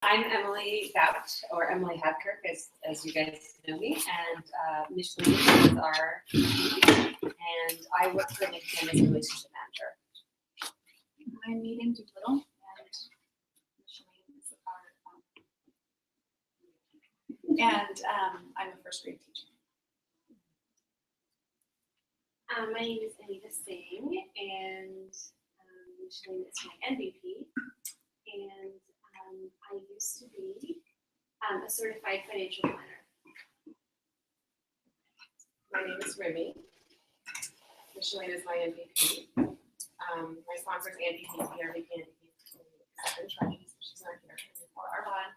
I'm Emily Bout, or Emily Hadkirk, as you guys know me, and Micheline is our VP, and I work for Micheline as a relationship manager. I'm Megan Doolittle, and Micheline is I'm a first grade teacher. My name is Anita Singh, and Micheline is my MVP, and I used to be a certified financial planner. My name is Remy. Micheline is my MVP. My sponsor is Andy P. RVP and Treasury, so she's not here. Before Arbonne,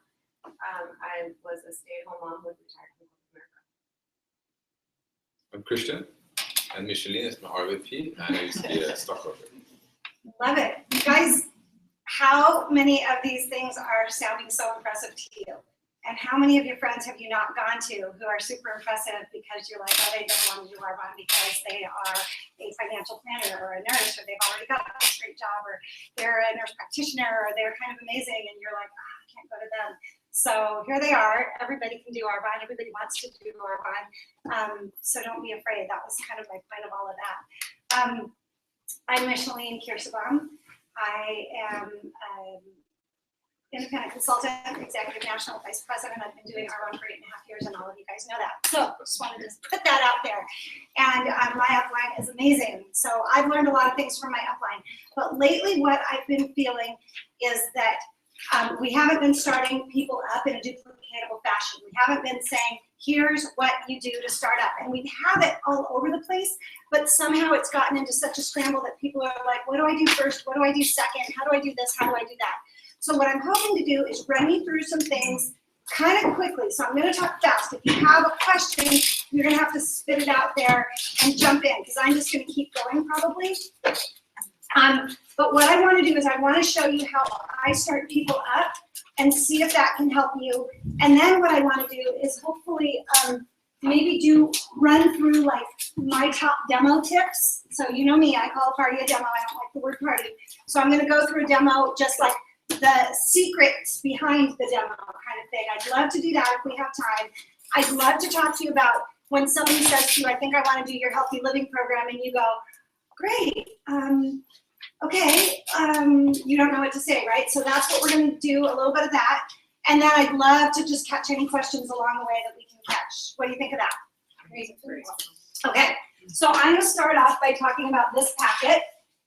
I was a stay-at-home mom with retired from America. I'm Christian, and Micheline is my RVP, and I used to be a stockbroker. Love it. You guys, how many of these things are sounding so impressive to you? And how many of your friends have you not gone to who are super impressive because you're like, oh, they don't want to do Arbonne because they are a financial planner or a nurse, or they've already got a great job, or they're a nurse practitioner, or they're kind of amazing, and you're like, oh, I can't go to them. So here they are. Everybody can do Arbonne. Everybody wants to do Arbonne. So don't be afraid. That was kind of my point of all of that. I'm Micheline Kirsebom. I am independent consultant, executive national vice president. I've been doing Arbonne for 8.5 years, and all of you guys know that. So just wanted to put that out there. And my upline is amazing. So I've learned a lot of things from my upline. But lately, what I've been feeling is that we haven't been starting people up in a duplicatable fashion. We haven't been saying, here's what you do to start up. And we have it all over the place, but somehow it's gotten into such a scramble that people are like, what do I do first? What do I do second? How do I do this? How do I do that? So what I'm hoping to do is run you through some things kind of quickly. So I'm going to talk fast. If you have a question, you're going to have to spit it out there and jump in, because I'm just going to keep going probably. But what I want to do is I want to show you how I start people up and see if that can help you. And then what I want to do is hopefully maybe run through like my top demo tips. So you know me, I call a party a demo. I don't like the word party. So I'm going to go through a demo, just like the secrets behind the demo kind of thing. I'd love to do that if we have time. I'd love to talk to you about when somebody says to you, I think I want to do your healthy living program, and you go, great, okay, you don't know what to say, right? So that's what we're going to do, a little bit of that. And then I'd love to just catch any questions along the way that we can catch. What do you think of that? Okay, so I'm going to start off by talking about this packet.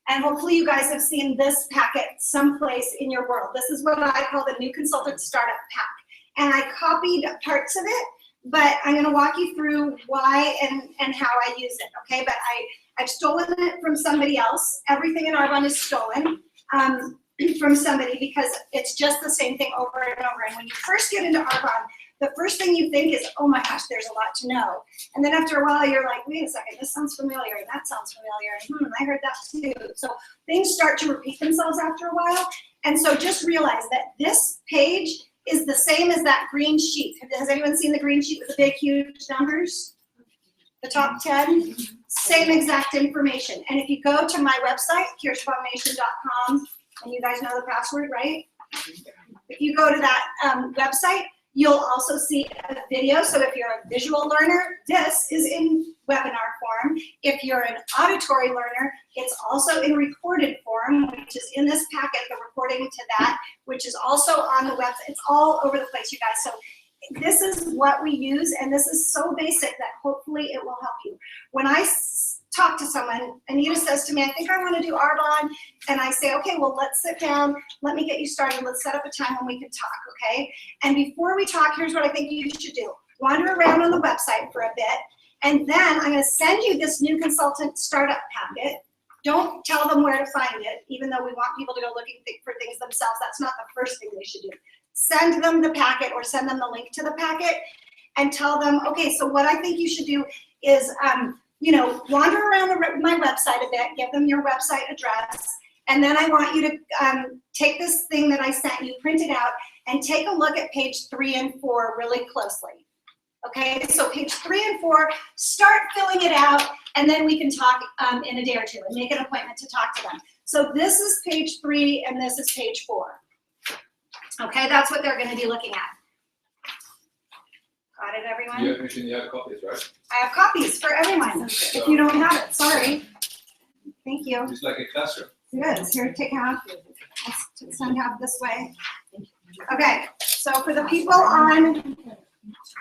And hopefully you guys have seen this packet someplace in your world. This is what I call the New Consultant Startup Pack. And I copied parts of it, but I'm going to walk you through why and how I use it, okay? But I've stolen it from somebody else. Everything in Arbonne is stolen from somebody, because it's just the same thing over and over. And when you first get into Arbonne, the first thing you think is, oh my gosh, there's a lot to know. And then after a while, you're like, wait a second, this sounds familiar, and that sounds familiar, and I heard that too. So things start to repeat themselves after a while. And so just realize that this page is the same as that green sheet. Has anyone seen the green sheet with the big, huge numbers? The top 10? Same exact information. And if you go to my website, kirschbaummation.com, and you guys know the password, right? If you go to that website, you'll also see a video. So if you're a visual learner, this is in webinar form. If you're an auditory learner, it's also in recorded form, which is in this packet, the recording to that, which is also on the website. It's all over the place, you guys. So this is what we use, and this is so basic that hopefully it will help you. When I talk to someone, Anita says to me, I think I want to do Arbonne, and I say, okay, well, let's sit down, let me get you started, let's set up a time when we can talk, okay? And before we talk, here's what I think you should do. Wander around on the website for a bit, and then I'm going to send you this New Consultant Startup Packet. Don't tell them where to find it, even though we want people to go looking for things themselves. That's not the first thing they should do. Send them the packet, or send them the link to the packet, and tell them, okay, so what I think you should do is, wander around my website a bit, give them your website address, and then I want you to take this thing that I sent you, print it out, and take a look at page 3 and 4 really closely. Okay, so page 3 and 4, start filling it out, and then we can talk in a day or two and make an appointment to talk to them. So this is page 3 and this is page 4. Okay, that's what they're gonna be looking at. Got it, everyone? You have Micheline, you have copies, right? I have copies for everyone, if you don't have it, sorry. Thank you. It's like a classroom. It is, here, take half. Let's send half this way. Okay, so for the people on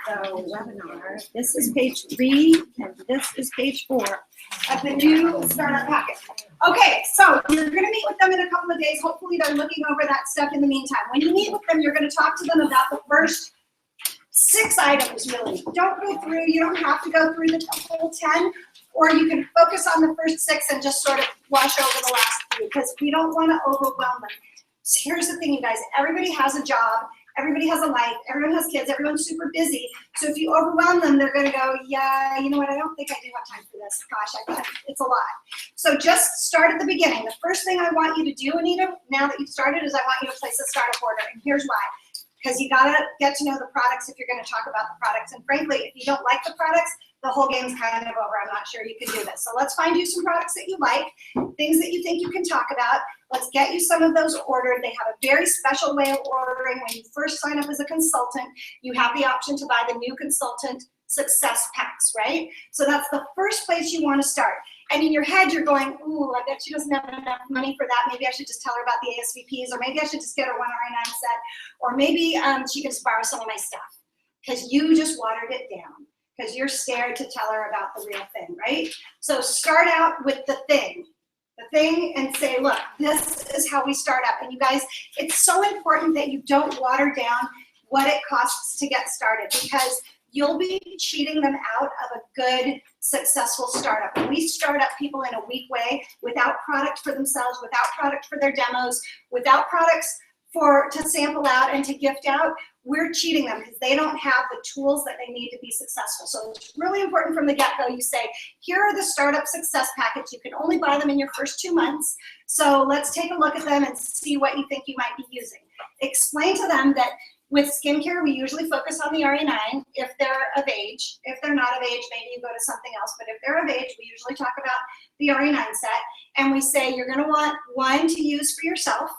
the webinar, this is page 3, and this is page 4 of the new startup packet. Okay, so you're gonna meet with them in a couple of days. Hopefully they're looking over that stuff in the meantime. When you meet with them, you're gonna talk to them about the first 6 items, really. Don't go through, you don't have to go through the whole 10, or you can focus on the first 6 and just sort of wash over the last 3, because we don't wanna overwhelm them. So here's the thing, you guys, everybody has a job, everybody has a life, everyone has kids, everyone's super busy. So if you overwhelm them, they're gonna go, yeah, you know what, I don't think I do have time for this. Gosh, it's a lot. So just start at the beginning. The first thing I want you to do, Anita, now that you've started, is I want you to place a startup order, and here's why. Because you gotta get to know the products if you're gonna talk about the products. And frankly, if you don't like the products, the whole game's kind of over. I'm not sure you can do this. So let's find you some products that you like, things that you think you can talk about. Let's get you some of those ordered. They have a very special way of ordering. When you first sign up as a consultant, you have the option to buy the new consultant success packs, right? So that's the first place you want to start. And in your head, you're going, ooh, I bet she doesn't have enough money for that. Maybe I should just tell her about the ASVPs, or maybe I should just get her one RI9 set, or maybe she can just borrow some of my stuff, because you just watered it down, because you're scared to tell her about the real thing, right? So start out with the thing, and say, look, this is how we start up. And you guys, it's so important that you don't water down what it costs to get started, because you'll be cheating them out of a good, successful startup. When we start up people in a weak way, without product for themselves, without product for their demos, without products to sample out and to gift out, we're cheating them, because they don't have the tools that they need to be successful. So it's really important from the get-go, you say, here are the startup success packets. You can only buy them in your first 2 months. So let's take a look at them and see what you think you might be using. Explain to them that with skincare, we usually focus on the RE9 if they're of age. If they're not of age, maybe you go to something else. But if they're of age, we usually talk about the RE9 set. And we say you're gonna want 1 to use for yourself.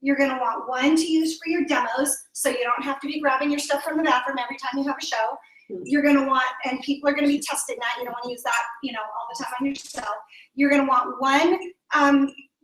You're gonna want 1 to use for your demos, so you don't have to be grabbing your stuff from the bathroom every time you have a show. You're gonna want, and people are gonna be testing that, you don't wanna use that, all the time on yourself. You're gonna want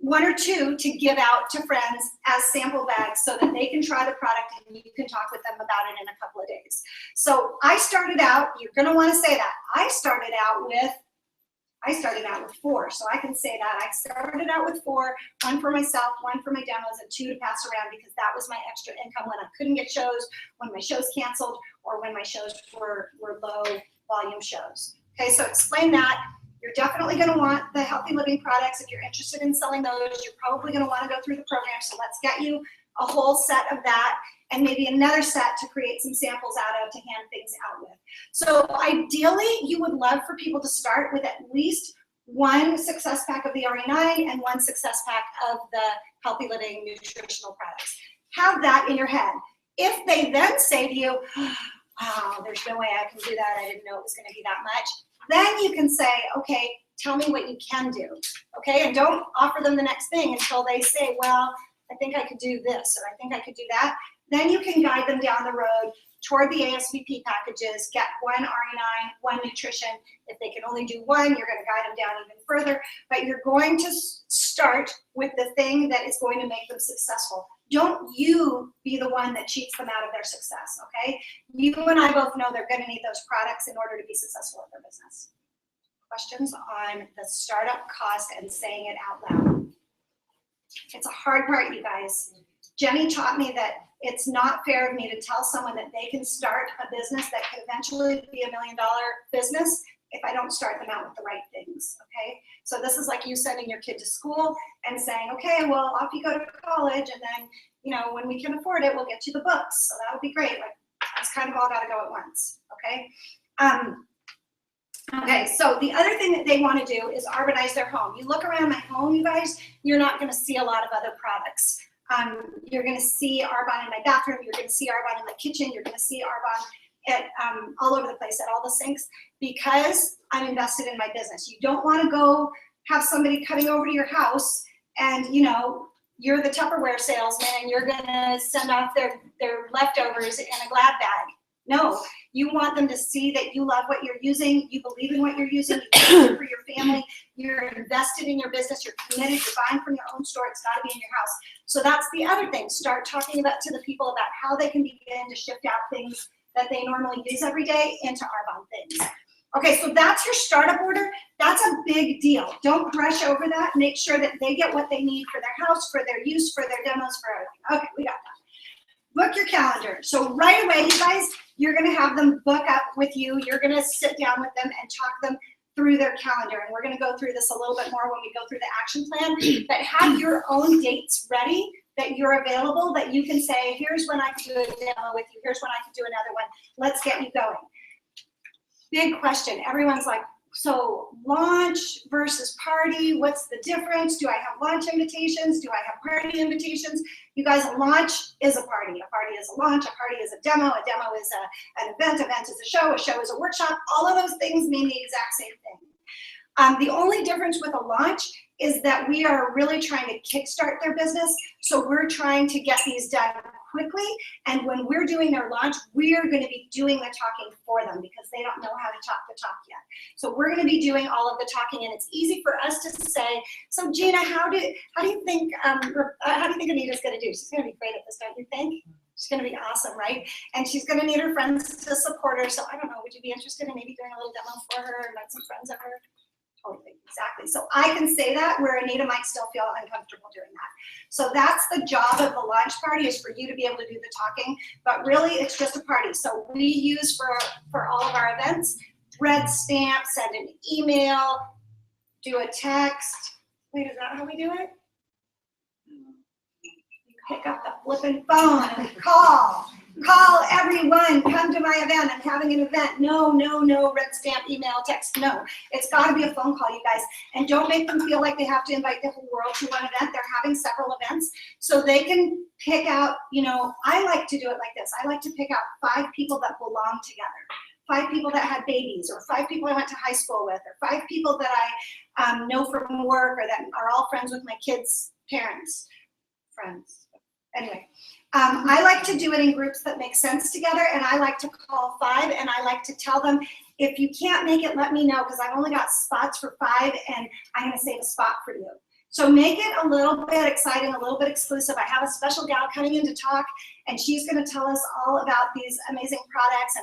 1 or 2 to give out to friends as sample bags, so that they can try the product and you can talk with them about it in a couple of days. So I started out, you're gonna wanna say that, I started out with 4, so I can say that. I started out with 4, 1 for myself, 1 for my demos, and 2 to pass around, because that was my extra income when I couldn't get shows, when my shows canceled, or when my shows were low volume shows. Okay, so explain that. You're definitely gonna want the healthy living products. If you're interested in selling those, you're probably gonna wanna go through the program, so let's get you a whole set of that, and maybe another set to create some samples out of, to hand things out with. So ideally, you would love for people to start with at least 1 success pack of the RE9 and 1 success pack of the healthy living nutritional products. Have that in your head. If they then say to you, wow, there's no way I can do that, I didn't know it was gonna be that much, then you can say, okay, tell me what you can do, okay? And don't offer them the next thing until they say, well, I think I could do this, or I think I could do that. Then you can guide them down the road toward the ASVP packages, get 1 RE9, 1 nutrition. If they can only do 1, you're gonna guide them down even further, but you're going to start with the thing that is going to make them successful. Don't you be the one that cheats them out of their success, okay? You and I both know they're gonna need those products in order to be successful at their business. Questions on the startup cost and saying it out loud? It's a hard part, you guys. Jenny taught me that it's not fair of me to tell someone that they can start a business that could eventually be $1 million business if I don't start them out with the right things, okay? So this is like you sending your kid to school and saying, okay, well, off you go to college, and then, when we can afford it, we'll get you the books. So that would be great. Like, it's kind of all gotta go at once, okay? Okay, so the other thing that they want to do is urbanize their home. You look around my home, you guys, you're not going to see a lot of other products. You're going to see Arbonne in my bathroom. You're going to see Arbonne in my kitchen. You're going to see Arbonne at all over the place, at all the sinks, because I'm invested in my business. You don't want to go have somebody coming over to your house and, you're the Tupperware salesman and you're gonna send off their leftovers in a glad bag. No, you want them to see that you love what you're using, you believe in what you're using, you use it for your family, you're invested in your business, you're committed, you're buying from your own store, it's gotta be in your house. So that's the other thing, start talking about to the people about how they can begin to shift out things that they normally use every day into Arbonne things. Okay, so that's your startup order. That's a big deal. Don't brush over that. Make sure that they get what they need for their house, for their use, for their demos, for everything. Okay, we got that. Book your calendar. So right away, you guys, you're gonna have them book up with you. You're gonna sit down with them and talk them through their calendar. And we're gonna go through this a little bit more when we go through the action plan. But have your own dates ready that you're available, that you can say, here's when I can do a demo with you. Here's when I can do another one. Let's get you going. Big question. Everyone's like, so launch versus party, what's the difference? Do I have launch invitations? Do I have party invitations? You guys, a launch is a party. A party is a launch. A party is a demo is an event is a show is a workshop. All of those things mean the exact same thing. The only difference with a launch is that we are really trying to kickstart their business. So we're trying to get these done quickly. And when we're doing their launch, we're going to be doing the talking for them because they don't know how to talk the talk yet. So we're going to be doing all of the talking, and it's easy for us to say, so Gina, how do you think Anita's going to do? She's going to be great at this, don't you think? She's going to be awesome, right? And she's going to need her friends to support her. So I don't know, would you be interested in maybe doing a little demo for her and let some friends of her? Totally, exactly. So I can say that where Anita might still feel uncomfortable doing that. So that's the job of the launch party, is for you to be able to do the talking, but really it's just a party. So we use for all of our events, red stamp, send an email, do a text. Wait, is that how we do it? Pick up the flipping phone and call everyone, come to my event, I'm having an event. No, red stamp, email, text, no. It's gotta be a phone call, you guys. And don't make them feel like they have to invite the whole world to one event. They're having several events, so they can pick out, I like to do it like this. I like to pick out 5 people that belong together. 5 people that had babies, or 5 people I went to high school with, or 5 people that I know from work, or that are all friends with my kids' parents. Friends. Anyway, I like to do it in groups that make sense together, and I like to call 5, and I like to tell them, if you can't make it, let me know, because I've only got spots for 5, and I'm going to save a spot for you. So make it a little bit exciting, a little bit exclusive. I have a special gal coming in to talk, and she's going to tell us all about these amazing products,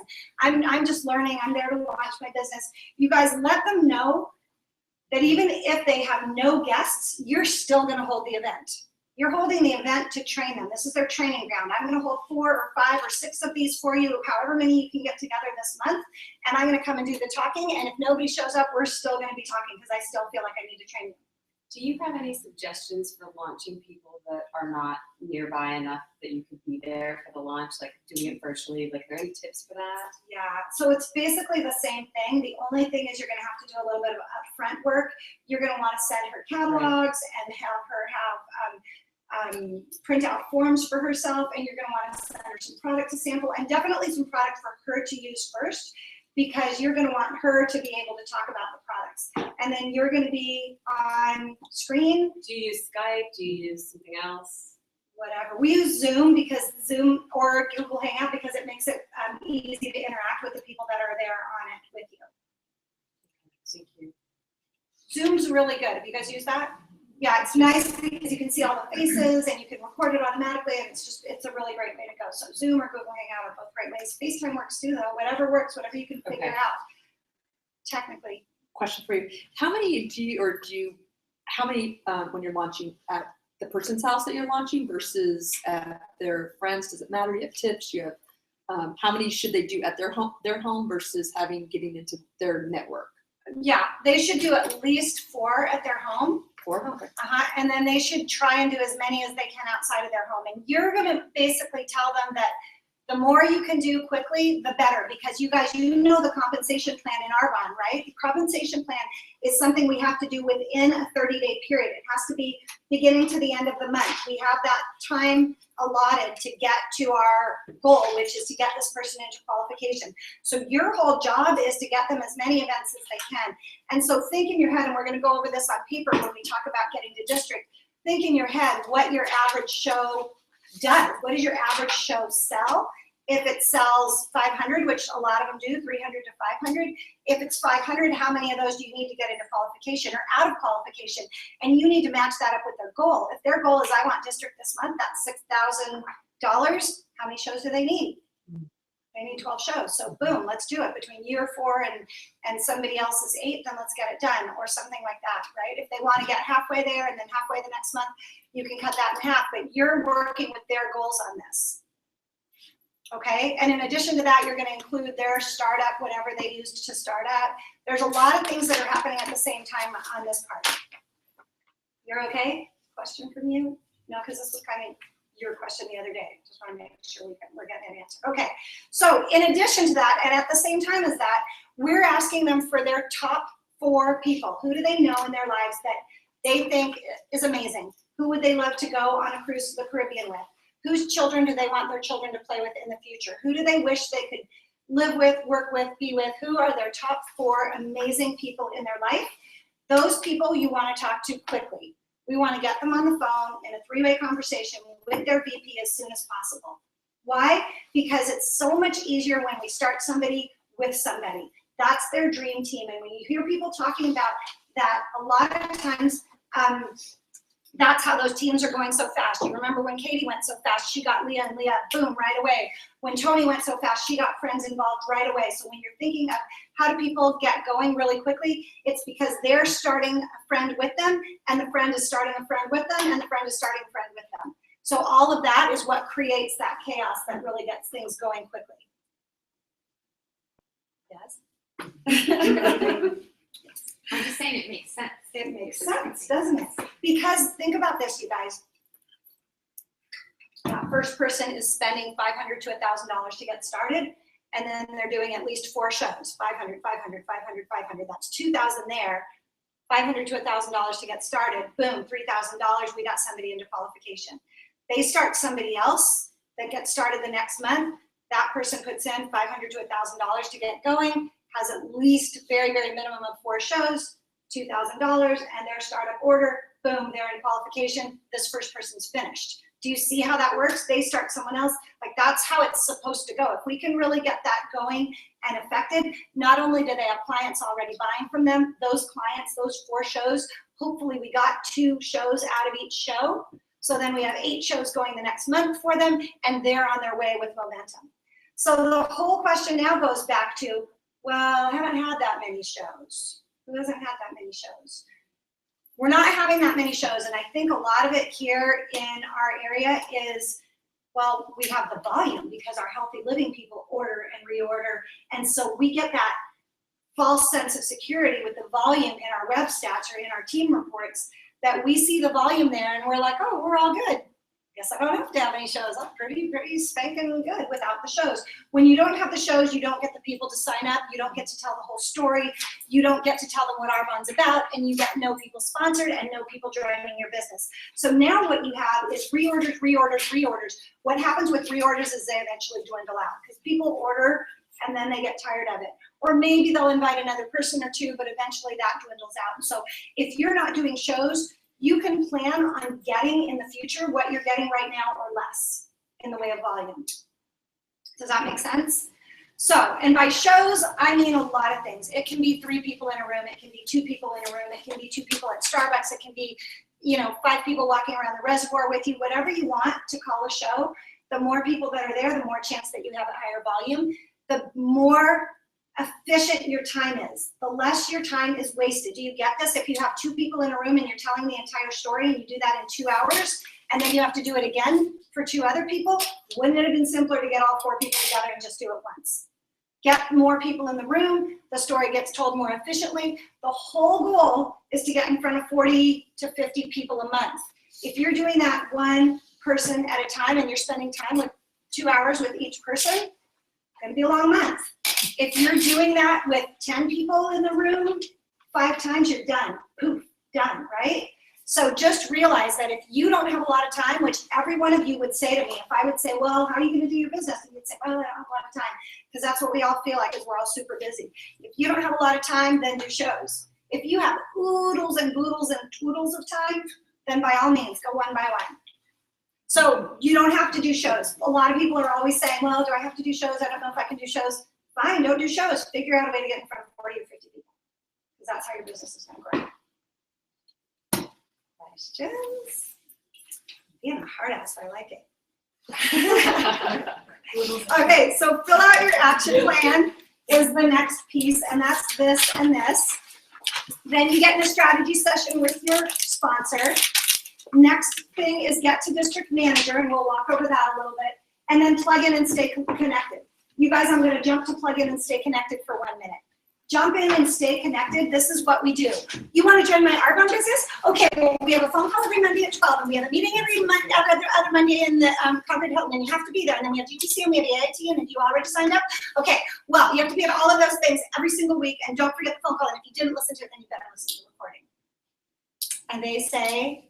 and I'm just learning. I'm there to launch my business. You guys, let them know that even if they have no guests, you're still going to hold the event. You're holding the event to train them. This is their training ground. I'm going to hold 4 or 5 or 6 of these for you, however many you can get together this month, and I'm going to come and do the talking, and if nobody shows up, we're still going to be talking because I still feel like I need to train them. Do you have any suggestions for launching people that are not nearby enough that you could be there for the launch, like doing it virtually? Like, are there any tips for that? Yeah, so it's basically the same thing. The only thing is you're going to have to do a little bit of upfront work. You're going to want to send her catalogs and have her have print out forms for herself, and you're going to want to send her some product to sample, and definitely some product for her to use first, because you're going to want her to be able to talk about the products. And then you're going to be on screen. Do you use Skype? Do you use something else? Whatever. We use Zoom or Google Hangout because it makes it easy to interact with the people that are there on it with you. Thank you. Zoom's really good. Have you guys used that? Yeah, it's nice because you can see all the faces and you can record it automatically, and it's a really great way to go. So Zoom or Google Hangout are both great ways. FaceTime works too, though. Whatever works, whatever you can figure out. Technically. Question for you: how many when you're launching at the person's house that you're launching versus at their friends? Does it matter? You have tips. You have how many should they do at their home versus getting into their network? Yeah, they should do at least 4 at their home. 4? Okay. And then they should try and do as many as they can outside of their home. And you're going to basically tell them that the more you can do quickly, the better, because you guys, know the compensation plan in Arbonne, right? The compensation plan is something we have to do within a 30-day period. It has to be beginning to the end of the month. We have that time allotted to get to our goal, which is to get this person into qualification. So your whole job is to get them as many events as they can. And so think in your head, and we're going to go over this on paper when we talk about getting to district, think in your head what your average show does. What does your average show sell? If it sells 500, which a lot of them do, 300 to 500, if it's 500, how many of those do you need to get into qualification or out of qualification? And you need to match that up with their goal. If their goal is I want district this month, that's $6,000. How many shows do they need? They need 12 shows. So boom, let's do it. Between year 4 and somebody else's 8, then let's get it done, or something like that, right? If they want to get halfway there and then halfway the next month, you can cut that in half, but you're working with their goals on this. Okay, and in addition to that, you're going to include their startup, whatever they used to start up. There's a lot of things that are happening at the same time on this part. You're okay? Question from you? No, because this was kind of your question the other day. Just want to make sure we're getting an answer. Okay, so in addition to that, and at the same time as that, we're asking them for their top 4 people. Who do they know in their lives that they think is amazing? Who would they love to go on a cruise to the Caribbean with? Whose children do they want their children to play with in the future? Who do they wish they could live with, work with, be with? Who are their top 4 amazing people in their life? Those people you want to talk to quickly. We want to get them on the phone in a 3-way conversation with their VP as soon as possible. Why? Because it's so much easier when we start somebody with somebody. That's their dream team. And when you hear people talking about that, a lot of times, that's how those teams are going so fast. You remember when Katie went so fast, she got Leah, and Leah, boom, right away. When Tony went so fast, she got friends involved right away. So when you're thinking of how do people get going really quickly, it's because they're starting a friend with them, and the friend is starting a friend with them, and the friend is starting a friend with them. So all of that is what creates that chaos that really gets things going quickly. Yes? I'm just saying it makes sense. It makes sense, doesn't it? Because think about this, you guys. That first person is spending $500 to $1,000 to get started, and then they're doing at least 4 shows, 500, 500, 500, 500. That's $2,000 there. $500 to $1,000 to get started. Boom, $3,000. We got somebody into qualification. They start somebody else that gets started the next month. That person puts in $500 to $1,000 to get going. Has at least very, very minimum of 4 shows, $2,000, and their startup order, boom, they're in qualification. This first person's finished. Do you see how that works? They start someone else. Like, that's how it's supposed to go. If we can really get that going and effective, not only do they have clients already buying from them, those clients, those 4 shows, hopefully we got 2 shows out of each show. So then we have 8 shows going the next month for them, and they're on their way with momentum. So the whole question now goes back to, well, I haven't had that many shows. Who hasn't had that many shows? We're not having that many shows, and I think a lot of it here in our area is, well, we have the volume because our healthy living people order and reorder, and so we get that false sense of security with the volume in our web stats or in our team reports that we see the volume there and we're like, oh, we're all good. Guess I don't have to have any shows. I'm pretty spanking good without the shows. When you don't have the shows, you don't get the people to sign up. You don't get to tell the whole story. You don't get to tell them what Arbonne's about, and you get no people sponsored and no people joining your business. So now what you have is reorders, reorders, reorders. What happens with reorders is they eventually dwindle out because people order and then they get tired of it. Or maybe they'll invite another person or 2, but eventually that dwindles out. And so if you're not doing shows, you can plan on getting in the future what you're getting right now or less in the way of volume. Does that make sense? So, and by shows, I mean a lot of things. It can be 3 people in a room. It can be 2 people in a room. It can be 2 people at Starbucks. It can be, 5 people walking around the reservoir with you. Whatever you want to call a show, the more people that are there, the more chance that you have a higher volume, the more efficient your time is, the less your time is wasted. Do you get this? If you have 2 people in a room and you're telling the entire story and you do that in 2 hours, and then you have to do it again for 2 other people, wouldn't it have been simpler to get all 4 people together and just do it once? Get more people in the room, the story gets told more efficiently. The whole goal is to get in front of 40 to 50 people a month. If you're doing that 1 person at a time and you're spending time with 2 hours with each person, it's gonna be a long month. If you're doing that with 10 people in the room, 5 times, you're done. Poof, done, right? So just realize that if you don't have a lot of time, which every one of you would say to me, if I would say, well, how are you gonna do your business? And you'd say, well, I don't have a lot of time. Because that's what we all feel like, is we're all super busy. If you don't have a lot of time, then do shows. If you have oodles and boodles and twoodles of time, then by all means, go one by one. So you don't have to do shows. A lot of people are always saying, well, do I have to do shows? I don't know if I can do shows. Fine, don't do shows. Figure out a way to get in front of 40 or 50 people, because that's how your business is going to grow. Questions? Being a hard ass, I like it. Okay, so fill out your action plan is the next piece, and that's this and this. Then you get in a strategy session with your sponsor. Next thing is get to district manager, and we'll walk over that a little bit, and then plug in and stay connected. You guys, I'm gonna jump to plug in and stay connected for 1 minute. Jump in and stay connected. This is what we do. You want to join my Argonne business? Okay, well, we have a phone call every Monday at 12, and we have a meeting every other Monday in the Concord Hilton, and you have to be there. And then we have GTC, and we have AIT, and you already signed up? Okay, well, you have to be at all of those things every single week, and don't forget the phone call. And if you didn't listen to it, then you better listen to the recording. And they say,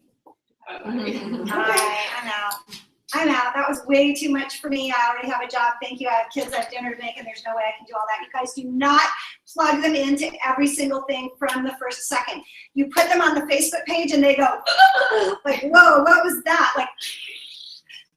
I'm out. I'm out. That was way too much for me. I already have a job. Thank you. I have kids. I have dinner to make, and there's no way I can do all that. You guys do not plug them into every single thing from the first second. You put them on the Facebook page, and they go, like, whoa, what was that? Like,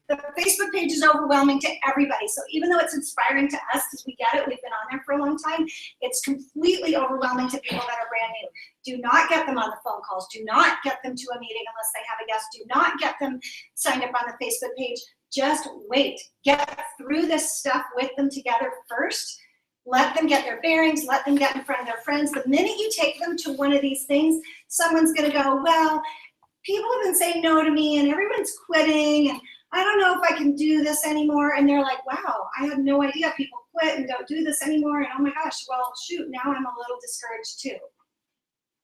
the Facebook page is overwhelming to everybody. So even though it's inspiring to us, because we get it, we've been on there for a long time, it's completely overwhelming to people that are brand new. Do not get them on the phone calls. Do not get them to a meeting unless they have a guest. Do not get them signed up on the Facebook page. Just wait. Get through this stuff with them together first. Let them get their bearings. Let them get in front of their friends. The minute you take them to one of these things, someone's going to go, well, people have been saying no to me, and everyone's quitting, and I don't know if I can do this anymore. And they're like, wow, I had no idea people quit and don't do this anymore. And oh my gosh, well, shoot, now I'm a little discouraged too.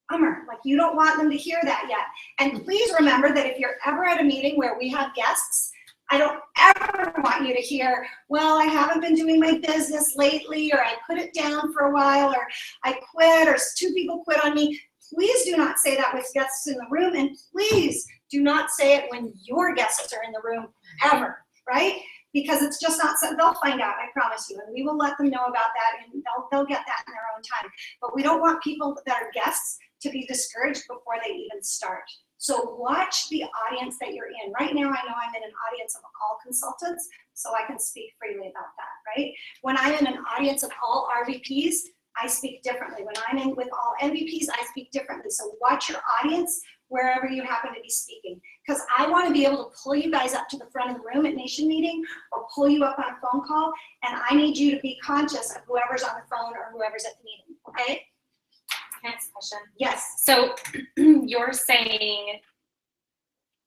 Bummer, like you don't want them to hear that yet. And please remember that if you're ever at a meeting where we have guests, I don't ever want you to hear, well, I haven't been doing my business lately, or I put it down for a while, or I quit, or 2 people quit on me. Please do not say that with guests in the room, and please do not say it when your guests are in the room ever, right? Because it's just not, they'll find out, I promise you, and we will let them know about that, and they'll get that in their own time. But we don't want people that are guests to be discouraged before they even start. So watch the audience that you're in. Right now, I know I'm in an audience of all consultants, so I can speak freely about that, right? When I'm in an audience of all RVPs, I speak differently. When I'm in with all MVPs, I speak differently. So watch your audience wherever you happen to be speaking. Because I want to be able to pull you guys up to the front of the room at Nation Meeting, or pull you up on a phone call, and I need you to be conscious of whoever's on the phone or whoever's at the meeting, okay? Next question. Yes. So you're saying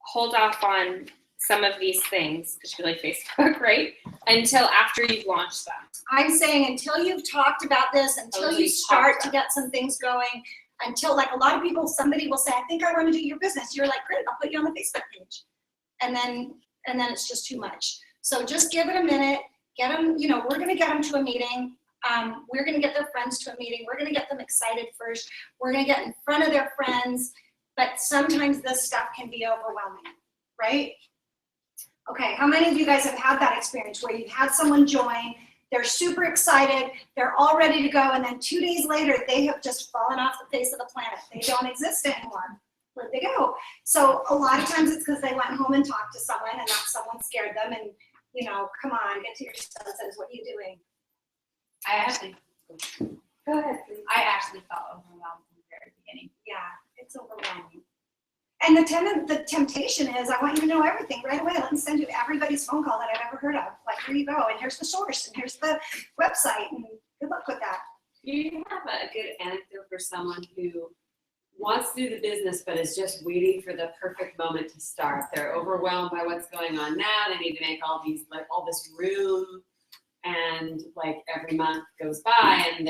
hold off on some of these things, particularly Facebook, right? Until after you've launched them. I'm saying until you've talked about this, until you start to get some things going, until, like, a lot of people, somebody will say, I think I want to do your business. You're like, great, I'll put you on the Facebook page. And then it's just too much. So just give it a minute, get them, we're going to get them to a meeting. We're going to get their friends to a meeting. We're going to get them excited first. We're going to get in front of their friends. But sometimes this stuff can be overwhelming, right? Okay, how many of you guys have had that experience where you've had someone join, they're super excited, they're all ready to go, and then 2 days later, they have just fallen off the face of the planet. They don't exist anymore. Where'd they go? So a lot of times it's because they went home and talked to someone, and that someone scared them, and, come on, get to your senses. What are you doing? I actually Go ahead, please. felt overwhelmed from the very beginning. Yeah, it's overwhelming. And the temptation is, I want you to know everything right away. Let me send you everybody's phone call that I've ever heard of. Like, here you go, and here's the source, and here's the website, and good luck with that. Do you have a good anecdote for someone who wants to do the business but is just waiting for the perfect moment to start? They're overwhelmed by what's going on now. They need to make all this room, and like every month goes by, and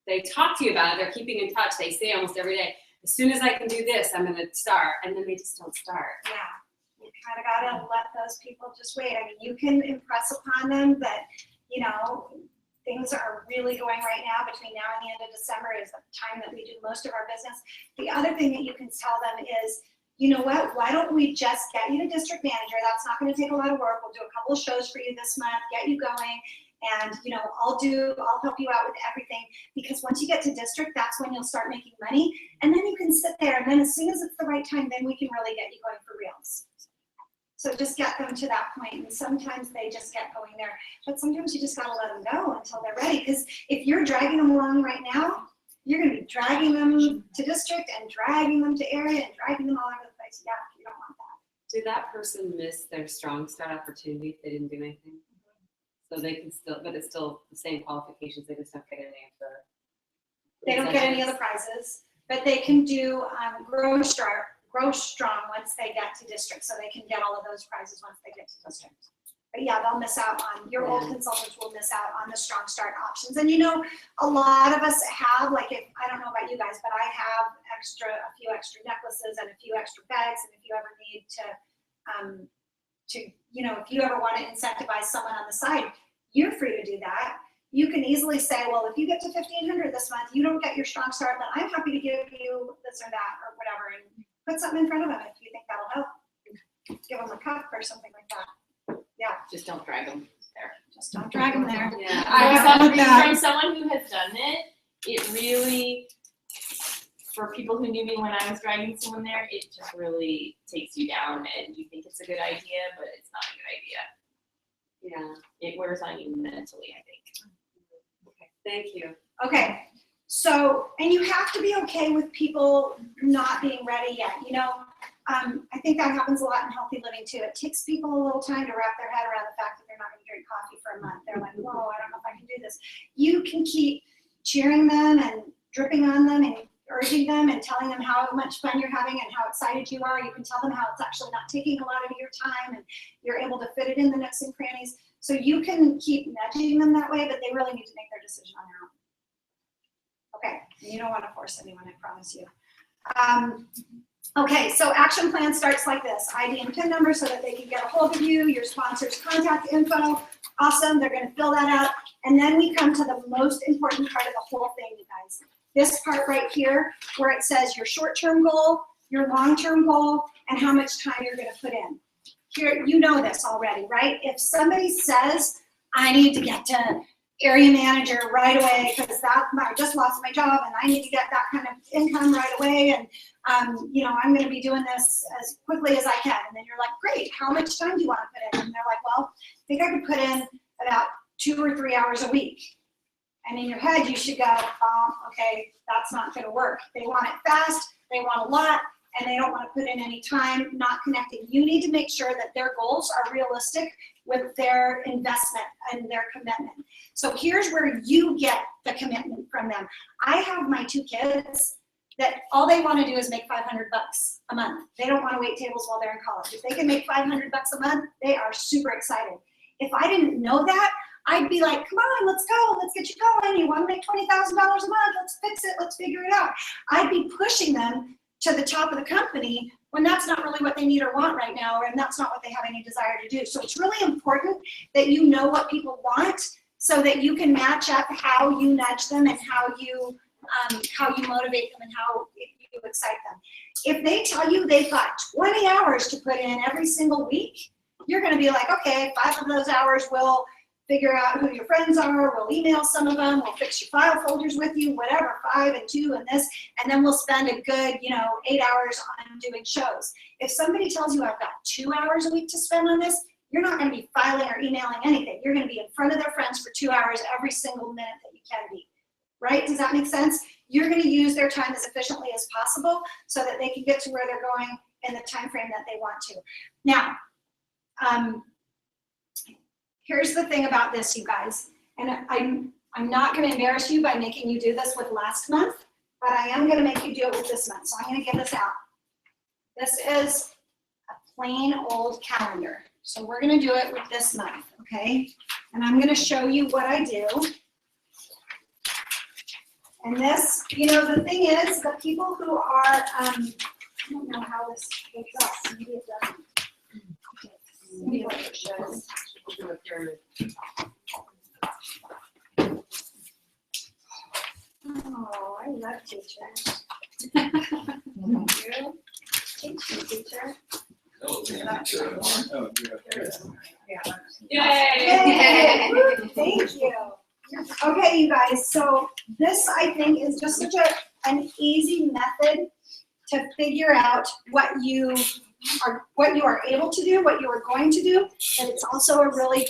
they talk to you about it. They're keeping in touch. They say almost every day, as soon as I can do this, I'm going to start, and then they just don't start. Yeah, you kind of got to let those people just wait. I mean, you can impress upon them that, things are really going right now. Between now and the end of December is the time that we do most of our business. The other thing that you can tell them is, you know what, why don't we just get you to district manager? That's not going to take a lot of work. We'll do a couple of shows for you this month, get you going, And, I'll help you out with everything, because once you get to district, that's when you'll start making money. And then you can sit there, and then as soon as it's the right time, then we can really get you going for reals. So just get them to that point, and sometimes they just get going there. But sometimes you just gotta let them go until they're ready, because if you're dragging them along right now, you're gonna be dragging them to district and dragging them to area and dragging them all over the place. Yeah, you don't want that. Did that person miss their strong start opportunity if they didn't do anything? So they can still, but it's still the same qualifications, they just don't get any of the. They don't get any of the prizes, but they can do grow strong once they get to district, so they can get all of those prizes once they get to district. But yeah, they'll miss out on, your old consultants will miss out on the strong start options. And a lot of us have, like, I don't know about you guys, but I have a few extra necklaces and a few extra bags, and if you ever need if you ever want to incentivize someone on the side, you're free to do that. You can easily say, well, if you get to 1,500 this month, you don't get your strong start, but I'm happy to give you this or that or whatever, and put something in front of them if you think that'll help. Give them a cup or something like that. Yeah, Just don't drag them there. just don't drag them there. Yeah. From someone who has done it, it really, for people who knew me when I was dragging someone there, it just really takes you down, and you think it's a good idea, but it's not a good idea. Yeah, It wears on you mentally, I think. okay, thank you. Okay, so, and you have to be okay with people not being ready yet. I think that happens a lot in healthy living too. It takes people a little time to wrap their head around the fact that they're not going to drink coffee for a month. They're like, whoa, I don't know if I can do this. You can keep cheering them and dripping on them and urging them and telling them how much fun you're having and how excited you are. You can tell them how it's actually not taking a lot of your time and you're able to fit it in the nooks and crannies. So you can keep nudging them that way, but they really need to make their decision on their own. Okay, you don't want to force anyone, I promise you. Okay, so action plan starts like this: ID and PIN number so that they can get a hold of you, your sponsor's contact info. Awesome, they're going to fill that out. And then we come to the most important part of the whole thing, you guys. This part right here, where it says your short-term goal, your long-term goal, and how much time you're going to put in. Here, you know this already, right? If somebody says, I need to get to area manager right away because I just lost my job and I need to get that kind of income right away, and I'm going to be doing this as quickly as I can. And then you're like, great, how much time do you want to put in? And they're like, well, I think I could put in about 2 or 3 hours a week. And in your head, you should go, okay, that's not going to work. They want it fast, they want a lot, and they don't want to put in any time, not connecting. You need to make sure that their goals are realistic with their investment and their commitment. So here's where you get the commitment from them. I have my 2 kids that all they want to do is make $500 a month. They don't want to wait tables while they're in college. If they can make $500 a month, they are super excited. If I didn't know that, I'd be like, come on, let's go, let's get you going. You want to make $20,000 a month, let's fix it, let's figure it out. I'd be pushing them to the top of the company when that's not really what they need or want right now, and that's not what they have any desire to do. So it's really important that you know what people want so that you can match up how you nudge them and how you motivate them and how you excite them. If they tell you they've got 20 hours to put in every single week, you're going to be like, okay, 5 of those hours we'll figure out who your friends are, we'll email some of them, we'll fix your file folders with you, whatever, 5 and 2 and this, and then we'll spend a good, 8 hours on doing shows. If somebody tells you I've got 2 hours a week to spend on this, you're not going to be filing or emailing anything. You're going to be in front of their friends for 2 hours every single minute that you can be. Right? Does that make sense? You're going to use their time as efficiently as possible so that they can get to where they're going in the time frame that they want to. Now, here's the thing about this, you guys, and I'm not going to embarrass you by making you do this with last month, but I am going to make you do it with this month. So I'm going to get this out. This is a plain old calendar. So we're going to do it with this month, okay? And I'm going to show you what I do. And this, the thing is, the people who are, I don't know how this goes up. Maybe it doesn't. Maybe it shows. Oh, I love teachers. Thank you. Teach me, teacher. No, Yeah. Yay! Woo, thank you. Okay, you guys, so this I think is just such an easy method to figure out what you are able to do, what you are going to do, and it's also a really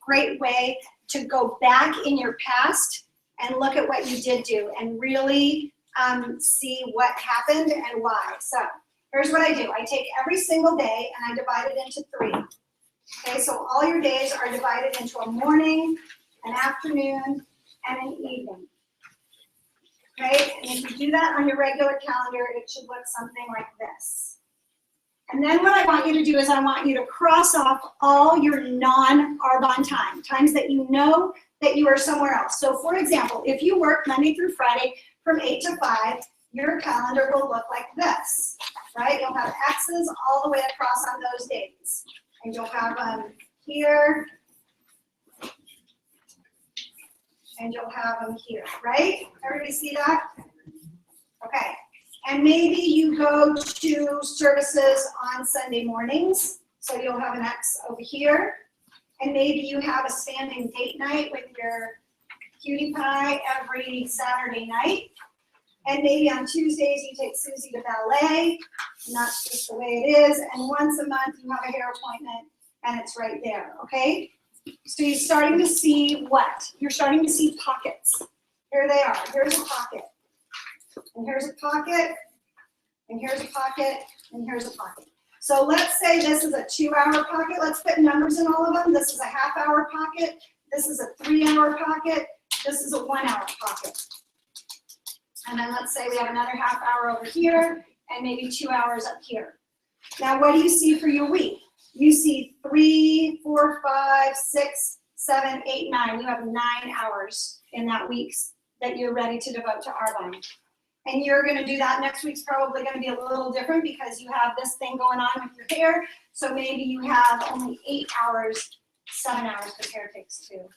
great way to go back in your past and look at what you did do and really see what happened and why. So here's what I do. I take every single day and I divide it into 3. Okay, so all your days are divided into a morning, an afternoon, and an evening. Okay, and if you do that on your regular calendar, it should look something like this. And then what I want you to do is I want you to cross off all your non-Arbonne times that you know that you are somewhere else. So for example, if you work Monday through Friday from 8 to 5, your calendar will look like this, right? You'll have X's all the way across on those days. And you'll have them here, and you'll have them here, right? Everybody see that? Okay. And maybe you go to services on Sunday mornings, so you'll have an X over here. And maybe you have a standing date night with your cutie pie every Saturday night. And maybe on Tuesdays you take Susie to ballet, and that's just the way it is. And once a month you have a hair appointment, and it's right there, okay? So you're starting to see what? You're starting to see pockets. Here they are. Here's a pocket. And here's a pocket. And here's a pocket. And here's a pocket. So let's say this is a 2-hour pocket. Let's put numbers in all of them. This is a half-hour pocket. This is a 3-hour pocket. This is a 1-hour pocket. And then let's say we have another half hour over here and maybe 2 hours up here. Now, what do you see for your week? You see 3, 4, 5, 6, 7, 8, 9. You have 9 hours in that week that you're ready to devote to Arbonne. And you're going to do that. Next week's probably going to be a little different because you have this thing going on with your hair. So maybe you have only 8 hours, 7 hours, because hair takes 2.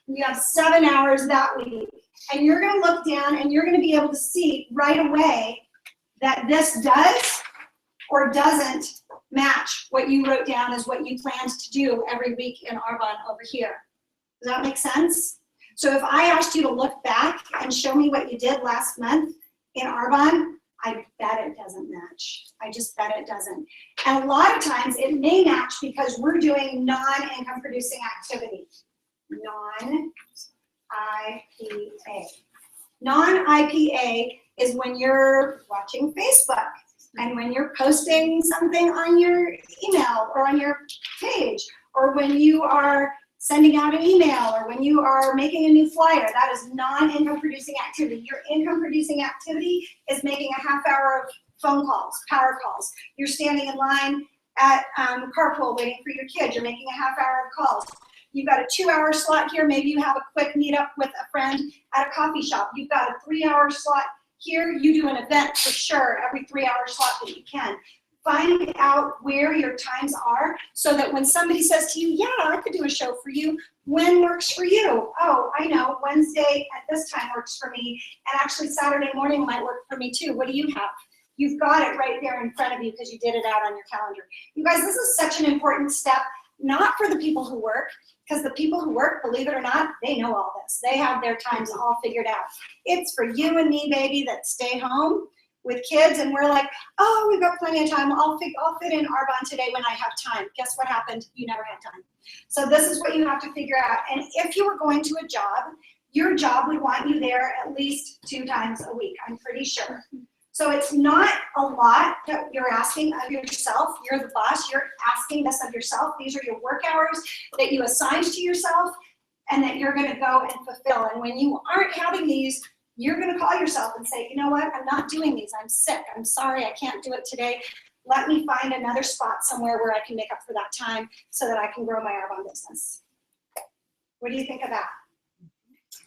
You have 7 hours that week. And you're going to look down and you're going to be able to see right away that this does or doesn't match what you wrote down as what you planned to do every week in Arbonne over here. Does that make sense? So if I asked you to look back and show me what you did last month in Arbonne, I bet it doesn't match. I just bet it doesn't. And a lot of times it may match because we're doing non-income producing activity. Non-IPA. Non-IPA is when you're watching Facebook and when you're posting something on your email or on your page, or when you are sending out an email, or when you are making a new flyer. That is non-income producing activity. Your income producing activity is making a half hour of phone calls, power calls. You're standing in line at carpool waiting for your kid. You're making a half hour of calls. You've got a 2-hour slot here. Maybe you have a quick meetup with a friend at a coffee shop. You've got a 3-hour slot here. You do an event for sure, every 3-hour slot that you can. Find out where your times are so that when somebody says to you, yeah, I could do a show for you, when works for you? Oh, I know, Wednesday at this time works for me, and actually Saturday morning might work for me too. What do you have? You've got it right there in front of you because you did it out on your calendar. You guys, this is such an important step, not for the people who work, because the people who work, believe it or not, they know all this. They have their times all figured out. It's for you and me, baby, that stay home with kids, and we're like, oh, we've got plenty of time. I'll fit in Arbonne today when I have time. Guess what happened? You never had time. So this is what you have to figure out. And if you were going to a job, your job would want you there at least 2 times a week, I'm pretty sure. So it's not a lot that you're asking of yourself. You're the boss. You're asking this of yourself. These are your work hours that you assigned to yourself and that you're going to go and fulfill. And when you aren't having these, you're going to call yourself and say, you know what, I'm not doing these. I'm sick. I'm sorry. I can't do it today. Let me find another spot somewhere where I can make up for that time so that I can grow my Arbonne business. What do you think of that?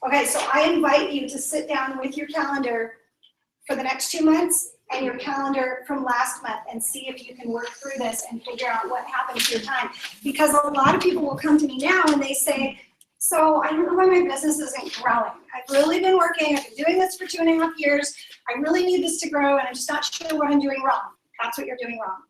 Okay, so I invite you to sit down with your calendar for the next 2 months and your calendar from last month and see if you can work through this and figure out what happened to your time. Because a lot of people will come to me now and they say, so I don't know why my business isn't growing. I've really been working, I've been doing this for 2.5 years. I really need this to grow and I'm just not sure what I'm doing wrong. That's what you're doing wrong.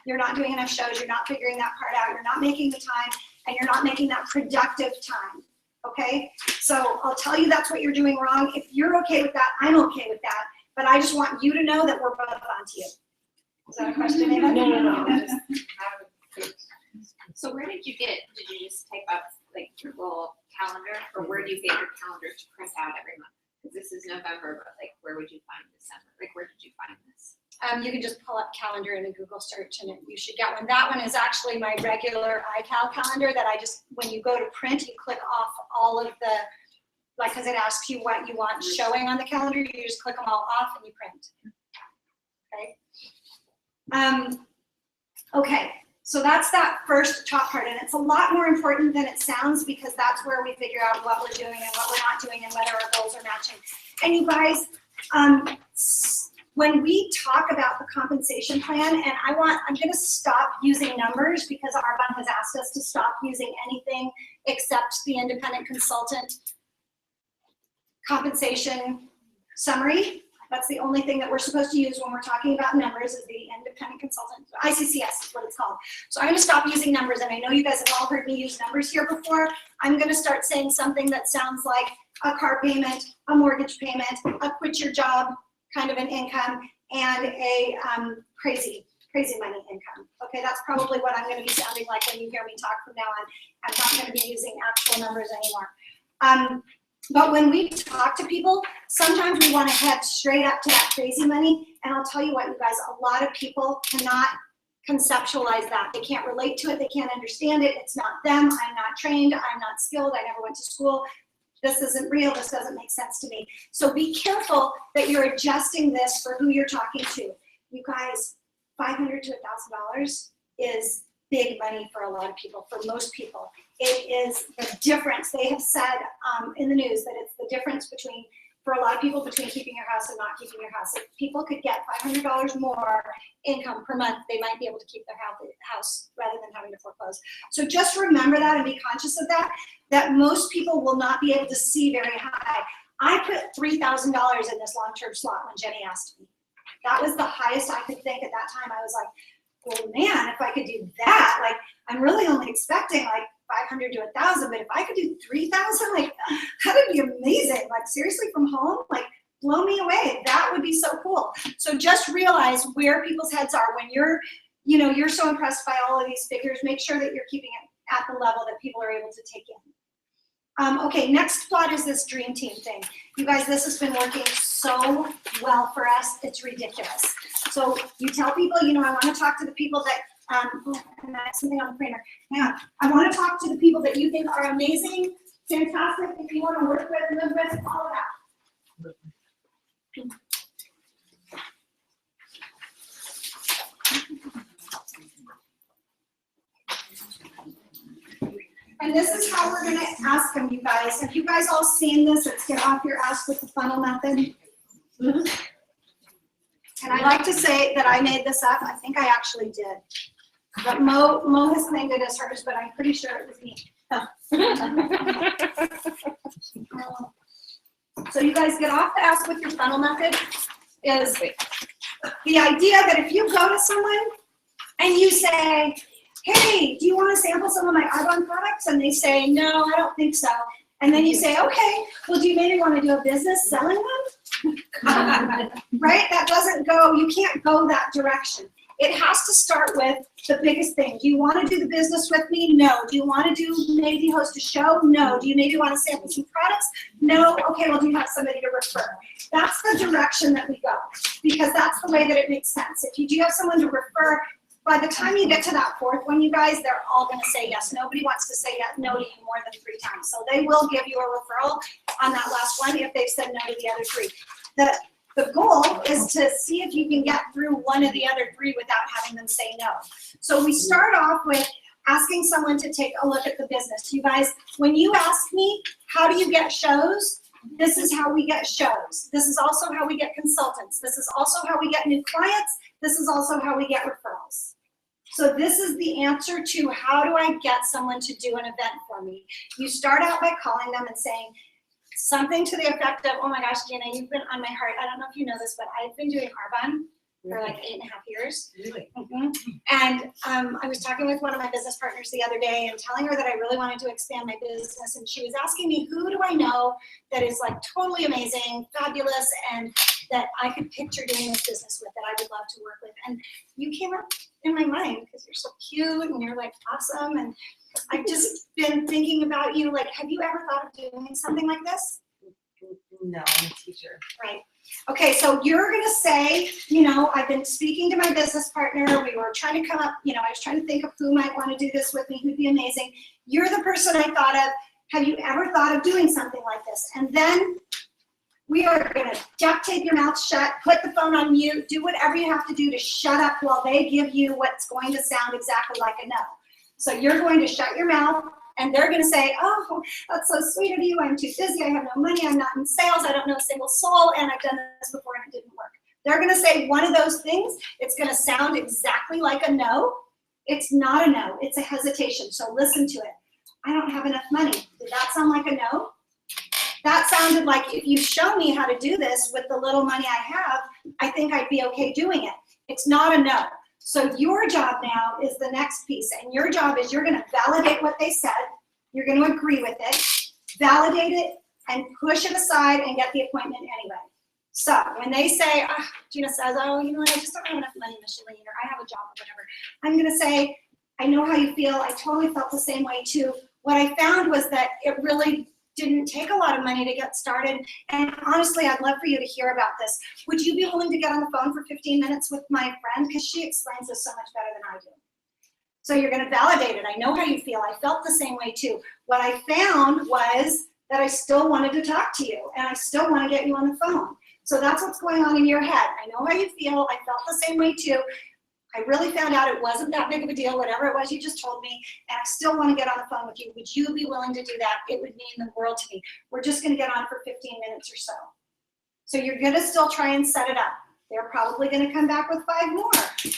You're not doing enough shows, you're not figuring that part out, you're not making the time, and you're not making that productive time, okay? So I'll tell you that's what you're doing wrong. If you're okay with that, I'm okay with that, but I just want you to know that we're both on to you. Is that a question, Ava? No. So where did you just type up like your little calendar, or where do you get your calendar to print out every month? Because this is November, but like where would you find December? Like where did you find this? You can just pull up calendar in a Google search and you should get one. That one is actually my regular iCal calendar that I just, when you go to print, you click off all of the, like, because it asks you what you want showing on the calendar, you just click them all off and you print. Okay. Okay, so that's that first top part, and it's a lot more important than it sounds because that's where we figure out what we're doing and what we're not doing and whether our goals are matching. And you guys, when we talk about the compensation plan, and I'm gonna stop using numbers because Arbonne has asked us to stop using anything except the independent consultant compensation summary. That's the only thing that we're supposed to use when we're talking about numbers is the independent consultant, ICCS is what it's called. So I'm gonna stop using numbers, and I know you guys have all heard me use numbers here before. I'm gonna start saying something that sounds like a car payment, a mortgage payment, a quit your job kind of an income, and a crazy money income. Okay, that's probably what I'm gonna be sounding like when you hear me talk from now on. I'm not gonna be using actual numbers anymore. But when we talk to people, sometimes we want to head straight up to that crazy money. And I'll tell you what, you guys, a lot of people cannot conceptualize that. They can't relate to it. They can't understand it. It's not them. I'm not trained. I'm not skilled. I never went to school. This isn't real. This doesn't make sense to me. So be careful that you're adjusting this for who you're talking to. You guys, $500 to $1,000 is big money for a lot of people, for most people. It is the difference. They have said in the news that it's the difference between, for a lot of people, between keeping your house and not keeping your house. If people could get $500 more income per month, they might be able to keep their house rather than having to foreclose. So just remember that and be conscious of that, that most people will not be able to see very high. I put $3,000 in this long-term slot when Jenny asked me. That was the highest I could think at that time. I was like, well, man, if I could do that, like, I'm really only expecting like 500 to 1,000, but if I could do 3,000, like, that would be amazing. Like, seriously, from home, like, blow me away. That would be so cool. So just realize where people's heads are when you're, you're so impressed by all of these figures. Make sure that you're keeping it at the level that people are able to take in. Okay, next thought is this dream team thing. You guys, this has been working so well for us. It's ridiculous. So you tell people, I want to talk to the people that, and that's something on the printer. Hang on. I want to talk to the people that you think are amazing, fantastic, if you want to work with, live with, all of that. And this is how we're gonna ask them, you guys. Have you guys all seen this? It's get off your ass with the funnel method. And I like to say that I made this up. I think I actually did. But Mo has claimed it as hers, but I'm pretty sure it was me. So you guys get off the ass with your funnel method is the idea that if you go to someone and you say, hey, do you want to sample some of my Arbonne products? And they say, no, I don't think so. And then you say, okay, well, do you maybe want to do a business selling them? Right? That doesn't go, you can't go that direction. It has to start with the biggest thing. Do you want to do the business with me? No. Do you want to do maybe host a show? No. Do you maybe want to sample some products? No. Okay, well, do you have somebody to refer? That's the direction that we go because that's the way that it makes sense. If you do have someone to refer, by the time you get to that fourth one, you guys, they're all going to say yes. Nobody wants to say no to you more than 3 times. So they will give you a referral on that last one if they've said no to the other 3. The goal is to see if you can get through one of the other 3 without having them say no. So we start off with asking someone to take a look at the business. You guys, when you ask me, how do you get shows? This is how we get shows. This is also how we get consultants. This is also how we get new clients. This is also how we get referrals. So this is the answer to how do I get someone to do an event for me? You start out by calling them and saying something to the effect of, oh my gosh, Gina, you've been on my heart. I don't know if you know this, but I've been doing Arbonne for like 8.5 years. Really? And I was talking with one of my business partners the other day and telling her that I really wanted to expand my business. And she was asking me, who do I know that is like totally amazing, fabulous, and that I could picture doing this business with, that I would love to work with. And you came up in my mind because you're so cute and you're like awesome. And I've just been thinking about you. Like, have you ever thought of doing something like this? No, I'm a teacher. Right. Okay, so you're gonna say, you know, I've been speaking to my business partner. We were trying to come up, you know, I was trying to think of who might want to do this with me, who'd be amazing. You're the person I thought of. Have you ever thought of doing something like this? And then we are gonna duct tape your mouth shut, put the phone on mute, do whatever you have to do to shut up while they give you what's going to sound exactly like a no. So you're going to shut your mouth, and they're going to say, oh, that's so sweet of you. I'm too busy. I have no money. I'm not in sales. I don't know a single soul. And I've done this before and it didn't work. They're going to say one of those things. It's going to sound exactly like a no. It's not a no. It's a hesitation. So listen to it. I don't have enough money. Did that sound like a no? That sounded like, if you show me how to do this with the little money I have, I think I'd be okay doing it. It's not a no. So your job now is the next piece, and your job is you're gonna validate what they said, you're gonna agree with it, validate it, and push it aside and get the appointment anyway. So when they say, Gina says, oh, you know what, I just don't have enough money, Micheline, or I have a job or whatever, I'm gonna say, I know how you feel, I totally felt the same way too. What I found was that it really didn't take a lot of money to get started. And honestly, I'd love for you to hear about this. Would you be willing to get on the phone for 15 minutes with my friend? Because she explains this so much better than I do. So you're going to validate it. I know how you feel. I felt the same way too. What I found was that I still wanted to talk to you and I still want to get you on the phone. So that's what's going on in your head. I know how you feel. I felt the same way too. I really found out it wasn't that big of a deal, whatever it was you just told me, and I still want to get on the phone with you. Would you be willing to do that? It would mean the world to me. We're just going to get on for 15 minutes or so. So you're going to still try and set it up. They're probably going to come back with 5 more.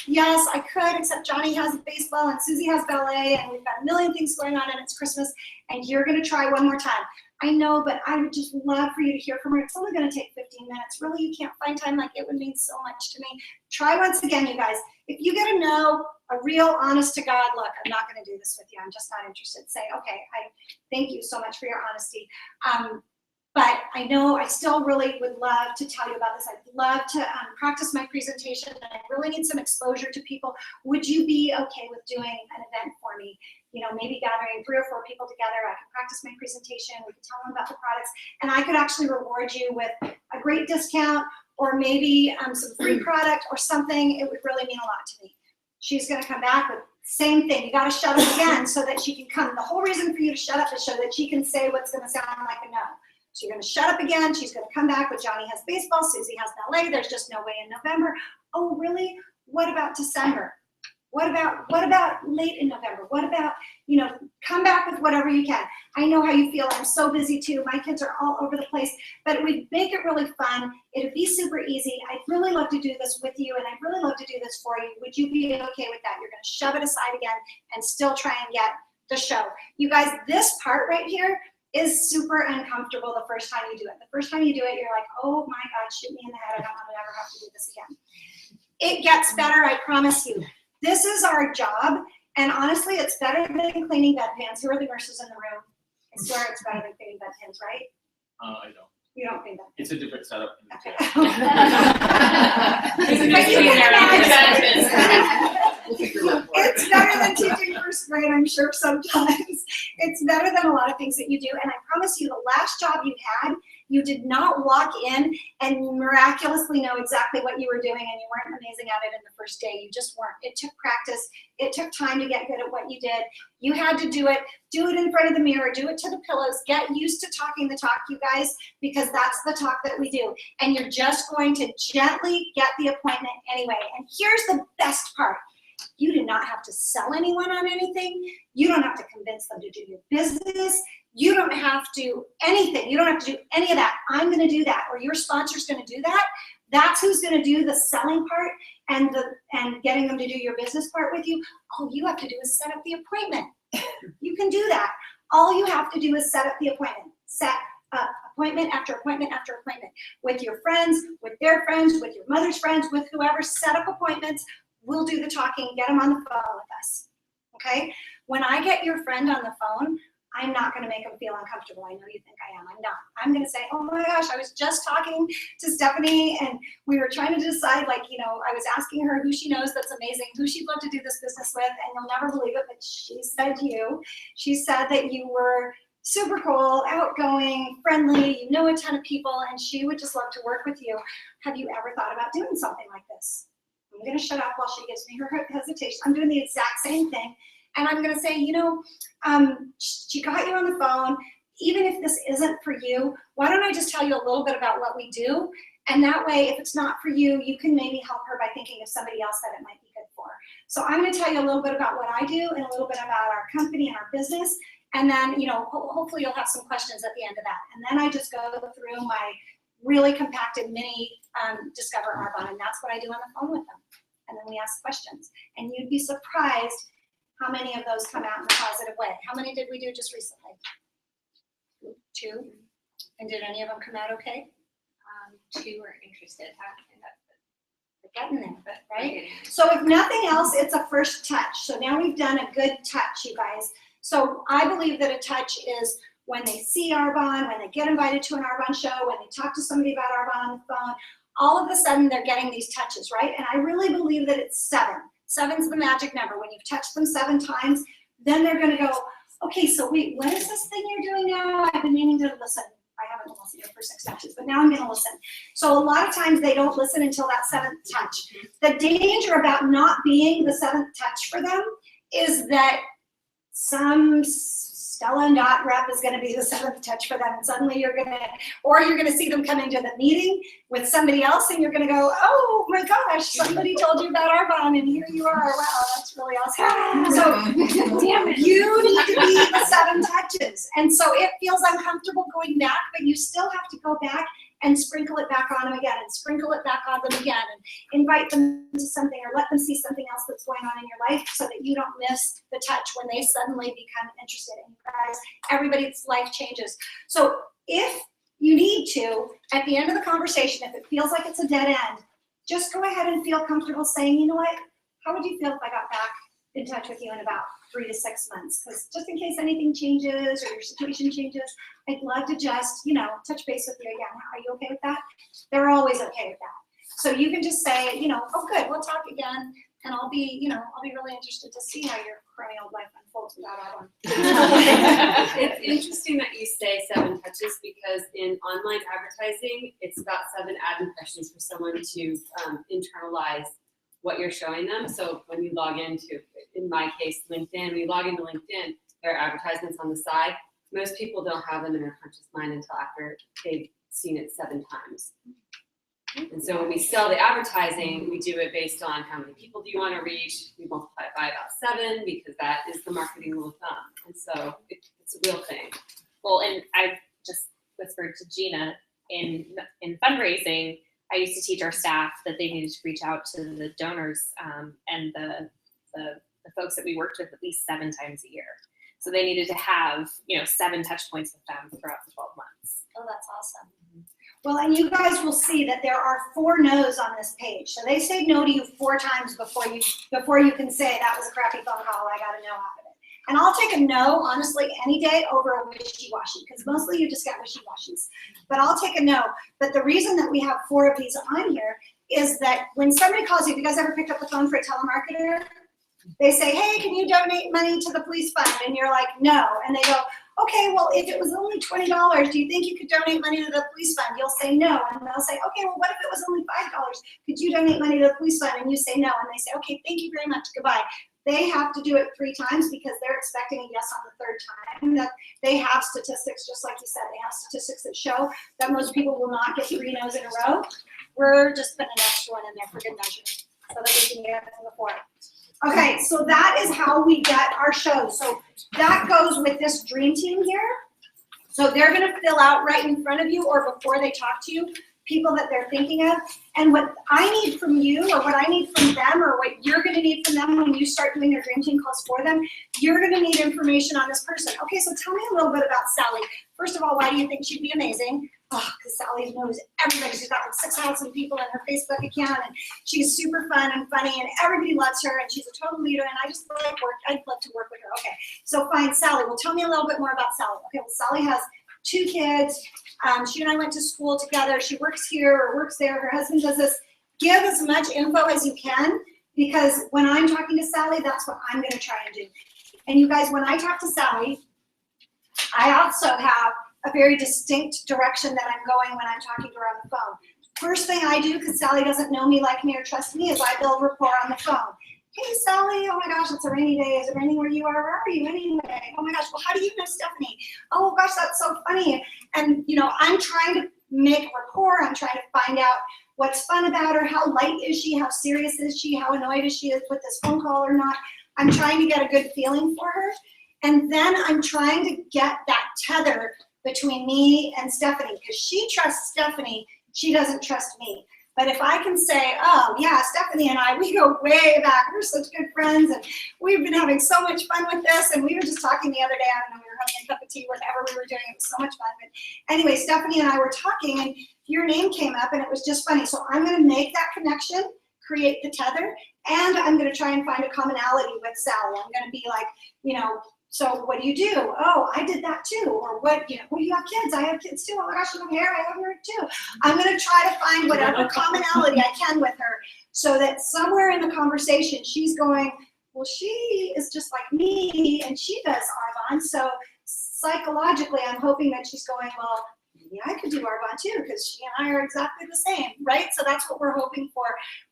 Yes, I could, except Johnny has baseball and Susie has ballet, and we've got a million things going on, and it's Christmas, and you're going to try one more time. I know, but I would just love for you to hear from her. It's only going to take 15 minutes. Really, you can't find time. Like, it would mean so much to me. Try once again, you guys. If you get a no, a real honest to God, look, I'm not going to do this with you. I'm just not interested. Say, okay, I thank you so much for your honesty. But I know I still really would love to tell you about this. I'd love to practice my presentation, and I really need some exposure to people. Would you be okay with doing an event for me? You know, maybe gathering 3 or 4 people together. I could practice my presentation. We could tell them about the products, and I could actually reward you with a great discount, or maybe some free product or something. It would really mean a lot to me. She's going to come back with same thing. You got to shut up again so that she can come. The whole reason for you to shut up is so that she can say what's going to sound like a no. So you're going to shut up again. She's going to come back with Johnny has baseball, Susie has ballet. There's just no way in November. Oh, really? What about December? What about late in November? What about, you know, come back with whatever you can. I know how you feel. I'm so busy too. My kids are all over the place, but we'd make it really fun. It'd be super easy. I'd really love to do this with you, and I'd really love to do this for you. Would you be okay with that? You're going to shove it aside again and still try and get the show. You guys, this part right here is super uncomfortable the first time you do it. The first time you do it, you're like, oh my God, shoot me in the head. I don't want to ever have to do this again. It gets better, I promise you. This is our job, and honestly, it's better than cleaning bedpans. Who are the nurses in the room? I swear it's better than cleaning bedpans, right? I don't. You don't clean bedpans. It's a different setup. Okay. It's better than teaching first grade, I'm sure sometimes. It's better than a lot of things that you do, and I promise you, the last job you had, you did not walk in and miraculously know exactly what you were doing, and you weren't amazing at it in the first day. You just weren't. It took practice. It took time to get good at what you did. You had to do it in front of the mirror, do it to the pillows, get used to talking the talk, you guys, because that's the talk that we do. And you're just going to gently get the appointment anyway. And here's the best part. You do not have to sell anyone on anything. You don't have to convince them to do your business. You don't have to anything. You don't have to do any of that. I'm going to do that, or your sponsor's going to do that. That's who's going to do the selling part and getting them to do your business part with you. All you have to do is set up the appointment. You can do that. All you have to do is set up the appointment. Set appointment after appointment after appointment with your friends, with their friends, with your mother's friends, with whoever. Set up appointments. We'll do the talking. Get them on the phone with us. Okay? When I get your friend on the phone, I'm not going to make them feel uncomfortable. I know you think I am. I'm not. I'm going to say, oh my gosh, I was just talking to Stephanie and we were trying to decide, like, you know, I was asking her who she knows that's amazing, who she'd love to do this business with, and you'll never believe it, but she said you. She said that you were super cool, outgoing, friendly, you know a ton of people, and she would just love to work with you. Have you ever thought about doing something like this? I'm going to shut up while she gives me her hesitation. I'm doing the exact same thing. And I'm going to say, you know, she got you on the phone. Even if this isn't for you, why don't I just tell you a little bit about what we do? And that way, if it's not for you, you can maybe help her by thinking of somebody else that it might be good for. So I'm going to tell you a little bit about what I do and a little bit about our company and our business. And then, you know, hopefully you'll have some questions at the end of that. And then I just go through my really compacted mini Discover Arbonne, and that's what I do on the phone with them. And then we ask questions. And you'd be surprised how many of those come out in a positive way. How many did we do just recently? 2. And did any of them come out okay? 2 are interested. We're getting there, right? So if nothing else, it's a first touch. So now we've done a good touch, you guys. So I believe that a touch is when they see Arbonne, when they get invited to an Arbonne show, when they talk to somebody about Arbonne on the phone, all of a sudden they're getting these touches, right? And I really believe that it's 7. 7's the magic number. When you've touched them 7 times, then they're going to go, okay, so wait, what is this thing you're doing now? I've been meaning to listen. I haven't listened for 6 touches, but now I'm going to listen. So a lot of times they don't listen until that 7th touch. The danger about not being the 7th touch for them is that some Stella and Dot rep is going to be the 7th touch for them, and suddenly you're going to see them coming to the meeting with somebody else, and you're going to go, oh my gosh, somebody told you about Arbonne, and here you are. Wow, that's really awesome. So damn it, you need to be the 7 touches, and so it feels uncomfortable going back, but you still have to go back and sprinkle it back on them again, and sprinkle it back on them again, and invite them to something or let them see something else that's going on in your life so that you don't miss the touch when they suddenly become interested in you guys. Everybody's life changes. So if you need to, at the end of the conversation, if it feels like it's a dead end, just go ahead and feel comfortable saying, you know what, how would you feel if I got back in touch with you in about 3 to 6 months? Because just in case anything changes or your situation changes, I'd love to just, you know, touch base with you again. Are you okay with that? They're always okay with that. So you can just say, you know, oh good, we'll talk again, and I'll be really interested to see how your crummy old life unfolds without Arbonne. It's interesting that you say 7 touches, because in online advertising, it's about 7 ad impressions for someone to internalize what you're showing them. So when you log into, in my case, LinkedIn, when you log into LinkedIn, there are advertisements on the side. Most people don't have them in their conscious mind until after they've seen it 7 times. And so when we sell the advertising, we do it based on how many people do you want to reach. We multiply it by about 7 because that is the marketing rule of thumb. And so it's a real thing. Well, and I just whispered to Gina in fundraising, I used to teach our staff that they needed to reach out to the donors and the folks that we worked with at least 7 times a year. So they needed to have, 7 touch points with them throughout the 12 months. Oh, that's awesome. Well, and you guys will see that there are 4 no's on this page. So they say no to you 4 times before you can say that was a crappy phone call, I got a no out of it. And I'll take a no, honestly, any day over a wishy-washy, because mostly you just get wishy-washies. But I'll take a no. But the reason that we have 4 of these on here is that when somebody calls you, have you guys ever picked up the phone for a telemarketer? They say, hey, can you donate money to the police fund? And you're like, no. And they go, okay, well, if it was only $20, do you think you could donate money to the police fund? You'll say no. And they'll say, okay, well, what if it was only $5? Could you donate money to the police fund? And you say no. And they say, okay, thank you very much, goodbye. They have to do it 3 times because they're expecting a yes on the 3rd time. That they have statistics, just like you said, they have statistics that show that most people will not get 3 no's in a row. We're just putting an extra one in there for good measure so that we can get to the 4th. Okay, so that is how we get our shows. So that goes with this dream team here. So they're going to fill out right in front of you or before they talk to you people that they're thinking of. And what I need from you, or what I need from them, or what you're gonna need from them when you start doing your dream team calls for them, you're gonna need information on this person. Okay, so tell me a little bit about Sally. First of all, why do you think she'd be amazing? Oh, because Sally knows everybody. She's got like 6,000 people in her Facebook account, and she's super fun and funny, and everybody loves her, and she's a total leader, and I just like work. I'd love to work with her. Okay, so fine, Sally. Well, tell me a little bit more about Sally. Okay, well, Sally has 2 kids. She and I went to school together. She works here or works there. Her husband does this. Give as much info as you can, because when I'm talking to Sally, that's what I'm going to try and do. And you guys, when I talk to Sally, I also have a very distinct direction that I'm going when I'm talking to her on the phone. First thing I do, because Sally doesn't know me, like me, or trust me, is I build rapport on the phone. Hey, Sally, oh my gosh, it's a rainy day. Is it raining where you are? Where are you anyway? Oh my gosh, well, how do you know Stephanie? Oh gosh, that's so funny. And, you know, I'm trying to make rapport. I'm trying to find out what's fun about her. How light is she? How serious is she? How annoyed is she with this phone call or not? I'm trying to get a good feeling for her. And then I'm trying to get that tether between me and Stephanie, because she trusts Stephanie, she doesn't trust me. But if I can say, oh yeah, Stephanie and I, we go way back, we're such good friends, and we've been having so much fun with this, and we were just talking the other day, I don't know, we were having a cup of tea, whatever we were doing, it was so much fun. But anyway, Stephanie and I were talking, and your name came up, and it was just funny. So I'm gonna make that connection, create the tether, and I'm gonna try and find a commonality with Sally. I'm gonna be like, you know, so what do you do? Oh, I did that too. Or what, you know, well, you have kids. I have kids too. Oh my gosh, you have hair. I have hair too. I'm going to try to find whatever commonality I can with her, so that somewhere in the conversation, she's going, well, she is just like me, and she does Arbonne. So psychologically, I'm hoping that she's going, well, maybe I could do Arbonne too, because she and I are exactly the same, right? So that's what we're hoping for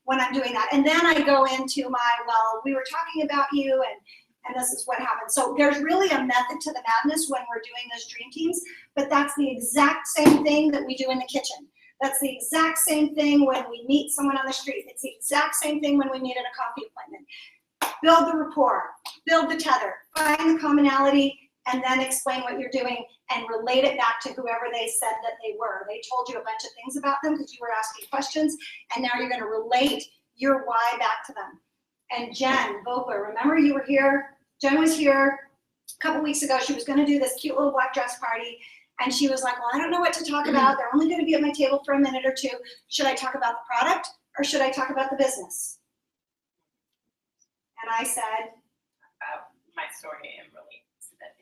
when I'm doing that. And then I go into my, well, we were talking about you, and this is what happened. So there's really a method to the madness when we're doing those dream teams, but that's the exact same thing that we do in the kitchen. That's the exact same thing when we meet someone on the street. It's the exact same thing when we meet at a coffee appointment. Build the rapport, build the tether, find the commonality, and then explain what you're doing and relate it back to whoever they said that they were. They told you a bunch of things about them because you were asking questions, and now you're going to relate your why back to them. And Jen Vogler, remember you were here? Jen was here a couple weeks ago. She was going to do this cute little black dress party, and she was like, well, I don't know what to talk about. They're only going to be at my table for a minute or two. Should I talk about the product, or should I talk about the business? And I said, My story and relate to that.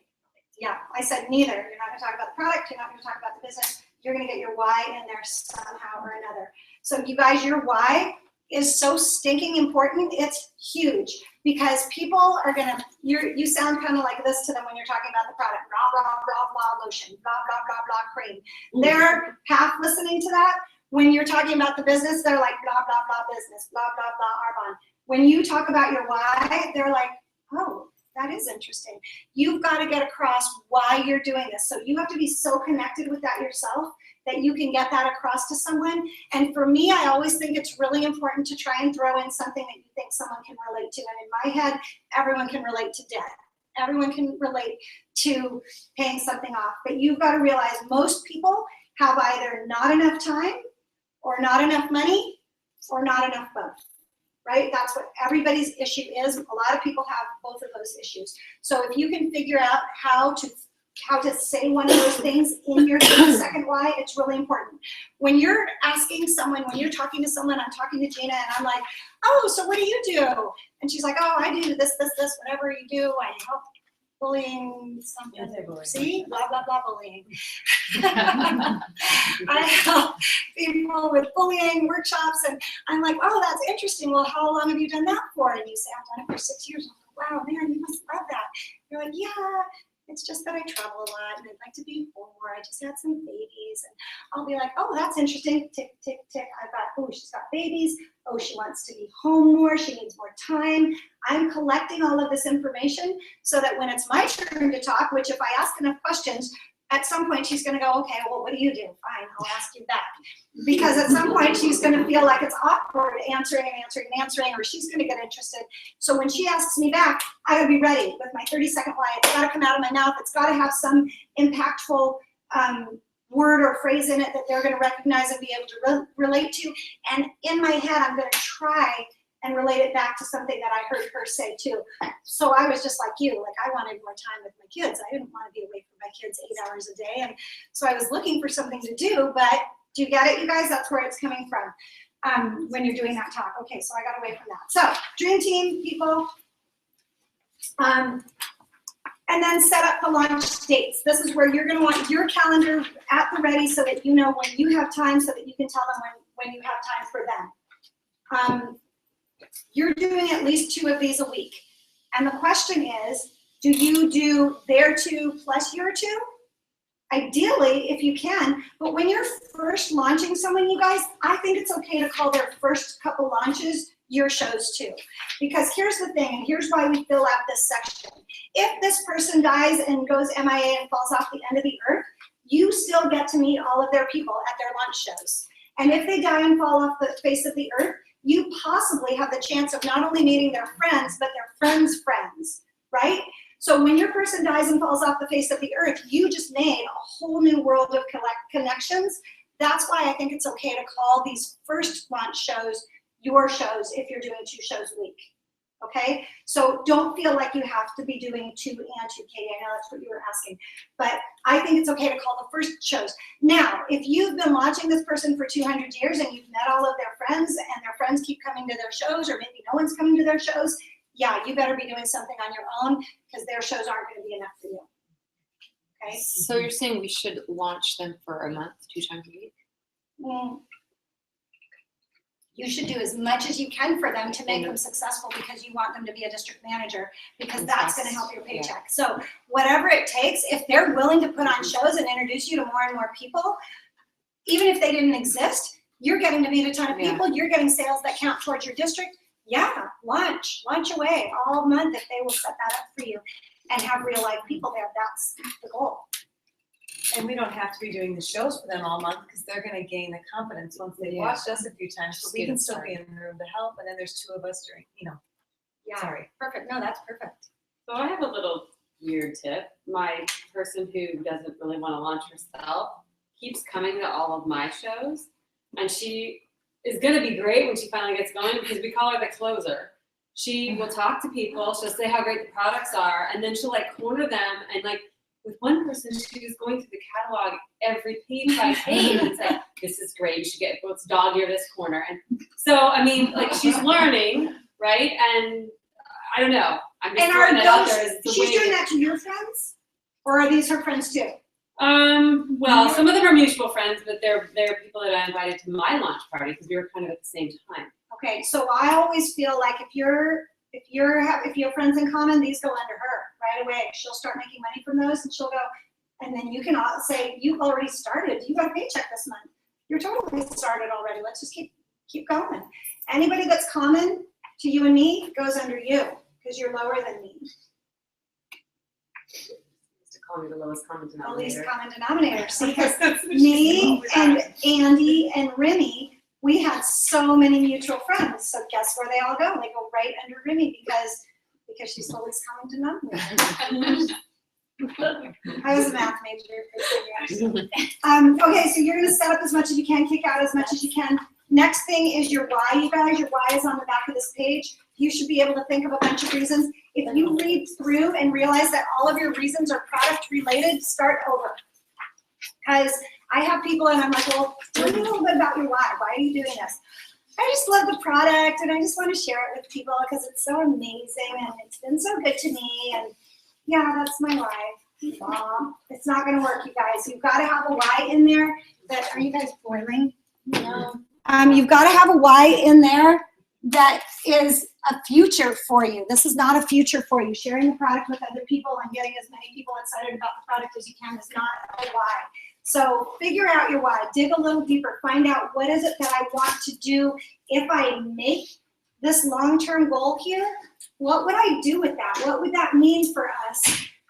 yeah, I said neither. You're not going to talk about the product. You're not going to talk about the business. You're going to get your why in there somehow or another. So you guys, your why is so stinking important. It's huge, because people are gonna, you sound kind of like this to them when you're talking about the product, blah, blah, blah, blah, lotion, blah, blah, blah, blah, cream. They're half listening to that. When you're talking about the business, they're like, blah, blah, blah, business, blah, blah, blah, Arbonne. When you talk about your why, they're like, oh, that is interesting. You've got to get across why you're doing this. So you have to be so connected with that yourself that you can get that across to someone. And for me, I always think it's really important to try and throw in something that you think someone can relate to. And in my head, everyone can relate to debt. Everyone can relate to paying something off. But you've got to realize most people have either not enough time, or not enough money, or not enough both. Right? That's what everybody's issue is. A lot of people have both of those issues. So if you can figure out how to say one of those things in your 30-second why, it's really important. When you're asking someone, when you're talking to someone, I'm talking to Gina, and I'm like, oh, so what do you do? And she's like, oh, I do this, whatever you do, I help bullying something. Anti-bullying. See? Blah, blah, blah, bullying. I help people with bullying workshops, and I'm like, oh, that's interesting. Well, how long have you done that for? And you say, I've done it for 6 years. I'm like, wow, man, you must love that. You're like, yeah, it's just that I travel a lot, and I'd like to be home more. I just had some babies. And I'll be like, oh, that's interesting. Tick, tick, tick. I've got, oh, she's got babies. Oh, she wants to be home more. She needs more time. I'm collecting all of this information so that when it's my turn to talk, which if I ask enough questions, at some point she's going to go, okay, well, what do you do? Fine, I'll ask you that. Because at some point she's going to feel like it's awkward answering, or she's going to get interested. So when she asks me back, I got to be ready with my 30-second why. It's got to come out of my mouth. It's got to have some impactful word or phrase in it that they're gonna recognize and be able to relate to. And in my head, I'm gonna try and relate it back to something that I heard her say too. So I was just like you, like I wanted more time with my kids. I didn't want to be away from my kids 8 hours a day. And so I was looking for something to do, but do you get it, you guys? That's where it's coming from when you're doing that talk. Okay, so I got away from that. So dream team people. And then set up the launch dates. This is where you're gonna want your calendar at the ready so that you know when you have time, so that you can tell them when you have time for them. You're doing at least 2 of these a week. And the question is, do you do their 2 plus your 2? Ideally, if you can, but when you're first launching someone, you guys, I think it's okay to call their first couple launches your shows too. Because here's the thing, and here's why we fill out this section. If this person dies and goes MIA and falls off the end of the earth, you still get to meet all of their people at their launch shows. And if they die and fall off the face of the earth, you possibly have the chance of not only meeting their friends, but their friends' friends, right? So when your person dies and falls off the face of the earth, you just made a whole new world of connections. That's why I think it's okay to call these first launch shows your shows if you're doing 2 shows a week, okay? So don't feel like you have to be doing 2 and 2, Katie, I know that's what you were asking, but I think it's okay to call the first shows. Now, if you've been watching this person for 200 years and you've met all of their friends and their friends keep coming to their shows, or maybe no one's coming to their shows, yeah, you better be doing something on your own because their shows aren't gonna be enough for you, okay? So you're saying we should launch them for a month, 2 times a week? You should do as much as you can for them to make them successful because you want them to be a district manager, because that's gonna help your paycheck. So whatever it takes, if they're willing to put on shows and introduce you to more and more people, even if they didn't exist, you're getting to meet a ton of people, you're getting sales that count towards your district. Yeah, launch away all month if they will set that up for you and have real life people there. That's the goal. And we don't have to be doing the shows for them all month because they're gonna gain the confidence once they've watched us a few times. So we can still be in the room to help, and then there's 2 of us during, Yeah, sorry. perfect. No, that's perfect. So I have a little weird tip. My person who doesn't really want to launch herself keeps coming to all of my shows, and she is going to be great when she finally gets going because we call her the closer. She will talk to people, she'll say how great the products are, and then she'll like corner them, and like with one person, she was going through the catalog every page by page and said, this is great, you should get what's dog ear this corner. And so, I mean, like she's learning, right? And I don't know. I'm just throwing that out there as the she's way. doing that to your friends? Or are these her friends too? Well, some of them are mutual friends, but they're people that I invited to my launch party because we were kind of at the same time. Okay, so I always feel like if you have friends in common, these go under her right away. She'll start making money from those, and she'll go, and then you can all say, you've already started. You got a paycheck this month. You're totally started already. Let's just keep going. Anybody that's common to you and me goes under you because you're lower than me. To call me the lowest common The denominator. least common denominator. See, because me and Andy and Remy, we had so many mutual friends. So guess where they all go? They go right under Remy because she's the least common denominator. I was a math major. Okay, so you're gonna set up as much as you can, kick out as much as you can. Next thing is your why, you guys. Your why is on the back of this page. You should be able to think of a bunch of reasons. If you read through and realize that all of your reasons are product related, start over. Because I have people and I'm like, well, tell me a little bit about your why. Why are you doing this? I just love the product and I just want to share it with people because it's so amazing and it's been so good to me. And yeah, that's my why. It's not going to work, you guys. You've got to have a why in there. Are you guys boiling? No. You've got to have a why in there that is a future for you. This is not a future for you. Sharing the product with other people and getting as many people excited about the product as you can is not a why. So figure out your why. Dig a little deeper. Find out what is it that I want to do if I make this long-term goal here. What would I do with that? What would that mean for us?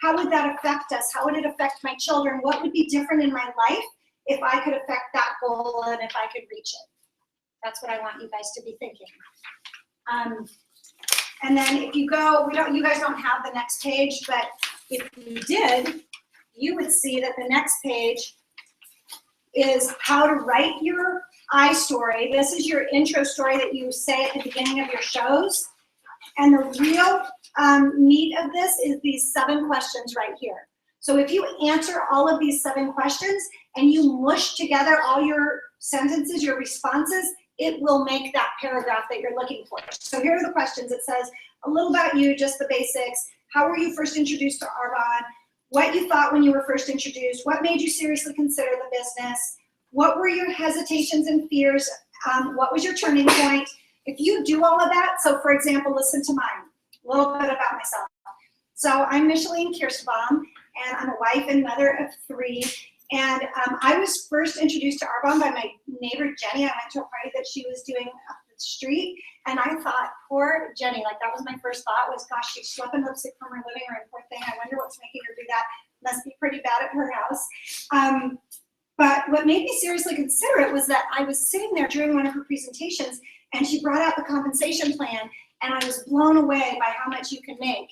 How would that affect us? How would it affect my children? What would be different in my life if I could affect that goal and if I could reach it? That's what I want you guys to be thinking. And then if you go, you guys don't have the next page, but if you did, you would see that the next page is how to write your I story. This is your intro story that you say at the beginning of your shows. And the real meat of this is these 7 questions right here. So if you answer all of these 7 questions and you mush together all your sentences, your responses, it will make that paragraph that you're looking for. So here are the questions. It says a little about you, just the basics. How were you first introduced to Arbonne? What you thought when you were first introduced? What made you seriously consider the business? What were your hesitations and fears? What was your turning point? If you do all of that, so for example, listen to mine, a little bit about myself. So I'm Micheline Kirstenbaum, and I'm a wife and mother of 3. And I was first introduced to Arbonne by my neighbor Jenny. I went to a party that she was doing up the street, and I thought, poor Jenny, like that was my first thought was, gosh, she's schlepping lipstick from her living room, poor thing. I wonder what's making her do that. Must be pretty bad at her house. But what made me seriously consider it was that I was sitting there during one of her presentations, and she brought out the compensation plan, and I was blown away by how much you can make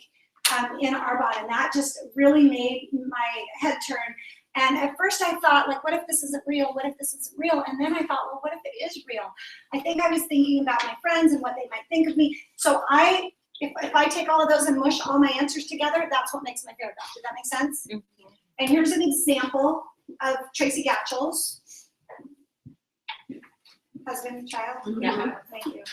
in Arbonne, and that just really made my head turn. And at first I thought, like, what if this isn't real? What if this isn't real? And then I thought, well, what if it is real? I think I was thinking about my friends and what they might think of me. So if I take all of those and mush all my answers together, that's what makes my paragraph. Does that make sense? Mm-hmm. And here's an example of Tracy Gatchell's husband, child. Yeah. Thank you.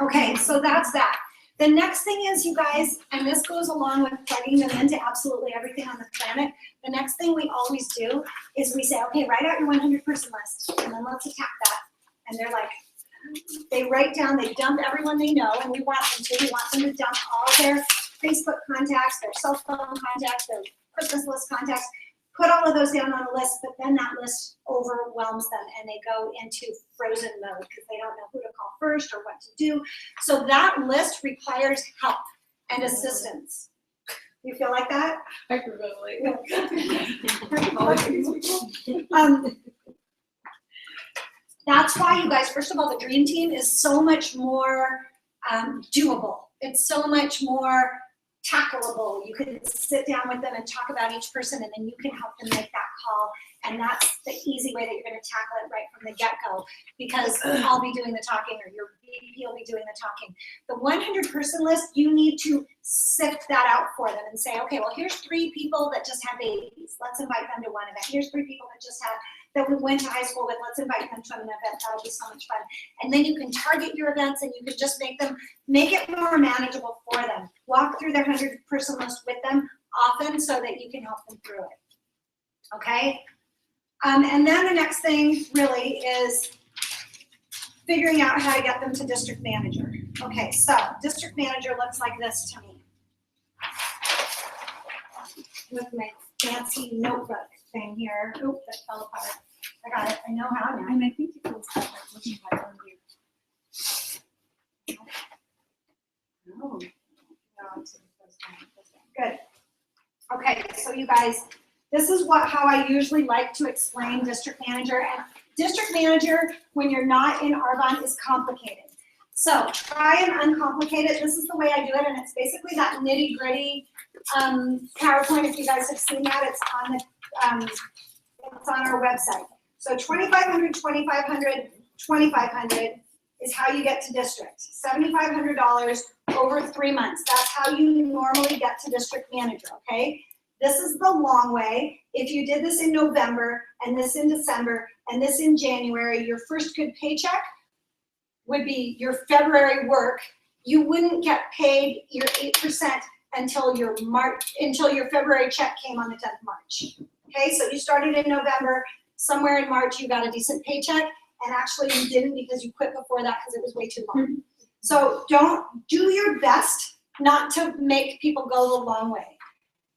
Okay, so that's that. The next thing is, you guys, and this goes along with plugging them into absolutely everything on the planet. The next thing we always do is we say, okay, write out your 100-person list, and then let's attack that. And they're like, they write down, they dump everyone they know, and we want them to. We want them to dump all their Facebook contacts, their cell phone contacts, their Christmas list contacts. Put all of those down on a list, but then that list overwhelms them and they go into frozen mode because they don't know who to call first or what to do. So that list requires help and assistance. You feel like that? I can That's why, you guys, first of all, the dream team is so much more doable. It's so much more tackleable. You can sit down with them and talk about each person, and then you can help them make that call. And that's the easy way that you're going to tackle it right from the get-go, because I'll be doing the talking or your VP will be doing the talking. The 100-person list, you need to sift that out for them and say, okay, well, here's 3 people that just had babies. Let's invite them to one event. Here's 3 people that we went to high school with. Let's invite them to an event. That'll be so much fun. And then you can target your events, and you can just make it more manageable for them. Walk through their 100-person list with them often so that you can help them through it. Okay? And then the next thing really is figuring out how to get them to district manager. Okay, so district manager looks like this to me. With my fancy notebook thing here. Oop, that fell apart. I got it. I know how now. And I think it was like looking at on you. Oh. Good. Okay, so you guys, this is how I usually like to explain district manager. And district manager, when you're not in Arbonne, is complicated. So try and uncomplicate it. This is the way I do it, and it's basically that nitty-gritty PowerPoint. If you guys have seen that, it's on our website. So 2,500, 2,500, 2,500 is how you get to district. $7,500 over 3 months. That's how you normally get to district manager, okay? This is the long way. If you did this in November, and this in December, and this in January, your first good paycheck would be your February work. You wouldn't get paid your 8% until your February check came on the 10th of March. Okay, so you started in November, somewhere in March you got a decent paycheck, and actually you didn't because you quit before that because it was way too long. So do your best not to make people go the long way.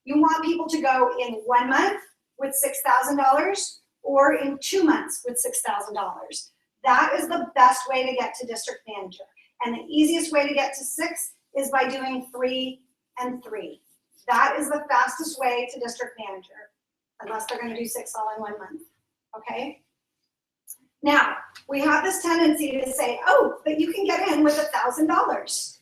You want people to go in 1 month with $6,000 or in 2 months with $6,000. That is the best way to get to district manager. And the easiest way to get to 6 is by doing 3 and 3. That is the fastest way to district manager, unless they're going to do 6 all in 1 month. Okay? Now, we have this tendency to say, oh, but you can get in with $1,000.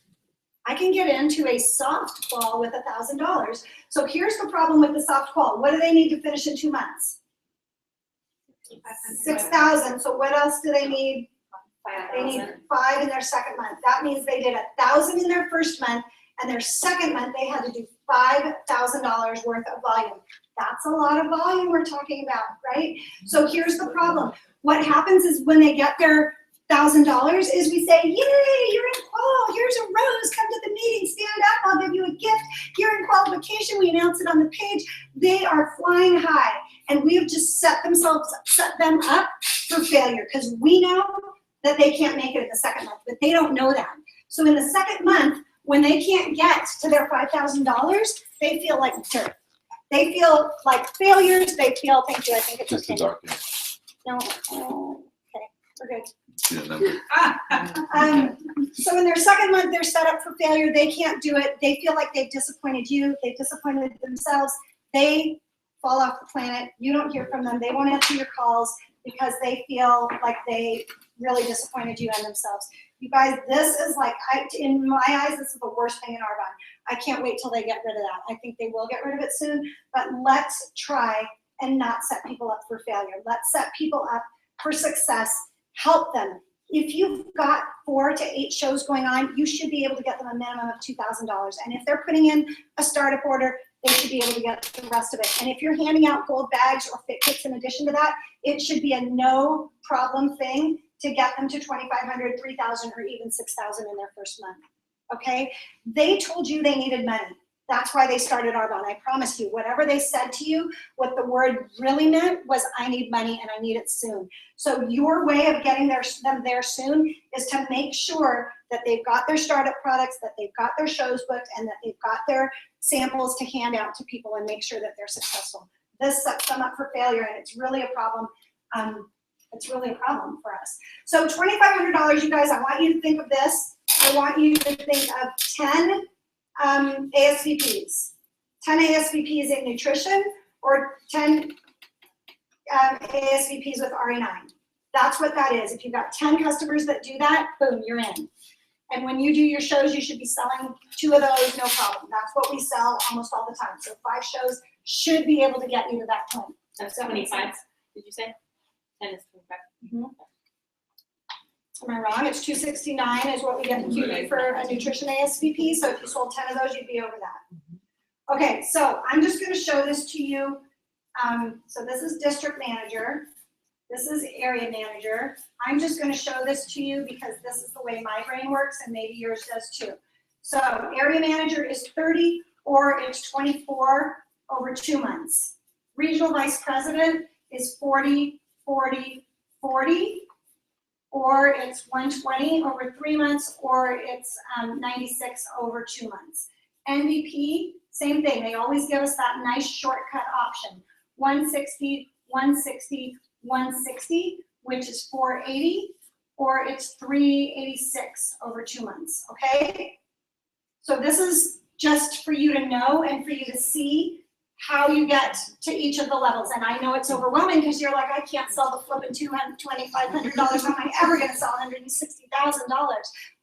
I can get into a soft qual with $1,000. So here's the problem with the soft qual. What do they need to finish in 2 months? 6,000, so what else do they need? They need 5 in their second month. That means they did 1,000 in their first month, and their second month, they had to do $5,000 worth of volume. That's a lot of volume we're talking about, right? So here's the problem. What happens is when they get their $1,000 is we say, yay, you're in qual, here's a rose, come to the meeting, stand up, I'll give you a gift. You're in qualification, we announce it on the page. They are flying high, and we have just set them up for failure, because we know that they can't make it in the second month, but they don't know that. So in the second month, when they can't get to their $5,000, they feel like dirt. They feel like failures, they feel, thank you, I think it's Just the okay. darkness. No, okay, we're good. See the number. So in their second month, they're set up for failure. They can't do it. They feel like they've disappointed you. They've disappointed themselves. They fall off the planet. You don't hear from them. They won't answer your calls because they feel like they really disappointed you and themselves. You guys, this is like, in my eyes, this is the worst thing in Arbonne. I can't wait till they get rid of that. I think they will get rid of it soon, but let's try and not set people up for failure. Let's set people up for success. Help them. If you've got 4 to 8 shows going on, you should be able to get them a minimum of $2,000. And if they're putting in a startup order, they should be able to get the rest of it. And if you're handing out gold bags or fit kits in addition to that, it should be a no problem thing to get them to 2,500, 3,000, or even 6,000 in their first month. Okay? They told you they needed money. That's why they started Arbonne. I promise you, whatever they said to you, what the word really meant was, I need money and I need it soon. So your way of getting them there soon is to make sure that they've got their startup products, that they've got their shows booked, and that they've got their samples to hand out to people and make sure that they're successful. This sets them up for failure, and it's really a problem. It's really a problem for us. So $2,500, you guys, I want you to think of this. I want you to think of 10 ASVPs. 10 ASVPs in nutrition, or 10 ASVPs with RE9. That's what that is. If you've got 10 customers that do that, boom, you're in. And when you do your shows, you should be selling 2 of those, no problem. That's what we sell almost all the time. So 5 shows should be able to get you to that point. That's 25, did you say? 10 is 25. Am I wrong? It's 269 is what we get in QB for a nutrition ASVP. So if you sold 10 of those, you'd be over that. Okay, so I'm just going to show this to you. So this is district manager. This is area manager. I'm just going to show this to you because this is the way my brain works, and maybe yours does too. So area manager is 30, or it's 24 over 2 months. Regional vice president is 40, 40, 40. Or it's 120 over 3 months, or it's 96 over 2 months. MVP, same thing. They always give us that nice shortcut option. 160, 160, 160, which is 480, or it's 386 over 2 months, okay? So this is just for you to know and for you to see how you get to each of the levels. And I know it's overwhelming because you're like, I can't sell the flipping $2,500. How am I ever going to sell $160,000?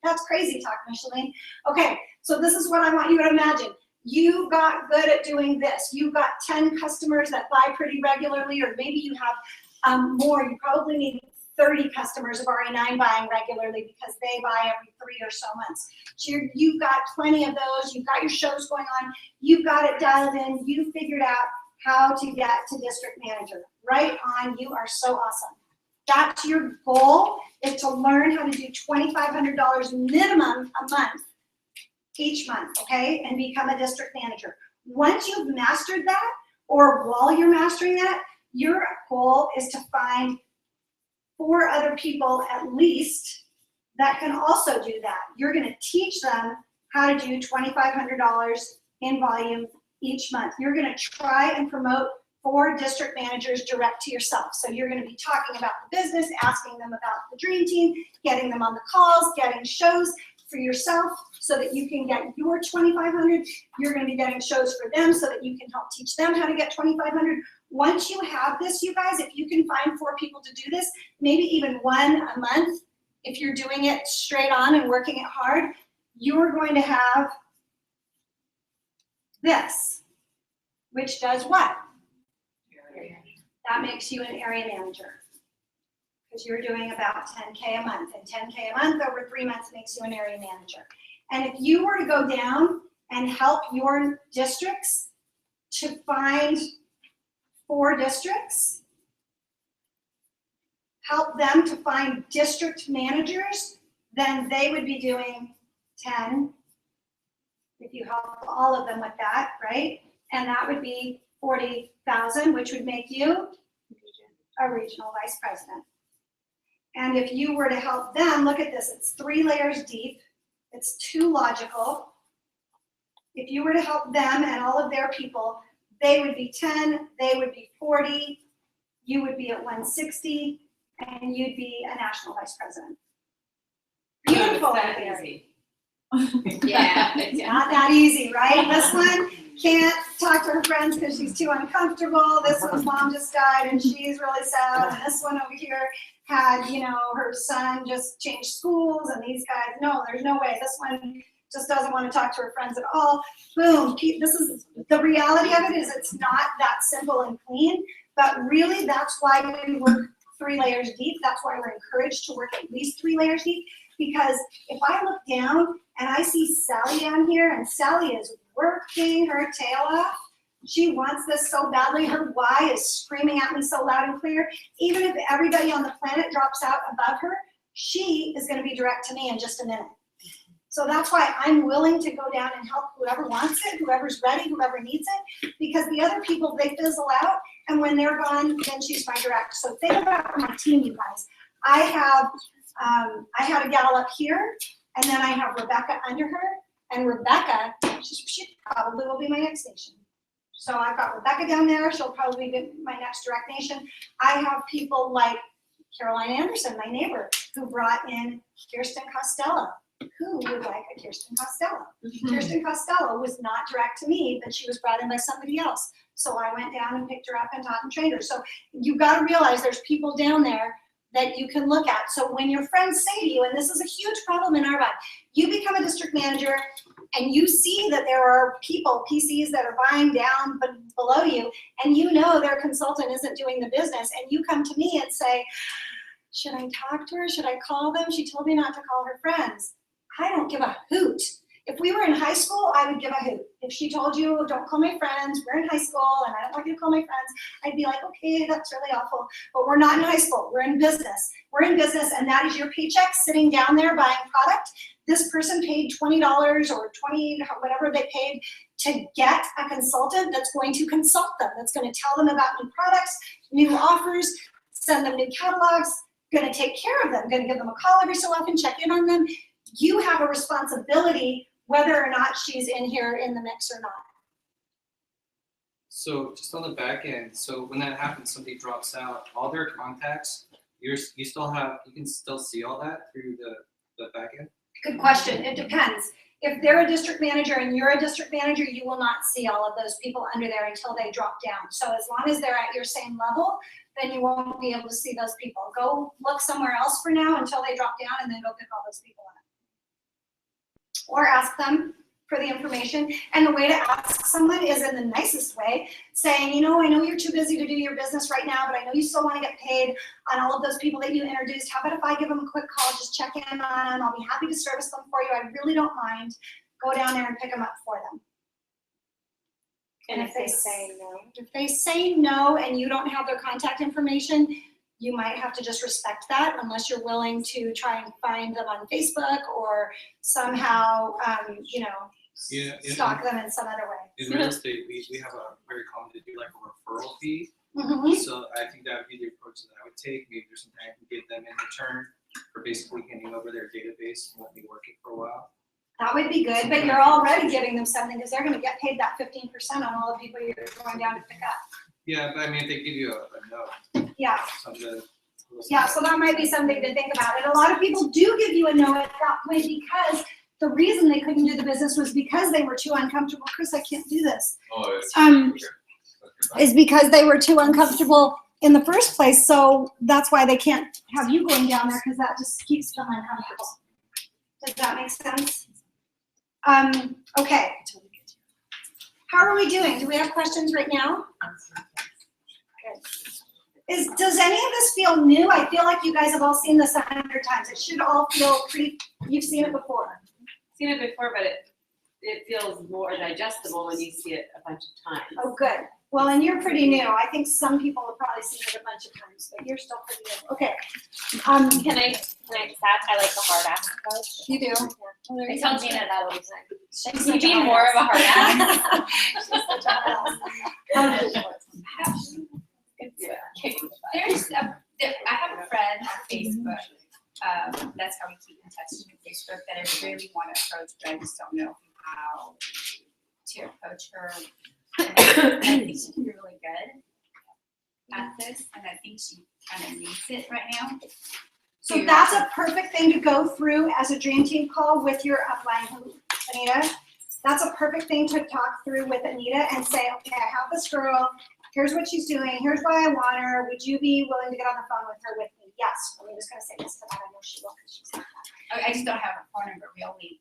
That's crazy talk, Micheline. Okay, so this is what I want you to imagine. You got good at doing this. You've got 10 customers that buy pretty regularly, or maybe you have more. You probably need 30 customers of RE9 buying regularly because they buy every 3 or so months. So you've got plenty of those. You've got your shows going on. You've got it dialed in. You figured out how to get to district manager. Right on. You are so awesome. That's your goal, is to learn how to do $2,500 minimum a month, each month, okay, and become a district manager. Once you've mastered that, or while you're mastering that, your goal is to find 4 other people at least that can also do that. You're going to teach them how to do $2,500 in volume each month. You're going to try and promote 4 district managers direct to yourself. So you're going to be talking about the business, asking them about the dream team, getting them on the calls, getting shows for yourself so that you can get your 2,500. You're going to be getting shows for them so that you can help teach them how to get 2,500. Once you have this, you guys, if you can find 4 people to do this, maybe even 1 a month, if you're doing it straight on and working it hard, you're going to have this, which does what? That makes you an area manager. because you're doing about 10K a month, and 10K a month over 3 months makes you an area manager. And if you were to go down and help your districts to find 4 districts, help them to find district managers, then they would be doing 10, if you help all of them with that, right? And that would be 40,000, which would make you a regional vice president. And if you were to help them, look at this, it's 3 layers deep, it's 2 logical. If you were to help them and all of their people, they would be 10, they would be 40, you would be at 160, and you'd be a national vice president. Beautiful. That easy. Yeah. It's not that easy, right? This one can't talk to her friends because she's too uncomfortable. This one's mom just died and she's really sad. And this one over here had, her son just changed schools, and these guys, no, there's no way. This one just doesn't want to talk to her friends at all. Boom. This is the reality of it, is it's not that simple and clean, but really that's why we work 3 layers deep. That's why we're encouraged to work at least 3 layers deep, because if I look down and I see Sally down here, and Sally is working her tail off, she wants this so badly, her why is screaming at me so loud and clear. Even if everybody on the planet drops out above her, she is going to be direct to me in just a minute. So that's why I'm willing to go down and help whoever wants it, whoever's ready, whoever needs it, because the other people, they fizzle out, and when they're gone, then she's my direct. So think about my team, you guys. I had a gal up here, and then I have Rebecca under her, and Rebecca, she probably will be my next nation. So I've got Rebecca down there, she'll probably be my next direct nation. I have people like Caroline Anderson, my neighbor, who brought in Kirsten Costello. Who would like a Kirsten Costello? Kirsten Costello was not direct to me, but she was brought in by somebody else. So I went down and picked her up and taught and trained her. So you've got to realize there's people down there that you can look at. So when your friends say to you, and this is a huge problem in our body, you become a district manager and you see that there are people, PCs, that are buying down below you, and you know their consultant isn't doing the business, and you come to me and say, should I talk to her? Should I call them? She told me not to call her friends. I don't give a hoot. If we were in high school, I would give a hoot. If she told you, don't call my friends, we're in high school and I don't want you to call my friends, I'd be like, okay, that's really awful. But we're not in high school, we're in business. We're in business, and that is your paycheck sitting down there buying product. This person paid $20 or $20, whatever they paid, to get a consultant that's going to consult them, that's going to tell them about new products, new offers, send them new catalogs, going to take care of them, going to give them a call every so often, check in on them. You have a responsibility whether or not she's in here in the mix or not. So just on the back end, so when that happens, somebody drops out, all their contacts, you can still see all that through the back end? Good question. It depends. If they're a district manager and you're a district manager, you will not see all of those people under there until they drop down. So as long as they're at your same level, then you won't be able to see those people. Go look somewhere else for now until they drop down, and then go pick all those people up. Or ask them for the information. And the way to ask someone is in the nicest way, saying, I know you're too busy to do your business right now, but I know you still want to get paid on all of those people that you introduced. How about if I give them a quick call, just check in on them? I'll be happy to service them for you. I really don't mind. Go down there and pick them up for them. And if they say no? If they say no and you don't have their contact information, you might have to just respect that, unless you're willing to try and find them on Facebook or somehow, stalk them in some other way. In real estate, we have a very common to do like a referral fee. Mhm. So I think that would be the approach that I would take. Maybe there's something I can give them in return for basically handing over their database and let me work it for a while. That would be good, but you're already giving them something because they're gonna get paid that 15% on all the people you're going down to pick up. Yeah, but I mean, if they give you a note, Yeah. something to Yeah, so that might be something to think about. And a lot of people do give you a no at that point because the reason they couldn't do the business was because they were too uncomfortable. Chris, I can't do this. Oh, it's Is because they were too uncomfortable in the first place. So that's why they can't have you going down there, because that just keeps them uncomfortable. Does that make sense? Okay. How are we doing? Do we have questions right now? Good. Does any of this feel new? I feel like you guys have all seen this 100 times. It should all feel pretty, you've seen it before. Seen it before, but it feels more digestible when you see it a bunch of times. Oh, good. Well, and you're pretty new. I think some people have probably seen it a bunch of times, but you're still pretty new. Okay. Can I just add, I like the hard ass approach. You do? I tell Gina that all the time. She's Can you such be a more of a hard ass? She's such a hard ass. There's I have a friend on Facebook, that's how we keep in touch with Facebook, that I really want to approach, but I just don't know how to approach her. And I think she's really good at this, and I think she kind of needs it right now. So that's a perfect thing to go through as a dream team call with your upline, Anita. That's a perfect thing to talk through with Anita and say, okay, I have this girl. Here's what she's doing. Here's why I want her. Would you be willing to get on the phone with her with me? Yes. I'm just going to say yes to that. I know she will because she's like that. I just don't have her phone number really.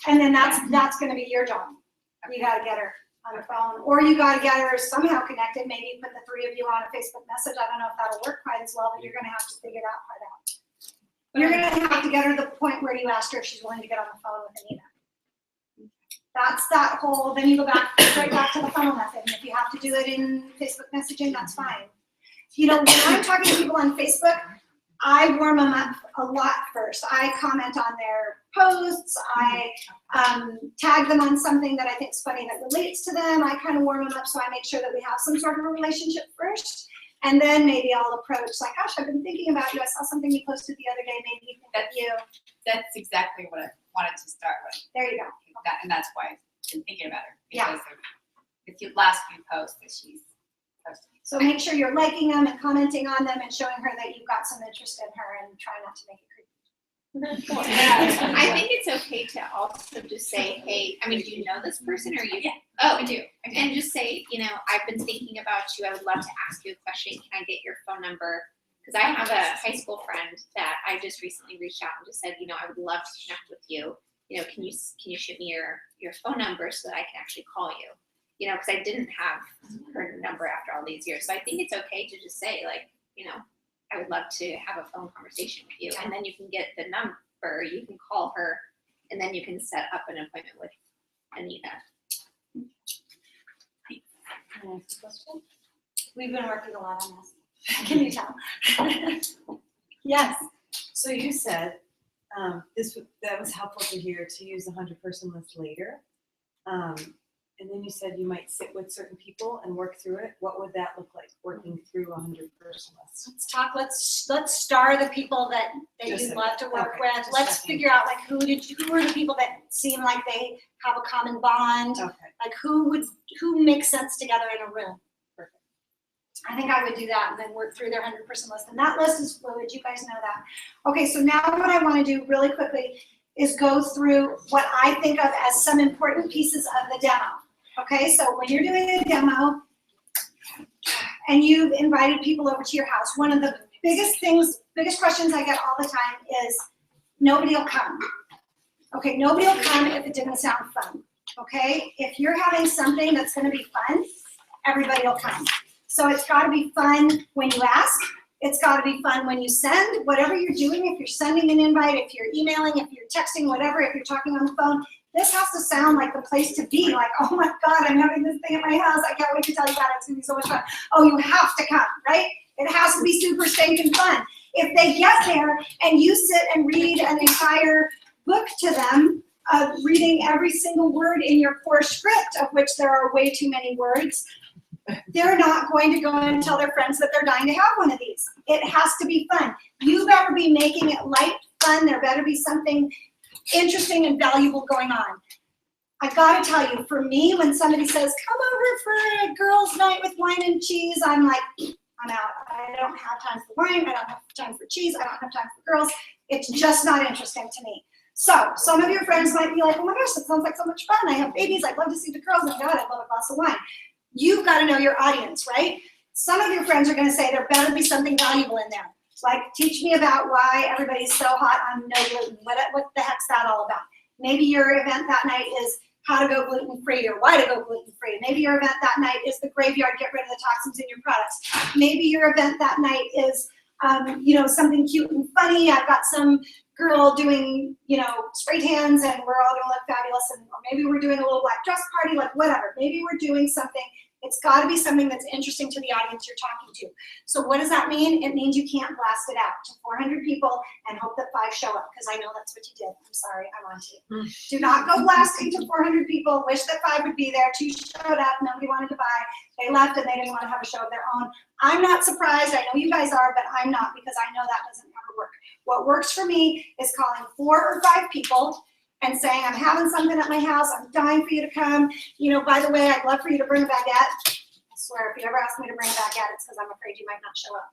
And then that's going to be your job. You got to get her on the phone, or you got to get her somehow connected. Maybe you put the three of you on a Facebook message. I don't know if that'll work quite as well, but you're going to have to figure that part out. You're going to have to get her to the point where you ask her if she's willing to get on the phone with Anita. That's that whole, then you go back, right back to the funnel method. And if you have to do it in Facebook messaging, that's fine. You know, when I'm talking to people on Facebook, I warm them up a lot first. I comment on their posts. I tag them on something that I think is funny that relates to them. I kind of warm them up so I make sure that we have some sort of a relationship first. And then maybe I'll approach like, gosh, I've been thinking about you. I saw something you posted the other day. Maybe you think of you. That's exactly what I wanted to start with. There you go. And that's why I've been thinking about her. Yeah. Because of the last few posts that she's posted. So make sure you're liking them and commenting on them and showing her that you've got some interest in her and try not to make it creepy. I think it's okay to also just say, hey, I mean, do you know this person or you? Yeah. Oh, I do. And just say, you know, I've been thinking about you. I would love to ask you a question. Can I get your phone number? Because I have a high school friend that I just recently reached out and just said, you know, I would love to connect with you. You know, can you shoot me your phone number so that I can actually call you? You know, because I didn't have her number after all these years. So I think it's okay to just say, like, you know, I would love to have a phone conversation with you. And then you can get the number, you can call her, and then you can set up an appointment with Anita. We've been working a lot on this. Can you tell? Yes. So you said that was helpful to hear to use the 100-person list later. And then you said you might sit with certain people and work through it. What would that look like, working through a 100-person list? Let's talk, let's star the people that you'd love to work with. Let's figure out like who are the people that seem like they have a common bond? Okay. Like who makes sense together in a room? Perfect. I think I would do that and then work through their 100-person list. And that list is fluid, you guys know that. Okay, so now what I wanna do really quickly is go through what I think of as some important pieces of the demo. Okay, so when you're doing a demo and you've invited people over to your house, one of the biggest questions I get all the time is, nobody will come. Okay, nobody will come if it didn't sound fun. Okay, if you're having something that's gonna be fun, everybody will come. So it's gotta be fun when you ask, it's gotta be fun when you send, whatever you're doing, if you're sending an invite, if you're emailing, if you're texting, whatever, if you're talking on the phone, this has to sound like the place to be, like, oh my God, I'm having this thing at my house, I can't wait to tell you about it, it's gonna be so much fun. Oh, you have to come, right? It has to be super stinking fun. If they get there and you sit and read an entire book to them, reading every single word in your core script, of which there are way too many words, they're not going to go and tell their friends that they're dying to have one of these. It has to be fun. You better be making it light, fun, there better be something interesting and valuable going on. I gotta tell you, for me, when somebody says, come over for a girls' night with wine and cheese, I'm like, I'm out. I don't have time for wine, I don't have time for cheese, I don't have time for girls. It's just not interesting to me. So, some of your friends might be like, oh my gosh, that sounds like so much fun. I have babies, I'd love to see the girls, and God, I'd love a glass of wine. You've gotta know your audience, right? Some of your friends are gonna say there better be something valuable in there. Like, teach me about why everybody's so hot on no gluten. What the heck's that all about? Maybe your event that night is how to go gluten-free or why to go gluten-free. Maybe your event that night is the graveyard, get rid of the toxins in your products. Maybe your event that night is, something cute and funny. I've got some girl doing, spray tans and we're all gonna look fabulous. And or maybe we're doing a little black dress party, like whatever. Maybe we're doing something. It's gotta be something that's interesting to the audience you're talking to. So what does that mean? It means you can't blast it out to 400 people and hope that 5 show up, because I know that's what you did. I'm sorry, I'm on to you. Do not go blasting to 400 people, wish that 5 would be there, 2 showed up, nobody wanted to buy, they left and they didn't want to have a show of their own. I'm not surprised, I know you guys are, but I'm not, because I know that doesn't ever work. What works for me is calling 4 or 5 people and saying, I'm having something at my house, I'm dying for you to come. By the way, I'd love for you to bring a baguette. I swear, if you ever ask me to bring a baguette, it's because I'm afraid you might not show up.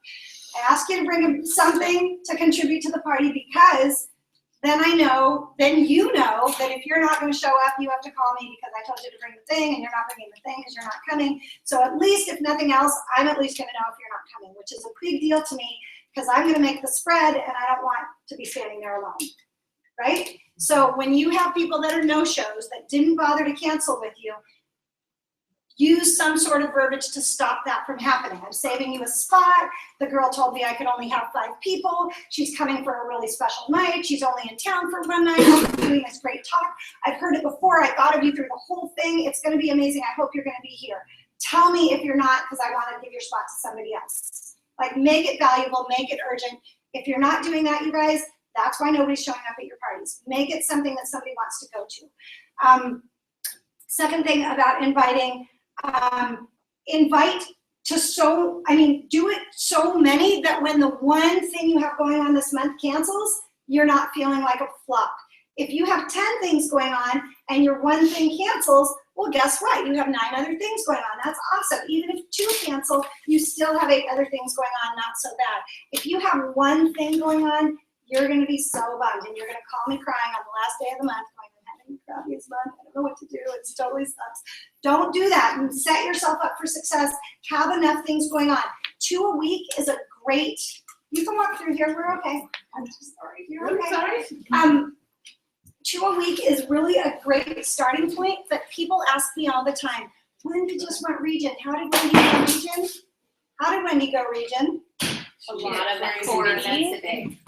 I ask you to bring something to contribute to the party, because then you know that if you're not gonna show up, you have to call me because I told you to bring the thing and you're not bringing the thing because you're not coming. So at least, if nothing else, I'm at least gonna know if you're not coming, which is a big deal to me, because I'm gonna make the spread and I don't want to be standing there alone, right? So when you have people that are no-shows that didn't bother to cancel with you, use some sort of verbiage to stop that from happening. I'm saving you a spot. The girl told me I could only have 5 people. She's coming for a really special night. She's only in town for 1 night. I'm doing this great talk. I've heard it before. I thought of you through the whole thing. It's gonna be amazing. I hope you're gonna be here. Tell me if you're not, because I wanna give your spot to somebody else. Like, make it valuable, make it urgent. If you're not doing that, you guys, that's why nobody's showing up at your parties. Make it something that somebody wants to go to. Second thing about inviting, invite to do it so many that when the one thing you have going on this month cancels, you're not feeling like a flop. If you have 10 things going on and your one thing cancels, well, guess what? You have 9 other things going on. That's awesome. Even if 2 cancel, you still have 8 other things going on, not so bad. If you have one thing going on, you're gonna be so bummed and you're gonna call me crying on the last day of the month going, I'm having the crappiest month, I don't know what to do, it totally sucks. Don't do that, and set yourself up for success. Have enough things going on. 2 a week is a great, you can walk through here, we're okay. I'm just sorry, you're okay. 2 a week is really a great starting point, but people ask me all the time, Wendy just went region, how did Wendy go region? How did Wendy go region? A lot of events a day.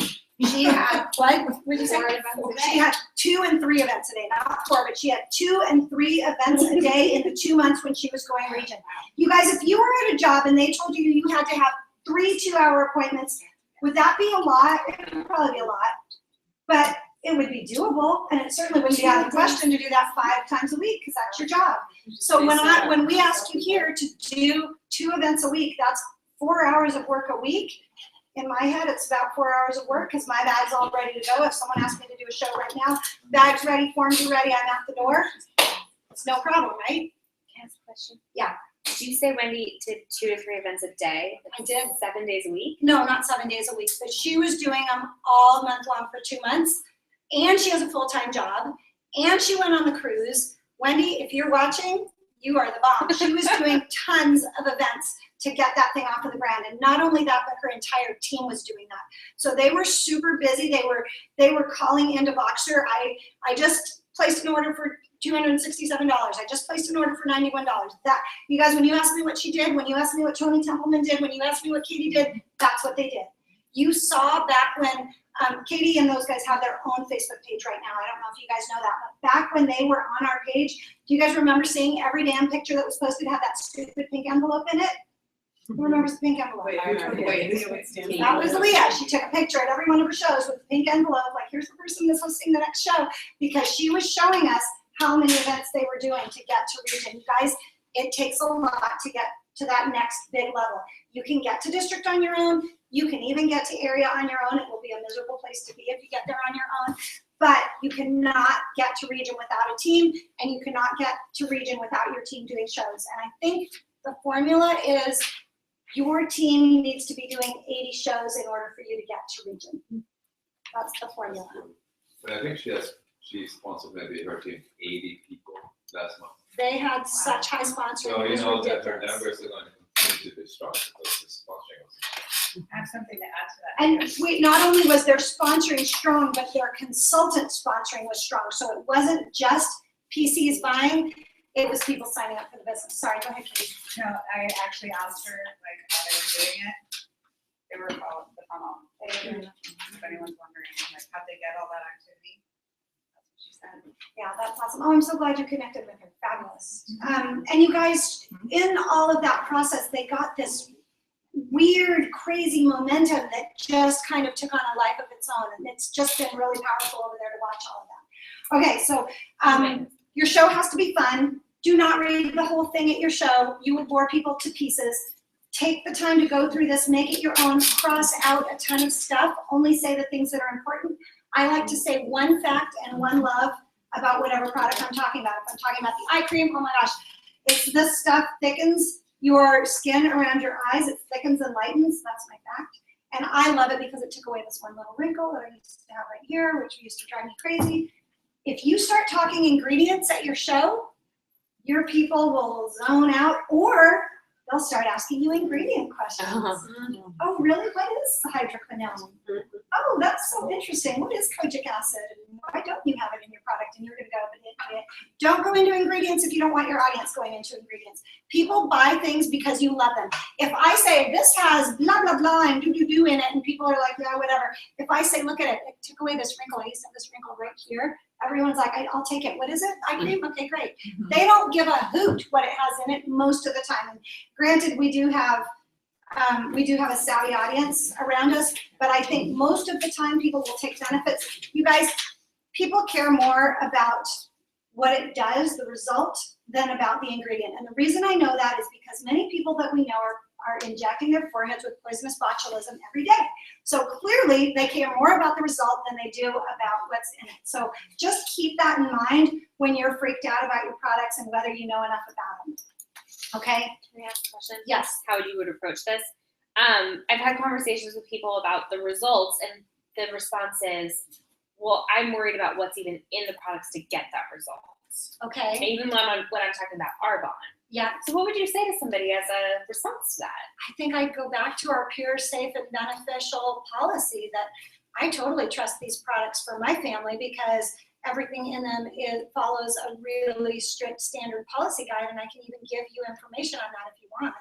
She had, what did you say? 4 events a day. She had 2 and 3 events a day, not 4, but she had 2 and 3 events a day in the 2 months when she was going region. You guys, if you were at a job and they told you you had to have 3 2-hour appointments, would that be a lot? It would probably be a lot, but it would be doable, and it certainly wouldn't be out of the question to do that 5 times a week, because that's your job. So when we ask you here to do 2 events a week, that's 4 hours of work a week. In my head, it's about 4 hours of work, because my bag's all ready to go. If someone asked me to do a show right now, bag's ready, forms are ready, I'm at the door. It's no problem, right? Can I ask a question? Yeah. Did you say Wendy did 2 to 3 events a day? I did. 7 days a week? No, not 7 days a week, but she was doing them all month long for 2 months, and she has a full-time job, and she went on the cruise. Wendy, if you're watching, you are the bomb. She was doing tons of events to get that thing off of the ground, and not only that, but her entire team was doing that. So they were super busy. They were calling into Boxer. I just placed an order for $267. I just placed an order for $91. That, you guys, when you asked me what she did, when you asked me what Tony Templeman did, when you asked me what Katie did, that's what they did. You saw back when Katie and those guys have their own Facebook page right now. I don't know if you guys know that, but back when they were on our page, do you guys remember seeing every damn picture that was posted had that stupid pink envelope in it? Who remembers the pink envelope? That was Leah. She took a picture at every one of her shows with the pink envelope, like, here's the person that's hosting the next show, because she was showing us how many events they were doing to get to region. You guys, it takes a lot to get to that next big level. You can get to district on your own. You can even get to area on your own. It will be a miserable place to be if you get there on your own. But you cannot get to region without a team, and you cannot get to region without your team doing shows. And I think the formula is your team needs to be doing 80 shows in order for you to get to region. That's the formula. But I think she sponsored maybe her team 80 people last month. They had such high sponsoring. So It you was know that her ridiculous. numbers are going to continue to be strong because the sponsoring was. I have something to add to that. And wait, not only was their sponsoring strong, but their consultant sponsoring was strong. So it wasn't just PCs buying, it was people signing up for the business. Sorry, go ahead, Katie. No, I actually asked her like how they were doing it. They were following the funnel. If anyone's wondering, like how'd they get all that activity? That's what she said. Yeah, that's awesome. Oh, I'm so glad you connected with her. Fabulous. And you guys, in all of that process, they got this weird, crazy momentum that just kind of took on a life of its own. And it's just been really powerful over there to watch all of that. Okay, so your show has to be fun. Do not read the whole thing at your show. You will bore people to pieces. Take the time to go through this, make it your own, cross out a ton of stuff, only say the things that are important. I like to say one fact and one love about whatever product I'm talking about. If I'm talking about the eye cream, oh my gosh, it's this stuff thickens your skin around your eyes. It thickens and lightens, that's my fact. And I love it because it took away this one little wrinkle that I used to have right here, which used to drive me crazy. If you start talking ingredients at your show, your people will zone out, or they'll start asking you ingredient questions. Oh, really? What is hydroquinone? Oh, that's so interesting. What is kojic acid? And why don't you have it in your product? And you're going to go, but don't go into ingredients if you don't want your audience going into ingredients. People buy things because you love them. If I say this has blah, blah, blah, and do in it, and people are like, yeah, whatever. If I say, look at it, it took away this wrinkle. I used to have this wrinkle right here. Everyone's like, I'll take it. What is it? Eye cream? Okay, great. They don't give a hoot what it has in it most of the time. And granted, we do have a savvy audience around us, but I think most of the time people will take benefits. You guys, people care more about what it does, the result, than about the ingredient. And the reason I know that is because many people that we know are injecting their foreheads with poisonous botulism every day. So clearly they care more about the result than they do about what's in it. So just keep that in mind when you're freaked out about your products and whether you know enough about them. Okay? Can I ask a question? Yes. How you would approach this? I've had conversations with people about the results, and the response is, well, I'm worried about what's even in the products to get that result. Okay. Even when I'm talking about Arbonne. Yeah. So what would you say to somebody as a response to that? I think I'd go back to our pure, safe, and beneficial policy that I totally trust these products for my family because everything in them follows a really strict standard policy guide, and I can even give you information on that if you want,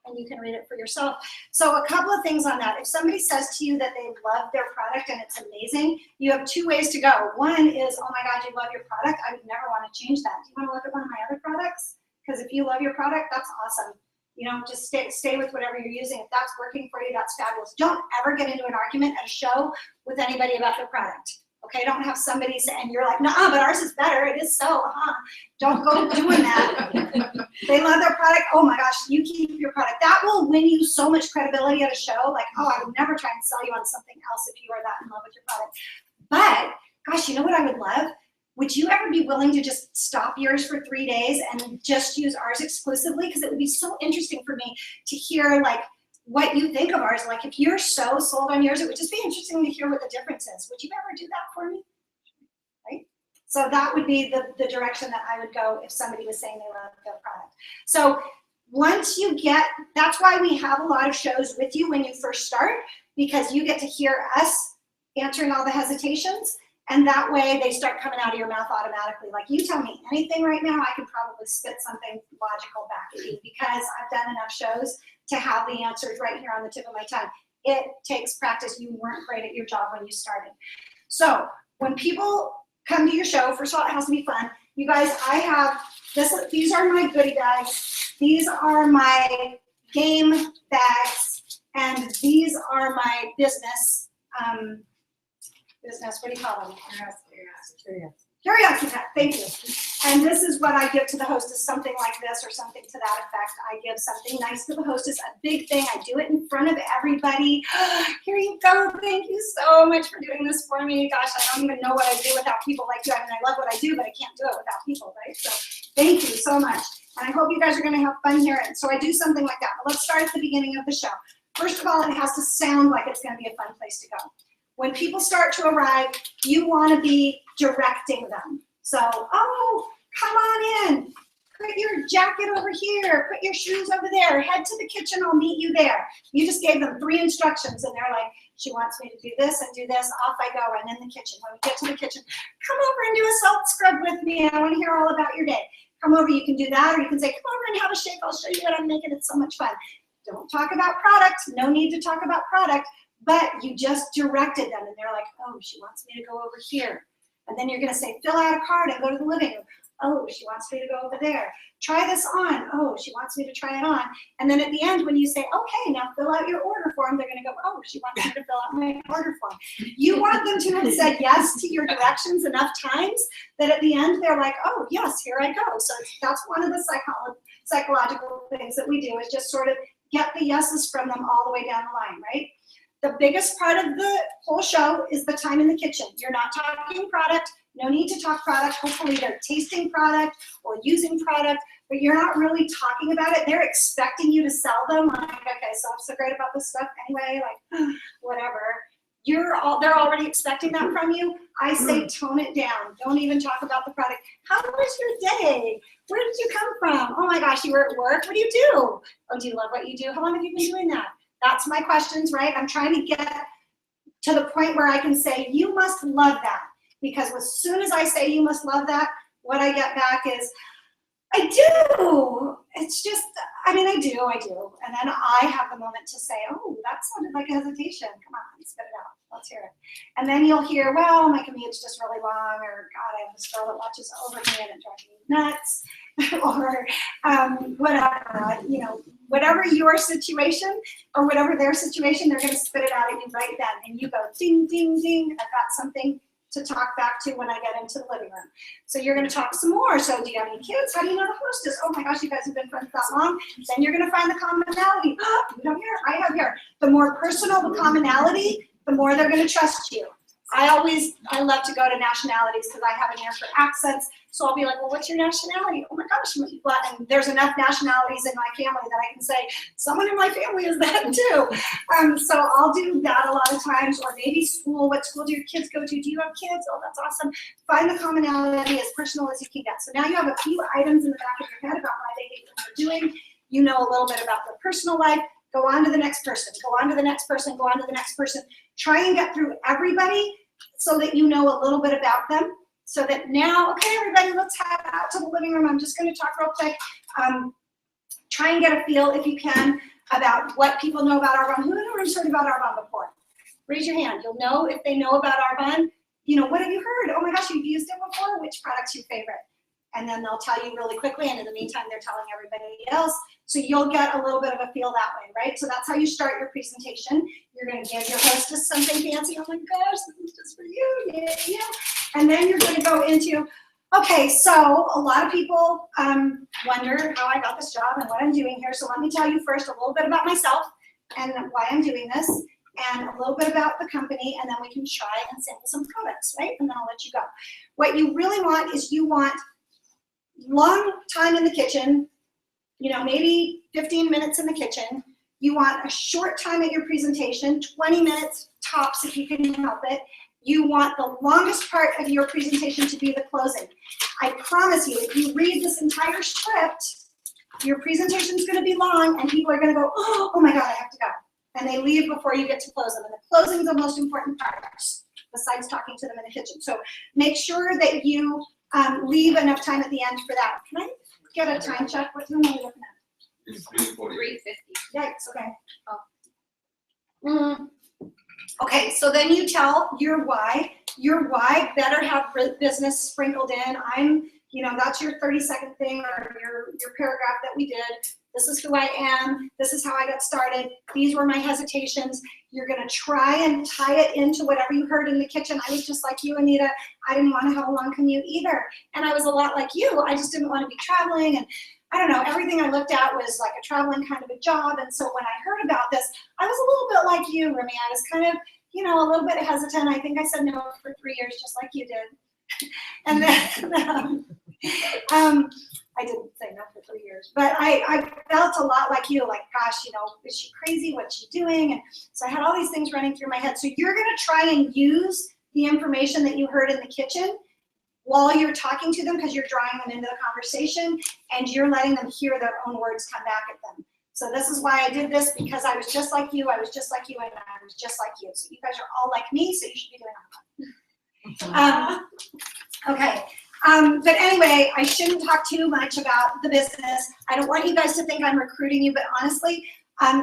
and you can read it for yourself. So a couple of things on that. If somebody says to you that they love their product and it's amazing, you have two ways to go. One is, oh my God, you love your product. I would never want to change that. Do you want to look at one of my other products? Because if you love your product, that's awesome. You know, just stay with whatever you're using. If that's working for you, that's fabulous. Don't ever get into an argument at a show with anybody about their product. Okay, don't have somebody say, and you're like, nah, but ours is better. It is so, Don't go doing that. They love their product. Oh my gosh, you keep your product. That will win you so much credibility at a show. Like, oh, I would never try and sell you on something else if you are that in love with your product. But gosh, you know what I would love? Would you ever be willing to just stop yours for 3 days and just use ours exclusively? Because it would be so interesting for me to hear like what you think of ours. Like if you're so sold on yours, it would just be interesting to hear what the difference is. Would you ever do that for me? Right? So that would be the direction that I would go if somebody was saying they love their product. So once you get, that's why we have a lot of shows with you when you first start, because you get to hear us answering all the hesitations. And that way they start coming out of your mouth automatically. Like you tell me anything right now, I can probably spit something logical back at you because I've done enough shows to have the answers right here on the tip of my tongue. It takes practice. You weren't great at your job when you started. So when people come to your show, first of all, it has to be fun. You guys, I have this, these are my goodie bags. These are my game bags. And these are my business, what do you call them? Curiosity pack, thank you. And this is what I give to the hostess, something like this or something to that effect. I give something nice to the hostess, a big thing. I do it in front of everybody. Here you go, thank you so much for doing this for me. Gosh, I don't even know what I do without people like you. I mean, I love what I do, but I can't do it without people, right? So thank you so much. And I hope you guys are gonna have fun here. And so I do something like that. But let's start at the beginning of the show. First of all, it has to sound like it's gonna be a fun place to go. When people start to arrive, you want to be directing them. So, oh, come on in. put your jacket over here, put your shoes over there, head to the kitchen, I'll meet you there. You just gave them 3 instructions and they're like, she wants me to do this and do this, off I go, and in the kitchen. When we get to the kitchen, come over and do a salt scrub with me. I want to hear all about your day. Come over, you can do that, or you can say, come over and have a shake. I'll show you what I'm making. It's so much fun. Don't talk about product. No need to talk about product, but you just directed them and they're like, oh, she wants me to go over here. And then you're going to say, fill out a card and go to the living room. Oh, she wants me to go over there. Try this on. Oh, she wants me to try it on. And then at the end, when you say, okay, now fill out your order form, they're going to go, oh, she wants me to fill out my order form. You want them to have said yes to your directions enough times that at the end, they're like, oh, yes, here I go. So that's one of the psychological things that we do is just sort of get the yeses from them all the way down the line, right? The biggest part of the whole show is the time in the kitchen. You're not talking product. No need to talk product. Hopefully they're tasting product or using product, but you're not really talking about it. They're expecting you to sell them. Like, okay, so what's so great about this stuff anyway? Like, whatever. They're already expecting that from you. I say tone it down. Don't even talk about the product. How was your day? Where did you come from? Oh my gosh, you were at work. What do you do? Oh, do you love what you do? How long have you been doing that? That's my questions, right? I'm trying to get to the point where I can say, you must love that. Because as soon as I say you must love that, what I get back is, I do. It's just, I do. And then I have the moment to say, oh, that sounded like a hesitation. Come on, spit it out. Let's hear it. And then you'll hear, well, my commute's just really long, or God, I have this girl that watches over me and it drives me nuts, or whatever, whatever your situation or whatever their situation, they're going to spit it out at you right then. And you go, ding, ding, ding, I've got something to talk back to when I get into the living room. So you're going to talk some more. So do you have any kids? How do you know the hostess? Oh my gosh, you guys have been friends that long. Then you're going to find the commonality. You have here, I have here. The more personal the commonality, the more they're going to trust you. I love to go to nationalities because I have an ear for accents. So I'll be like, well, what's your nationality? Oh my gosh, and there's enough nationalities in my family that I can say, someone in my family is that too. So I'll do that a lot of times, or maybe school. What school do your kids go to? Do you have kids? Oh, that's awesome. Find the commonality as personal as you can get. So now you have a few items in the back of your head about why they hate what they're doing. You know a little bit about their personal life. Go on to the next person, go on to the next person, go on to the next person. Try and get through everybody so that you know a little bit about them. So that now, okay, everybody, let's head out to the living room. I'm just going to talk real quick. Try and get a feel, if you can, about what people know about Arbonne. Who in the room's heard about Arbonne before? Raise your hand. You'll know if they know about Arbonne. What have you heard? Oh my gosh, you've used it before? Which product's your favorite? And then they'll tell you really quickly, and in the meantime, they're telling everybody else. So you'll get a little bit of a feel that way, right? So that's how you start your presentation. You're going to give your hostess something fancy. Oh my gosh, this is just for you. Yeah. And then you're going to go into, okay, so a lot of people wonder how I got this job and what I'm doing here. So let me tell you first a little bit about myself and why I'm doing this, and a little bit about the company, and then we can try and sample some products, right? And then I'll let you go. What you really want is you want long time in the kitchen, maybe 15 minutes in the kitchen. You want a short time at your presentation, 20 minutes tops if you can help it. You want the longest part of your presentation to be the closing. I promise you, if you read this entire script, your presentation is going to be long and people are going to go, oh my God, I have to go. And they leave before you get to close them. And the closing is the most important part, besides talking to them in the kitchen. So make sure that you leave enough time at the end for that. Can I get a time check? What time are we looking at? It's 3:40. 3:50. Yikes, okay. Okay, so then you tell your why. Your why better have business sprinkled in. That's your 30-second thing, or your paragraph that we did. This is who I am. This is how I got started. These were my hesitations. You're going to try and tie it into whatever you heard in the kitchen. I was just like you, Anita. I didn't want to have a long commute either. And I was a lot like you. I just didn't want to be traveling. And I don't know, everything I looked at was like a traveling kind of a job. And so when I heard about this, I was a little bit like you, Remy. I was kind of, a little bit hesitant. I think I said no for 3 years, just like you did. And then I didn't say no for 3 years, but I felt a lot like you, like, gosh, is she crazy? What's she doing? And so I had all these things running through my head. So you're going to try and use the information that you heard in the kitchen while you're talking to them, because you're drawing them into the conversation and you're letting them hear their own words come back at them. So this is why I did this, because I was just like you, I was just like you, and I was just like you. So you guys are all like me, so you should be doing that. Okay. But anyway, I shouldn't talk too much about the business. I don't want you guys to think I'm recruiting you, but honestly,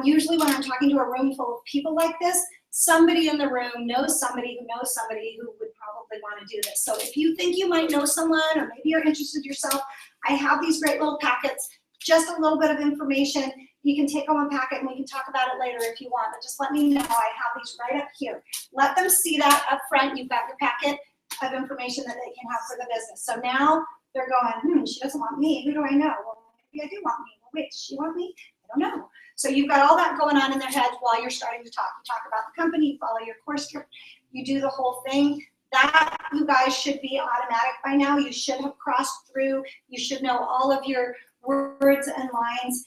usually when I'm talking to a room full of people like this, somebody in the room knows somebody who knows somebody who would probably want to do this. So if you think you might know someone, or maybe you're interested yourself, I have these great little packets, just a little bit of information. You can take home a packet and we can talk about it later if you want, but just let me know. I have these right up here. Let them see that up front. You've got your packet of information that they can have for the business. So now they're going, she doesn't want me. Who do I know? Well, maybe I do want me. Well, wait, does she want me? I don't know. So you've got all that going on in their heads while you're starting to talk. You talk about the company, you follow your course script, you do the whole thing. That, you guys, should be automatic by now. You should have crossed through. You should know all of your words and lines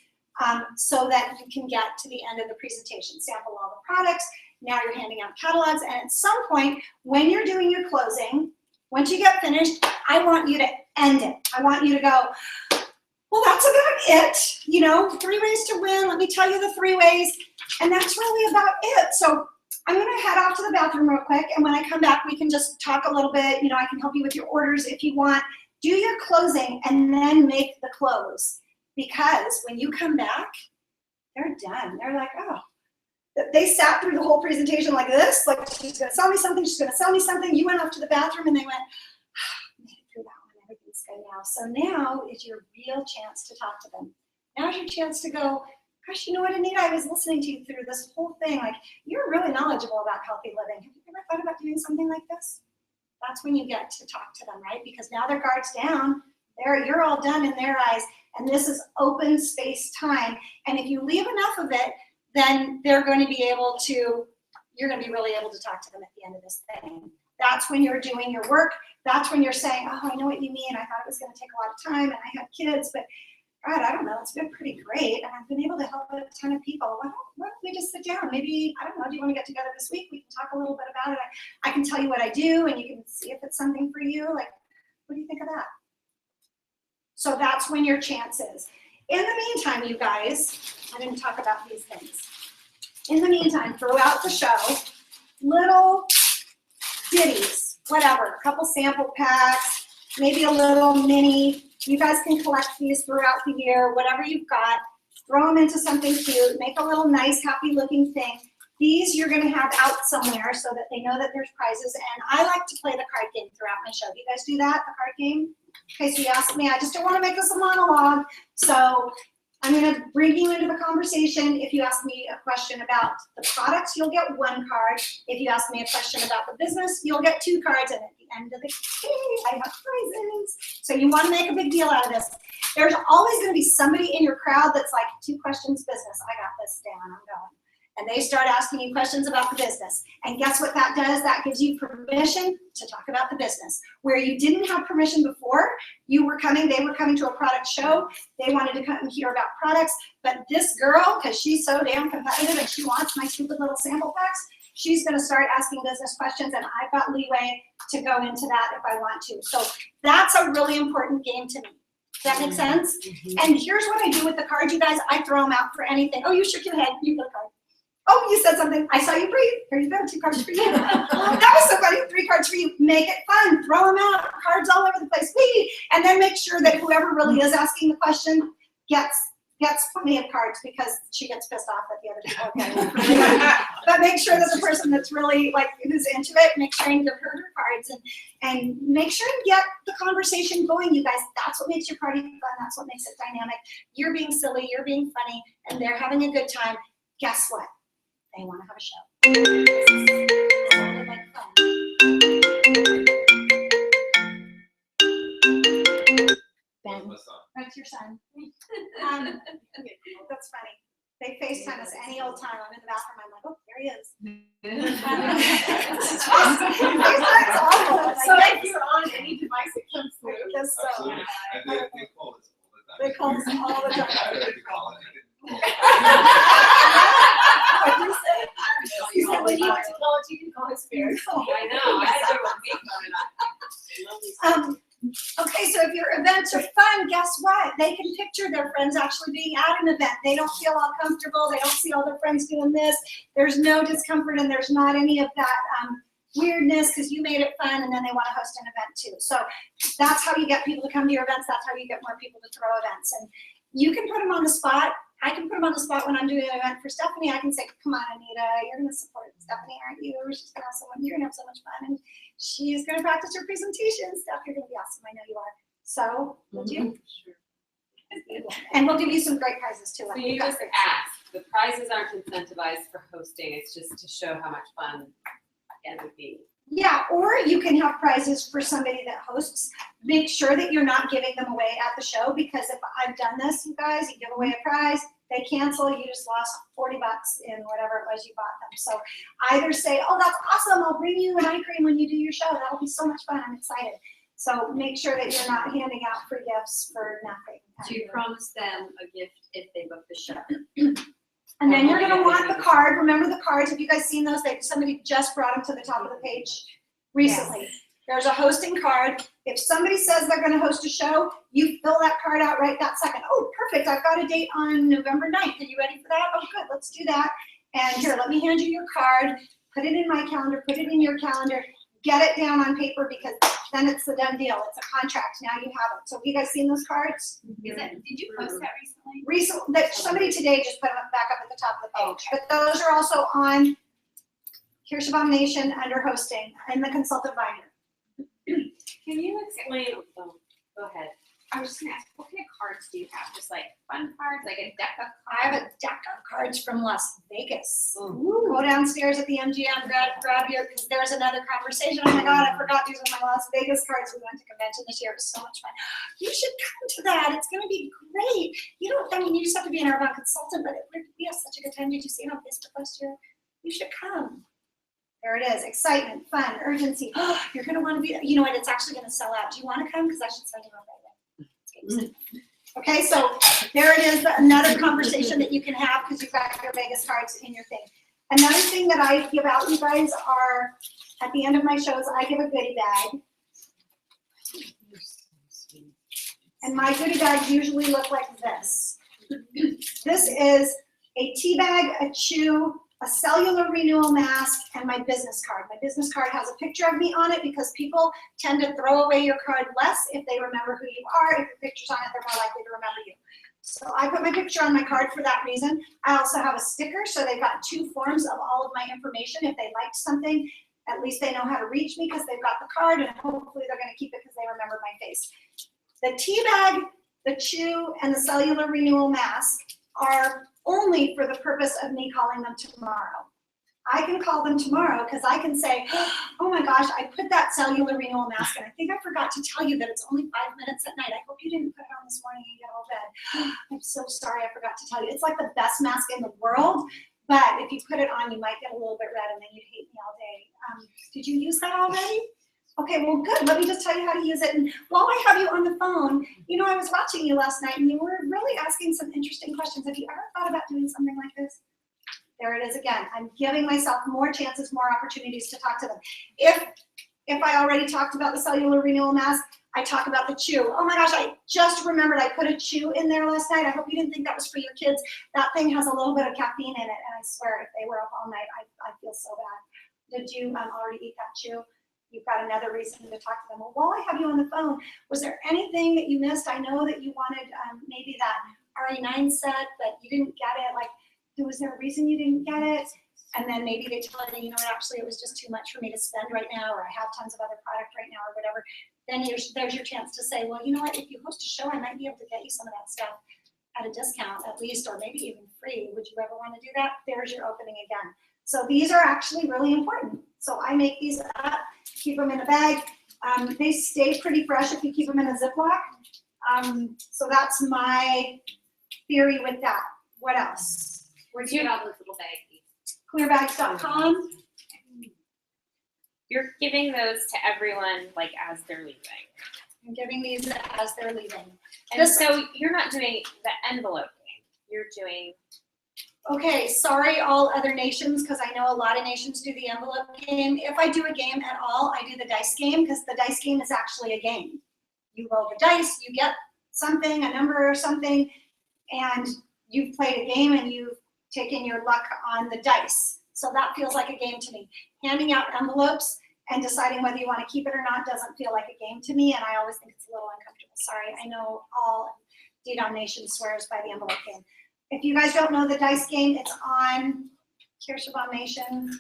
so that you can get to the end of the presentation. Sample all the products. Now you're handing out catalogs. And at some point, when you're doing your closing, once you get finished, I want you to end it. I want you to go, well, that's about it. 3 ways to win. Let me tell you the 3 ways. And that's really about it. So I'm going to head off to the bathroom real quick. And when I come back, we can just talk a little bit. I can help you with your orders if you want. Do your closing and then make the close. Because when you come back, they're done. They're like, oh. They sat through the whole presentation like this, like she's going to sell me something, she's going to sell me something. You went off to the bathroom and they went, made it through that one, everything's good now. So now is your real chance to talk to them. Now's your chance to go, gosh, you know what, Anita, I was listening to you through this whole thing. Like, you're really knowledgeable about healthy living. Have you ever thought about doing something like this? That's when you get to talk to them, right? Because now their guard's down. You're all done in their eyes. And this is open space time. And if you leave enough of it, then they're going to be able to, you're going to be really able to talk to them at the end of this thing. That's when you're doing your work. That's when you're saying, oh, I know what you mean. I thought it was going to take a lot of time and I had kids, but God, I don't know, it's been pretty great. And I've been able to help a ton of people. Why don't we just sit down? Maybe, I don't know, do you want to get together this week? We can talk a little bit about it. I can tell you what I do and you can see if it's something for you. Like, what do you think of that? So that's when your chance is. In the meantime, you guys, I didn't talk about these things. In the meantime, throughout the show, little ditties, whatever, a couple sample packs, maybe a little mini. You guys can collect these throughout the year, whatever you've got. Throw them into something cute. Make a little nice, happy-looking thing. These you're going to have out somewhere so that they know that there's prizes. And I like to play the card game throughout my show. Do you guys do that, the card game? Okay, so you asked me. I just don't want to make this a monologue. So I'm going to bring you into the conversation. If you ask me a question about the products, you'll get 1 card. If you ask me a question about the business, you'll get 2 cards. And at the end of the day, I have prizes. So you want to make a big deal out of this. There's always going to be somebody in your crowd that's like, 2 questions business. I got this down. I'm going. And they start asking you questions about the business. And guess what that does? That gives you permission to talk about the business. Where you didn't have permission before, they were coming to a product show. They wanted to come and hear about products. But this girl, because she's so damn competitive and she wants my stupid little sample packs, she's going to start asking business questions. And I've got leeway to go into that if I want to. So that's a really important game to me. Does that make sense? Mm-hmm. And here's what I do with the cards, you guys. I throw them out for anything. Oh, you shook your head. You got a card. Oh, you said something. I saw you breathe. Here you go. 2 cards for you. That was so funny. 3 cards for you. Make it fun. Throw them out. Cards all over the place. Whee! And then make sure that whoever really is asking the question gets plenty of cards because she gets pissed off at the other people. Okay. But make sure that the person that's really who's into it, make sure you give her cards and make sure you get the conversation going, you guys. That's what makes your party fun. That's what makes it dynamic. You're being silly. You're being funny, and they're having a good time. Guess what? They want to have a show. Sounded like fun. Ben, that's your son. That's funny. They FaceTime us any old time. I'm in the bathroom. I'm like, oh, there he is. FaceTime's awful. So if you're on any device, it comes through. Absolutely. And they call us all the time. They call us all the time. I already call it. What did you say? You said when you went to college, you can call his parents. I know. I had to do a week on it. Okay, so if your events are fun, guess what? They can picture their friends actually being at an event. They don't feel all comfortable. They don't see all their friends doing this. There's no discomfort and there's not any of that weirdness because you made it fun and then they want to host an event too. So that's how you get people to come to your events. That's how you get more people to throw events. And you can put them on the spot. I can put them on the spot when I'm doing an event for Stephanie. I can say, come on, Anita, you're going to support Stephanie, aren't you? She's going to have someone, you're going to have so much fun. And she's going to practice her presentation. Steph, you're going to be awesome. I know you are. So, would you? And we'll give you some great prizes too. So you just ask. The prizes aren't incentivized for hosting. It's just to show how much fun it would be. Yeah, or you can have prizes for somebody that hosts. Make sure that you're not giving them away at the show, because if I've done this, you guys, you give away a prize, they cancel, you just lost $40 in whatever it was you bought them. So either say, oh, that's awesome, I'll bring you an eye cream when you do your show. That'll be so much fun, I'm excited. So make sure that you're not handing out free gifts for nothing. Do you promise them a gift if they book the show? And then you're gonna want the card. Remember the cards? Have you guys seen those? Somebody just brought them to the top of the page recently. Yes. There's a hosting card. If somebody says they're gonna host a show, you fill that card out right that second. Oh, perfect, I've got a date on November 9th. Are you ready for that? Oh, good, let's do that. And here, let me hand you your card. Put it in my calendar, put it in your calendar. Get it down on paper, because then it's the done deal. It's a contract. Now you have it. So have you guys seen those cards? Did you post that recently? Recently, somebody today just put them back up at the top of the page. But those are also on Kirsch Abomination under hosting in the consultant binder. Can you explain? Oh, go ahead. I was just gonna ask, what kind of cards do you have? Just like fun cards, like a deck of cards? I have a deck of cards from Las Vegas. Ooh. Go downstairs at the MGM, grab your, because there's another conversation. Oh my God, I forgot these are my Las Vegas cards. We went to convention this year. It was so much fun. You should come to that. It's going to be great. You don't, I mean, you just have to be an Arbonne consultant, but we have such a good time. Did you see it on Facebook last year? You should come. There it is. Excitement, fun, urgency. Oh, you're going to want to be, you know what? It's actually going to sell out. Do you want to come? Because I should send you out right away. Okay, so there it is, another conversation that you can have because you've got your Vegas cards in your thing. Another thing that I give out, you guys, are at the end of my shows, I give a goodie bag. And my goodie bags usually look like this. This is a tea bag, a chew, a cellular renewal mask, and my business card. My business card has a picture of me on it because people tend to throw away your card less if they remember who you are. If your picture's on it, they're more likely to remember you. So I put my picture on my card for that reason. I also have a sticker, so they've got 2 forms of all of my information. If they liked something, at least they know how to reach me because they've got the card, and hopefully they're gonna keep it because they remember my face. The tea bag, the chew, and the cellular renewal mask are only for the purpose of me calling them tomorrow. I can call them tomorrow because I can say, oh my gosh, I put that cellular renewal mask, and I think I forgot to tell you that it's only 5 minutes at night. I hope you didn't put it on this morning and get all bed. I'm so sorry, I forgot to tell you. It's like the best mask in the world, but if you put it on, you might get a little bit red and then you'd hate me all day. Did you use that already? Okay, well, good. Let me just tell you how to use it. And while I have you on the phone, you know, I was watching you last night and you were really asking some interesting questions. Have you ever thought about doing something like this? There it is again. I'm giving myself more chances, more opportunities to talk to them. If I already talked about the cellular renewal mask, I talk about the chew. Oh my gosh, I just remembered I put a chew in there last night. I hope you didn't think that was for your kids. That thing has a little bit of caffeine in it, and I swear if they were up all night, I feel so bad. Did you already eat that chew? You've got another reason to talk to them. Well, while I have you on the phone, was there anything that you missed? I know that you wanted maybe that RE9 set, but you didn't get it. Like, was there a reason you didn't get it? And then maybe they tell you, you know what, actually it was just too much for me to spend right now, or I have tons of other product right now, or whatever. Then there's your chance to say, well, you know what, if you host a show, I might be able to get you some of that stuff at a discount at least, or maybe even free. Would you ever want to do that? There's your opening again. So these are actually really important. So I make these up, keep them in a bag. They stay pretty fresh if you keep them in a Ziploc. So that's my theory with that. What else? Where'd you get all those little baggies? Clearbags.com. You're giving those to everyone like as they're leaving. I'm giving these as they're leaving. And so you're not doing the enveloping. You're doing. Okay, sorry all other nations, because I know a lot of nations do the envelope game. If I do a game at all, I do the dice game, because the dice game is actually a game. you roll the dice, you get something, a number or something, and you've played a game and you've taken your luck on the dice. So that feels like a game to me. Handing out envelopes and deciding whether you want to keep it or not doesn't feel like a game to me, and I always think it's a little uncomfortable. Sorry, I know all D-Dom Nation swears by the envelope game. If you guys don't know the dice game, it's on Kirschbaum Nation.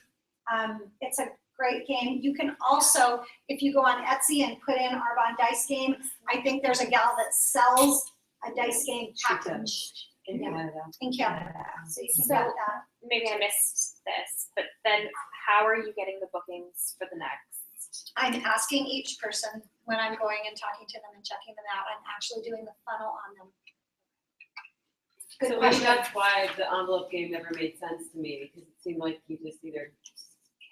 It's a great game. You can also, if you go on Etsy and put in Arbonne Dice Game, I think there's a gal that sells a dice game package In Canada. in Canada. So you can So- get that. Maybe I missed this, but then how are you getting the bookings for the next? I'm asking each person when I'm going and talking to them and checking them out. I'm actually doing the funnel on them. Good So maybe question. that's why the envelope game never made sense to me, because it seemed like you just either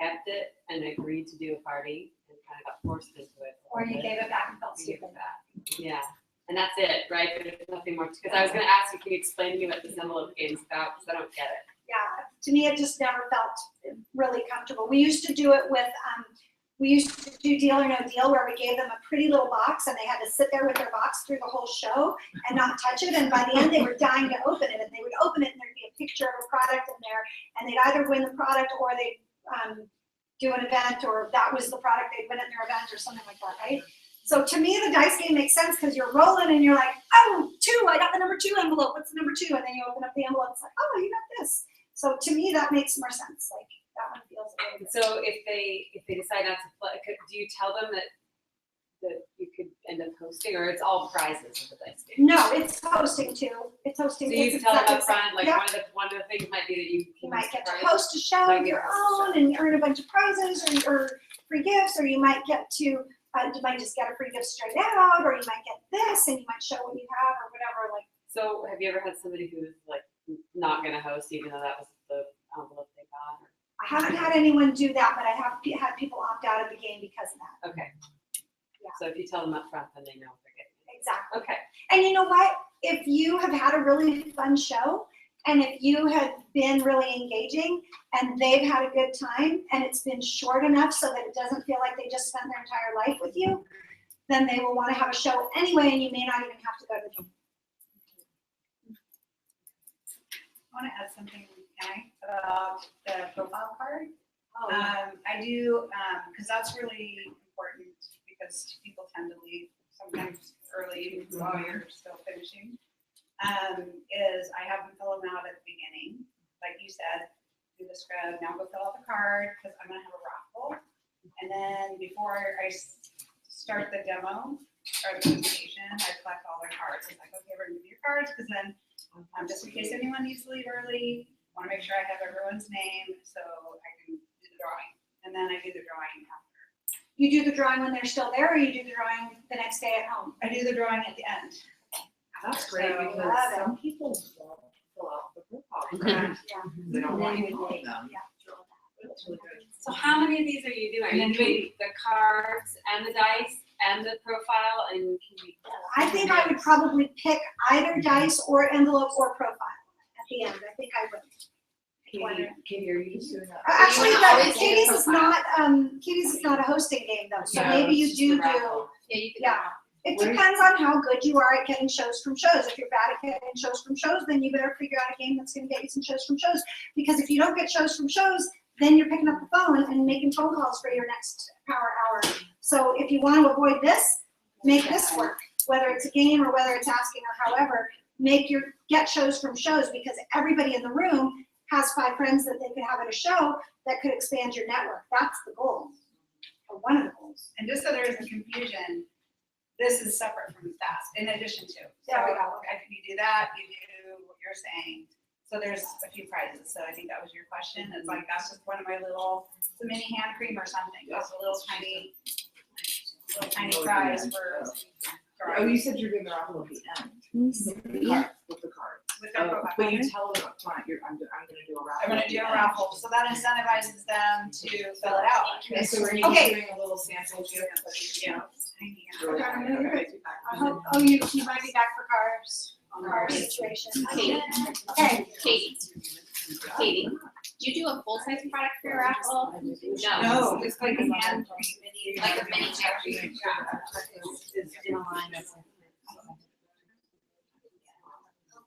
kept it and agreed to do a party and kind of got forced into it. Or you gave it back and felt You gave stupid. it back. Yeah, and that's it, right? There's nothing more, because I was gonna ask you, can you explain to me what this envelope game is about, because I don't get it. Yeah, to me, it just never felt really comfortable. We used to do it with, we used to do Deal or No Deal, where we gave them a pretty little box and they had to sit there with their box through the whole show and not touch it. And by the end, they were dying to open it, and they would open it and there'd be a picture of a product in there, and they'd either win the product or they'd do an event, or that was the product they'd win at their event or something like that, right? So to me, the dice game makes sense because you're rolling and you're like, oh, 2, I got the number 2 envelope. What's the number 2? And then you open up the envelope. It's like, oh, you got this. So to me, that makes more sense. Like that one feels a little bit. So if they decide not to play, do you tell them that you could end up hosting, or it's all prizes of the dice game? No, it's hosting too. It's hosting. So you it's tell them exactly up front, like yeah. one of the things might be that you You might get to surprise- host a show Might of get your to host a own and earn a bunch of prizes or free gifts, or you might get to, you might just get a free gift straight out, or you might get this and you might show what you have or whatever. Like, So have you ever had somebody who was like not gonna host, even though that was the envelope they got? Or- I haven't had anyone do that, but I have had people opt out of the game because of that. Okay. Yeah. So if you tell them up front, then they know what they're getting. Exactly. Okay. And you know what? If you have had a really fun show, and if you have been really engaging and they've had a good time and it's been short enough so that it doesn't feel like they just spent their entire life with you, then they will want to have a show anyway, and you may not even have to go to the game. I want to add something, can I, about the profile card? Oh, I do, because that's really important, because people tend to leave sometimes early while you're still finishing. Is I have them fill them out at the beginning, like you said, do the scrub, now go fill out the card, because I'm gonna have a raffle. And then before I start the demo, or the presentation, I collect all their cards. It's like, okay, we're gonna give you your cards, because then, just in case anyone needs to leave early, wanna make sure I have everyone's name, so I can do the drawing. And then I do the drawing after. You do the drawing when they're still there, or you do the drawing the next day at home? I do the drawing at the end. That's great So, because love it. some people won't fill out the profile. Mhm. Yeah. They don't want you to call them. Yeah. That's really good. So how many of these are you doing? Are you doing the cards and the dice and the profile, and can we? I think I would probably pick either dice or envelope or profile at the end. I think I would. Katie, are you just doing that? Actually, wanna that, always do Katie's is profile. not, Katie's is not a hosting game though, so Yeah, maybe you it's do just a do, raffle. Yeah, you can. yeah. It depends on how good you are at getting shows from shows. If you're bad at getting shows from shows, then you better figure out a game that's gonna get you some shows from shows. Because if you don't get shows from shows, then you're picking up the phone and making phone calls for your next power hour. So if you want to avoid this, make this work, whether it's a game or whether it's asking or however, get shows from shows, because everybody in the room has 5 friends that they could have at a show that could expand your network. That's the goal, or one of the goals. And just so there isn't confusion, this is separate from that, in addition to. There we So, go. if you do that, you do what you're saying. So there's a few prizes, so I think that was your question. It's like, that's just one of my little, it's a mini hand cream or something. That's a little tiny prize for. Oh, you said you're doing the raffle at the end. The card, with the card. With their Oh, profile. but you tell them up front, I'm gonna do a raffle. I'm gonna do a raffle, so that incentivizes them to fill it out. And so are you Okay. doing a little sample too? Yeah. I hope, you might be back for cars situation. Katie. Okay, Katie. Katie, do you do a full-size product for your raffle? No, it's like a hand. Like a mini cherry? It's in a line that's.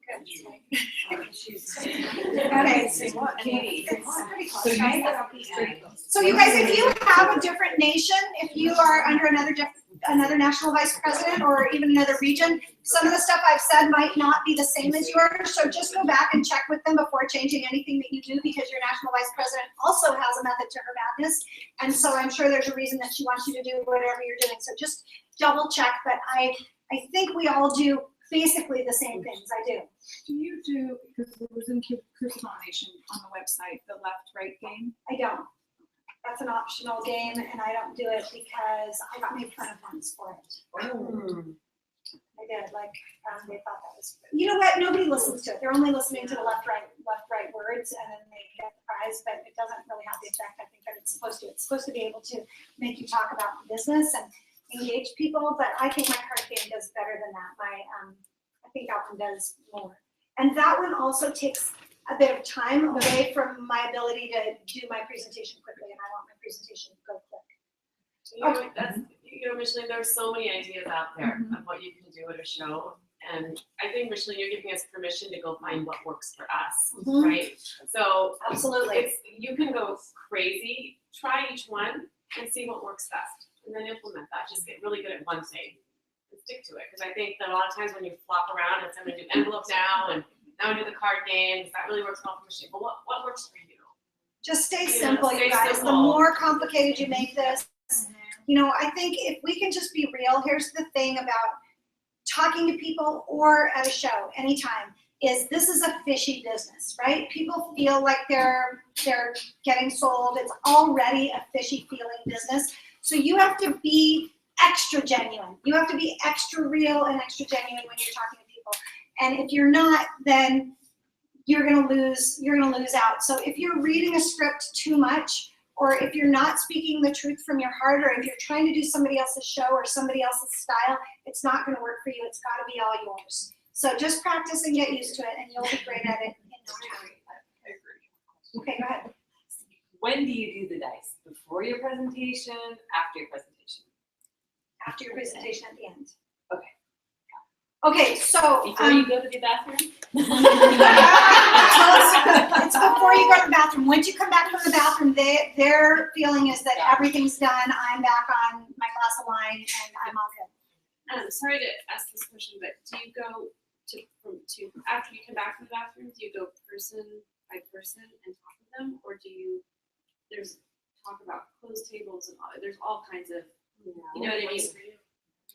Okay, Katie. it's pretty close, right? So you guys, if you have a different nation, if you are under another national vice president or even another region, some of the stuff I've said might not be the same as yours. So just go back and check with them before changing anything that you do, because your national vice president also has a method to her madness. And so I'm sure there's a reason that she wants you to do whatever you're doing. So just double check, but I think we all do basically the same things. I do. Do you do, because it was in Cruise Nation on the website, the left-right game? I don't. That's an optional game, and I don't do it because I got made fun of once for it. I did, like, they thought that was, you know what, nobody listens to it. They're only listening to the left-right words, and then they get the prize, but it doesn't really have the effect I think that it's supposed to. It's supposed to be able to make you talk about the business and engage people, but I think my card game does better than that. I think that one does more. And that one also takes a bit of time away from my ability to do my presentation quickly, and I want my presentation to go quick. Micheline, there's so many ideas out there of what you can do at a show. And I think, Micheline, you're giving us permission to go find what works for us, right? So Absolutely. you can go crazy, try each one and see what works best, and then implement that. Just get really good at one thing and stick to it. Because I think that a lot of times when you flop around and say, I'm gonna do envelope now, and now I do the card games, that really works well for Micheline. But what works for you? Just stay You know, simple, stay you guys. The simple. more complicated you make this, I think if we can just be real, here's the thing about talking to people or at a show anytime, is this is a fishy business, right? People feel like they're getting sold. It's already a fishy feeling business. So you have to be extra genuine. You have to be extra real and extra genuine when you're talking to people. And if you're not, then you're gonna lose out. So if you're reading a script too much, or if you're not speaking the truth from your heart, or if you're trying to do somebody else's show or somebody else's style, it's not gonna work for you. It's gotta be all yours. So just practice and get used to it, and you'll be great at it in no time. Okay, go ahead. When do you do the dice? Before your presentation, after your presentation? After your presentation at the end. Okay. Okay, so. Before you go to the bathroom? It's before you go to the bathroom. Once you come back from the bathroom, their feeling is that everything's done. I'm back on my glass of wine and I'm all good. Sorry to ask this question, but do you go to after you come back from the bathroom, do you go person by person and talk with them, or there's talk about closed tables and there's all kinds of, you know what I mean?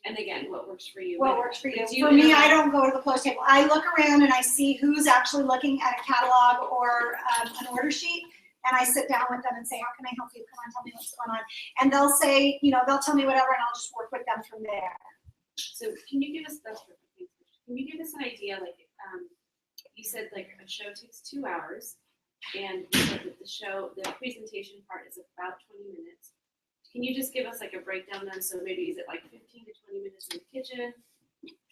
And again, what works for you? What works for you? Do you For me, interact- I don't go to the closed table. I look around and I see who's actually looking at a catalog or an order sheet, and I sit down with them and say, how can I help you? Come on, tell me what's going on. And they'll say, they'll tell me whatever, and I'll just work with them from there. So can you give us an idea, like, you said like a show takes 2 hours, and you said that the presentation part is about 20 minutes. Can you just give us like a breakdown then? So maybe is it like 15 to 20 minutes in the kitchen,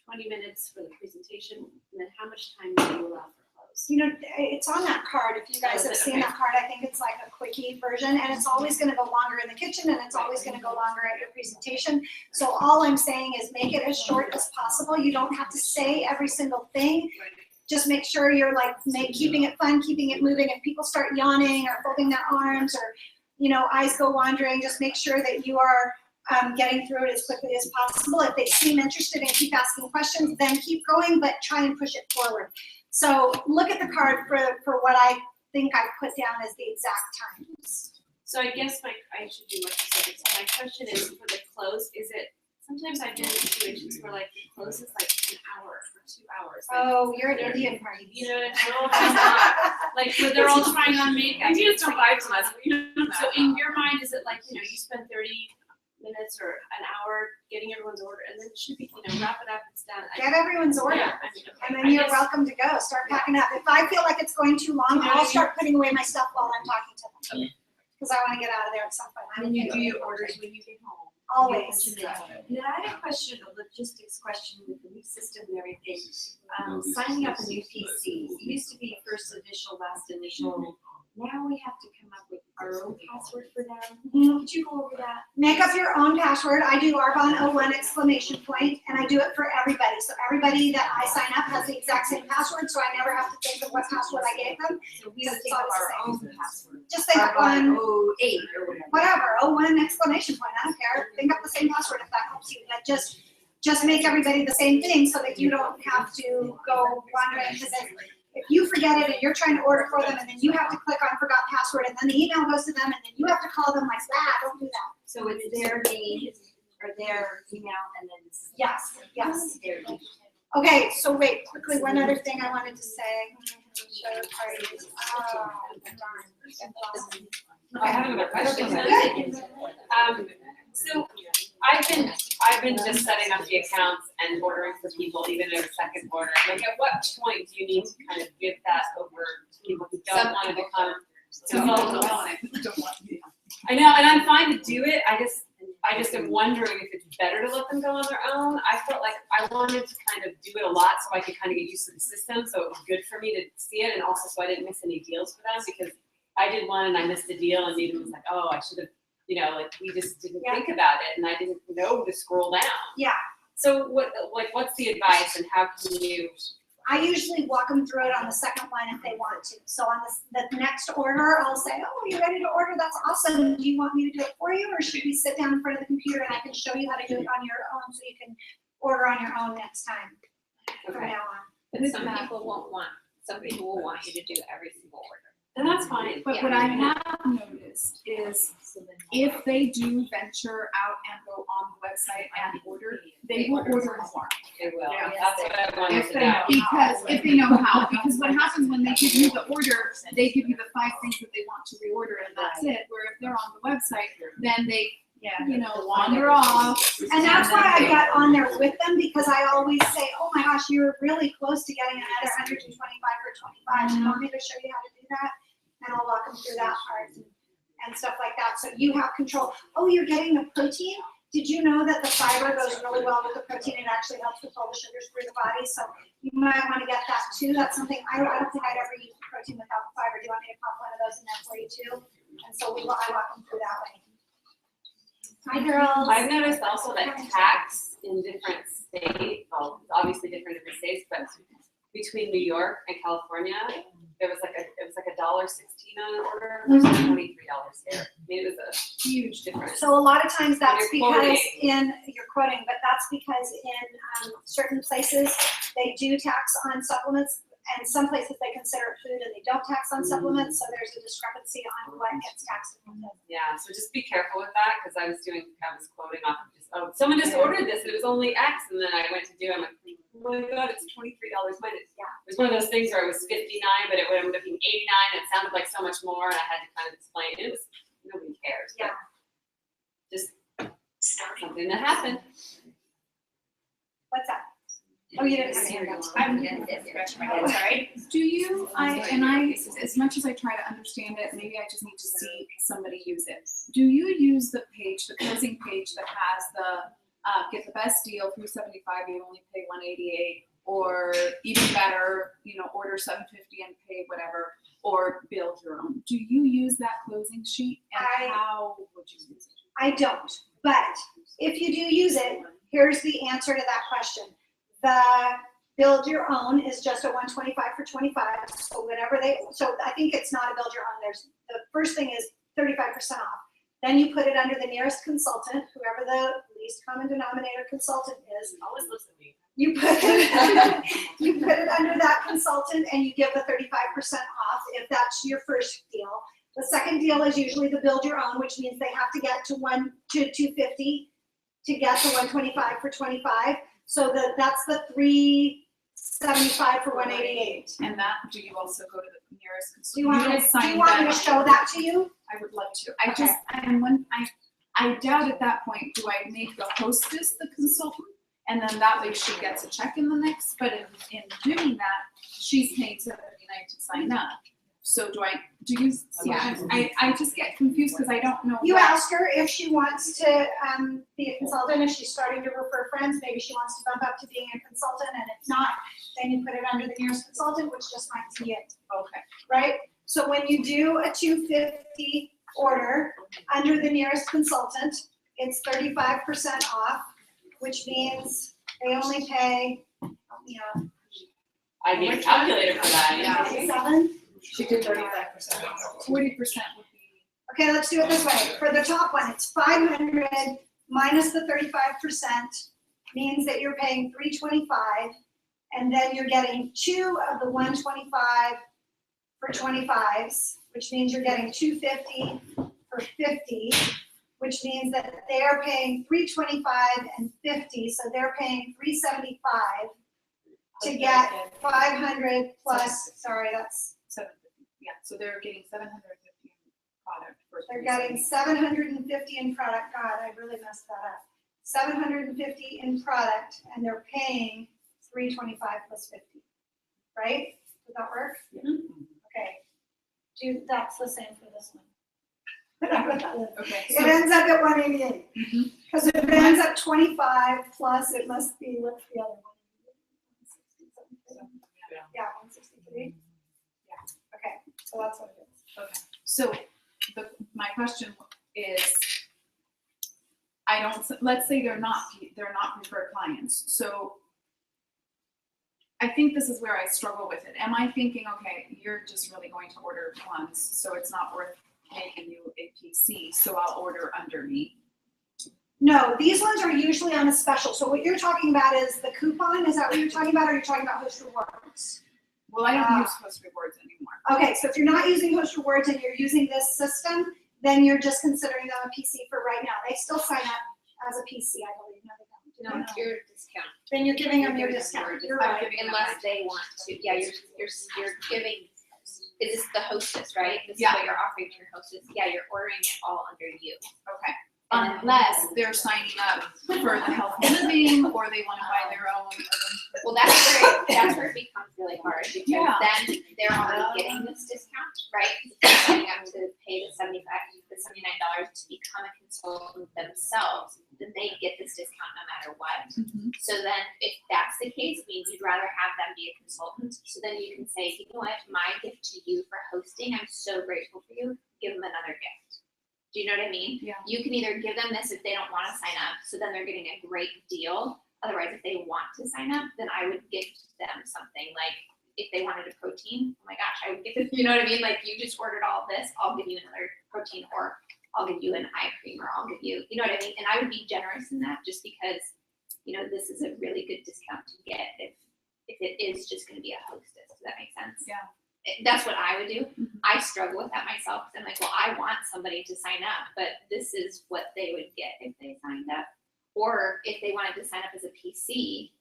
20 minutes for the presentation, and then how much time do you allow for close? It's on that card. If you guys have seen that card, I think it's like a quickie version, and it's always gonna go longer in the kitchen, and it's always gonna go longer at your presentation. So all I'm saying is make it as short as possible. You don't have to say every single thing. Just make sure you're keeping it fun, keeping it moving. If people start yawning or folding their arms or, eyes go wandering, just make sure that you are getting through it as quickly as possible. If they seem interested and keep asking questions, then keep going, but try and push it forward. So look at the card for what I think I put down as the exact times. So I guess I should do what you said. So my question is, for the close, sometimes I've been in situations where like the close is like an hour or 2 hours. Oh, you're an Indian party. You know what I'm saying? Like where they're all trying on makeup. Indians don't buy from us. So in your mind, is it like, you spend 30 minutes or an hour getting everyone's order, and then it should be, wrap it up, it's done. Get everyone's order. Yeah, okay. And then you're welcome to go. Start packing up. If I feel like it's going too long, I'll start putting away my stuff while I'm talking to them. Because I want to get out of there at some point. And you do your orders when you get home. always. And then I had a question, a logistics question with the new system and everything. Signing up a new PC, it used to be first initial, last initial. Now we have to come up with our own password for them. Could you go over that? Make up your own password. I do Arbonne01 exclamation point, and I do it for everybody. So everybody that I sign up has the exact same password, so I never have to think of what password I gave them. So we have to think of our own password. Just think of one, Arbonne08 or whatever. whatever, 01 exclamation point, I don't care. Think up the same password if that helps you. But just make everybody the same thing so that you don't have to go wandering, because if you forget it and you're trying to order for them and then you have to click on forgot password and then the email goes to them and then you have to call them like that, don't do that. So it's their name or their email and then it's. Yes, yes. Their name. Okay, so wait, quickly, one other thing I wanted to say. Show parties. Oh, darn. I have another question. Good. So I've been just setting up the accounts and ordering for people, even at a second order. Like, at what point do you need to kind of give that over to people who don't want to become involved? I know, and I'm fine to do it. I just am wondering if it's better to let them go on their own. I felt like I wanted to kind of do it a lot so I could kind of get used to the system, so it was good for me to see it, and also so I didn't miss any deals for them, because I did one and I missed a deal, and Needham was like, oh, I should have, like, we just didn't think about it, and I didn't know to scroll down. Yeah. So what's the advice, and how can you? I usually walk them through it on the second one if they want to. So on the next order, I'll say, oh, are you ready to order? That's awesome. Do you want me to do it for you, or should we sit down in front of the computer and I can show you how to do it on your own so you can order on your own next time from now on? But some people won't want, some people will want you to do every single order. And that's fine. But what I have noticed is if they do venture out and go on the website and order, they will order more. They will. Yeah. That's what I wanted If to they, know. because if they know how, because what happens when they give you the order, they give you the 5 things that they want to reorder and that's it. Where if they're on the website, then they, wander off. And that's why I get on there with them, because I always say, oh my gosh, you're really close to getting another 125 for 25. You want me to show you how to do that? And I'll walk them through that part and stuff like that. So you have control. Oh, you're getting the protein? Did you know that the fiber goes really well with the protein? It actually helps with all the sugars through the body. So you might want to get that too. That's something I don't think I'd ever use protein without the fiber. Do you want me to pop one of those in there for you too? And so I walk them through that way. Hi, girls. I've noticed also that tax in different states, well, obviously different states, but between New York and California, it was like $1.16 on an order versus $23 there. I mean, it was a huge difference. So a lot of times that's You're because quoting. you're quoting, but that's because in certain places, they do tax on supplements, and some places they consider it food and they don't tax on supplements, so there's a discrepancy on what gets taxed. Yeah, so just be careful with that, because I was quoting off of just, oh, someone just ordered this, and it was only X, and then I went to do it, I'm like, oh my God, it's $23 minus. Yeah. It was one of those things where it was 59, but it would have been 89, and it sounded like so much more, and I had to kind of explain. It was, nobody cares, but just something that happened. What's that? Oh, you didn't have a hand up. Sorry. Do you, as much as I try to understand it, maybe I just need to see somebody use it. Do you use the closing page that has the get the best deal through 75, you only pay 188, or even better, order 750 and pay whatever, or build your own? Do you use that closing sheet, and how would you use it? I don't, but if you do use it, here's the answer to that question. The build your own is just a 125 for 25. So so I think it's not a build your own. The first thing is 35% off. Then you put it under the nearest consultant, whoever the least common denominator consultant is. Always listen to me. You put it under that consultant and you give the 35% off if that's your first deal. The second deal is usually the build your own, which means they have to get to 250 to get the 125 for 25. So that's the 375 for 188. And that, do you also go to the nearest consultant? Do you want me to show that to you? I would love to. I doubt at that point, do I make the hostess the consultant? And then that way she gets a check in the next, but in doing that, she's paying $7.99 to sign up. So do you see, I just get confused because I don't know. You what- ask her if she wants to be a consultant, if she's starting to refer friends, maybe she wants to bump up to being a consultant, and if not, then you put it under the nearest consultant, which just might be it, Okay. right? So when you do a 250 order under the nearest consultant, it's 35% off, which means they only pay, I need a calculator for that. 7. She did 35%. 40% would be. Okay, let's do it this way. For the top one, it's 500 minus the 35% means that you're paying 325, and then you're getting 2 of the 125 for 25s, which means you're getting 250 for 50, which means that they're paying 325 and 50, so they're paying 375 to get 500 plus, sorry, that's, 750. Yeah, so they're getting 750 in product for. they're getting 750 in product. God, I really messed that up. 750 in product, and they're paying 325 plus 50, right? Does that work? Okay. That's the same for this one. Whatever that is. Okay. It ends up at 188. Because if it ends up 25 plus, it must be, what's the other one? Yeah, 163. Yeah, okay, so that's what it is. Okay, so my question is, let's say they're not preferred clients, so I think this is where I struggle with it. Am I thinking, okay, you're just really going to order ones, so it's not worth making you a PC, so I'll order under me? No, these ones are usually on a special. So what you're talking about is the coupon, is that what you're talking about, or are you talking about Host Rewards? Well, I don't use Host Rewards anymore. Okay, so if you're not using Host Rewards and you're using this system, then you're just considering them a PC for right now. They still sign up as a PC, I believe. No, they don't. No, your discount. Then you're giving them You're your giving them discount. your You're right. Unless they want to, yeah, you're giving, is this the hostess, right? This is Yeah. what you're offering to your hostess, yeah, you're ordering it all under you. Okay. Unless they're signing up for the healthy living, or they want to buy their own. Well, that's where it becomes really hard, because Yeah. then they're already getting this discount, right? They're signing up to pay the $79 to become a consultant themselves, then they get this discount no matter what. So then, if that's the case, means you'd rather have them be a consultant, so then you can say, you know what, my gift to you for hosting, I'm so grateful for you, give them another gift. Do you know what I mean? Yeah. You can either give them this if they don't want to sign up, so then they're getting a great deal. Otherwise, if they want to sign up, then I would gift them something. Like if they wanted a protein, oh my gosh, I would give it, you know what I mean? Like you just ordered all of this, I'll give you another protein, or I'll give you an eye cream, or I'll give you, you know what I mean? And I would be generous in that, just because, you know, this is a really good discount to get if it is just going to be a hostess. Does that make sense? Yeah. That's what I would do. I struggle with that myself, because I'm like, well, I want somebody to sign up, but this is what they would get if they signed up. Or if they wanted to sign up as a PC,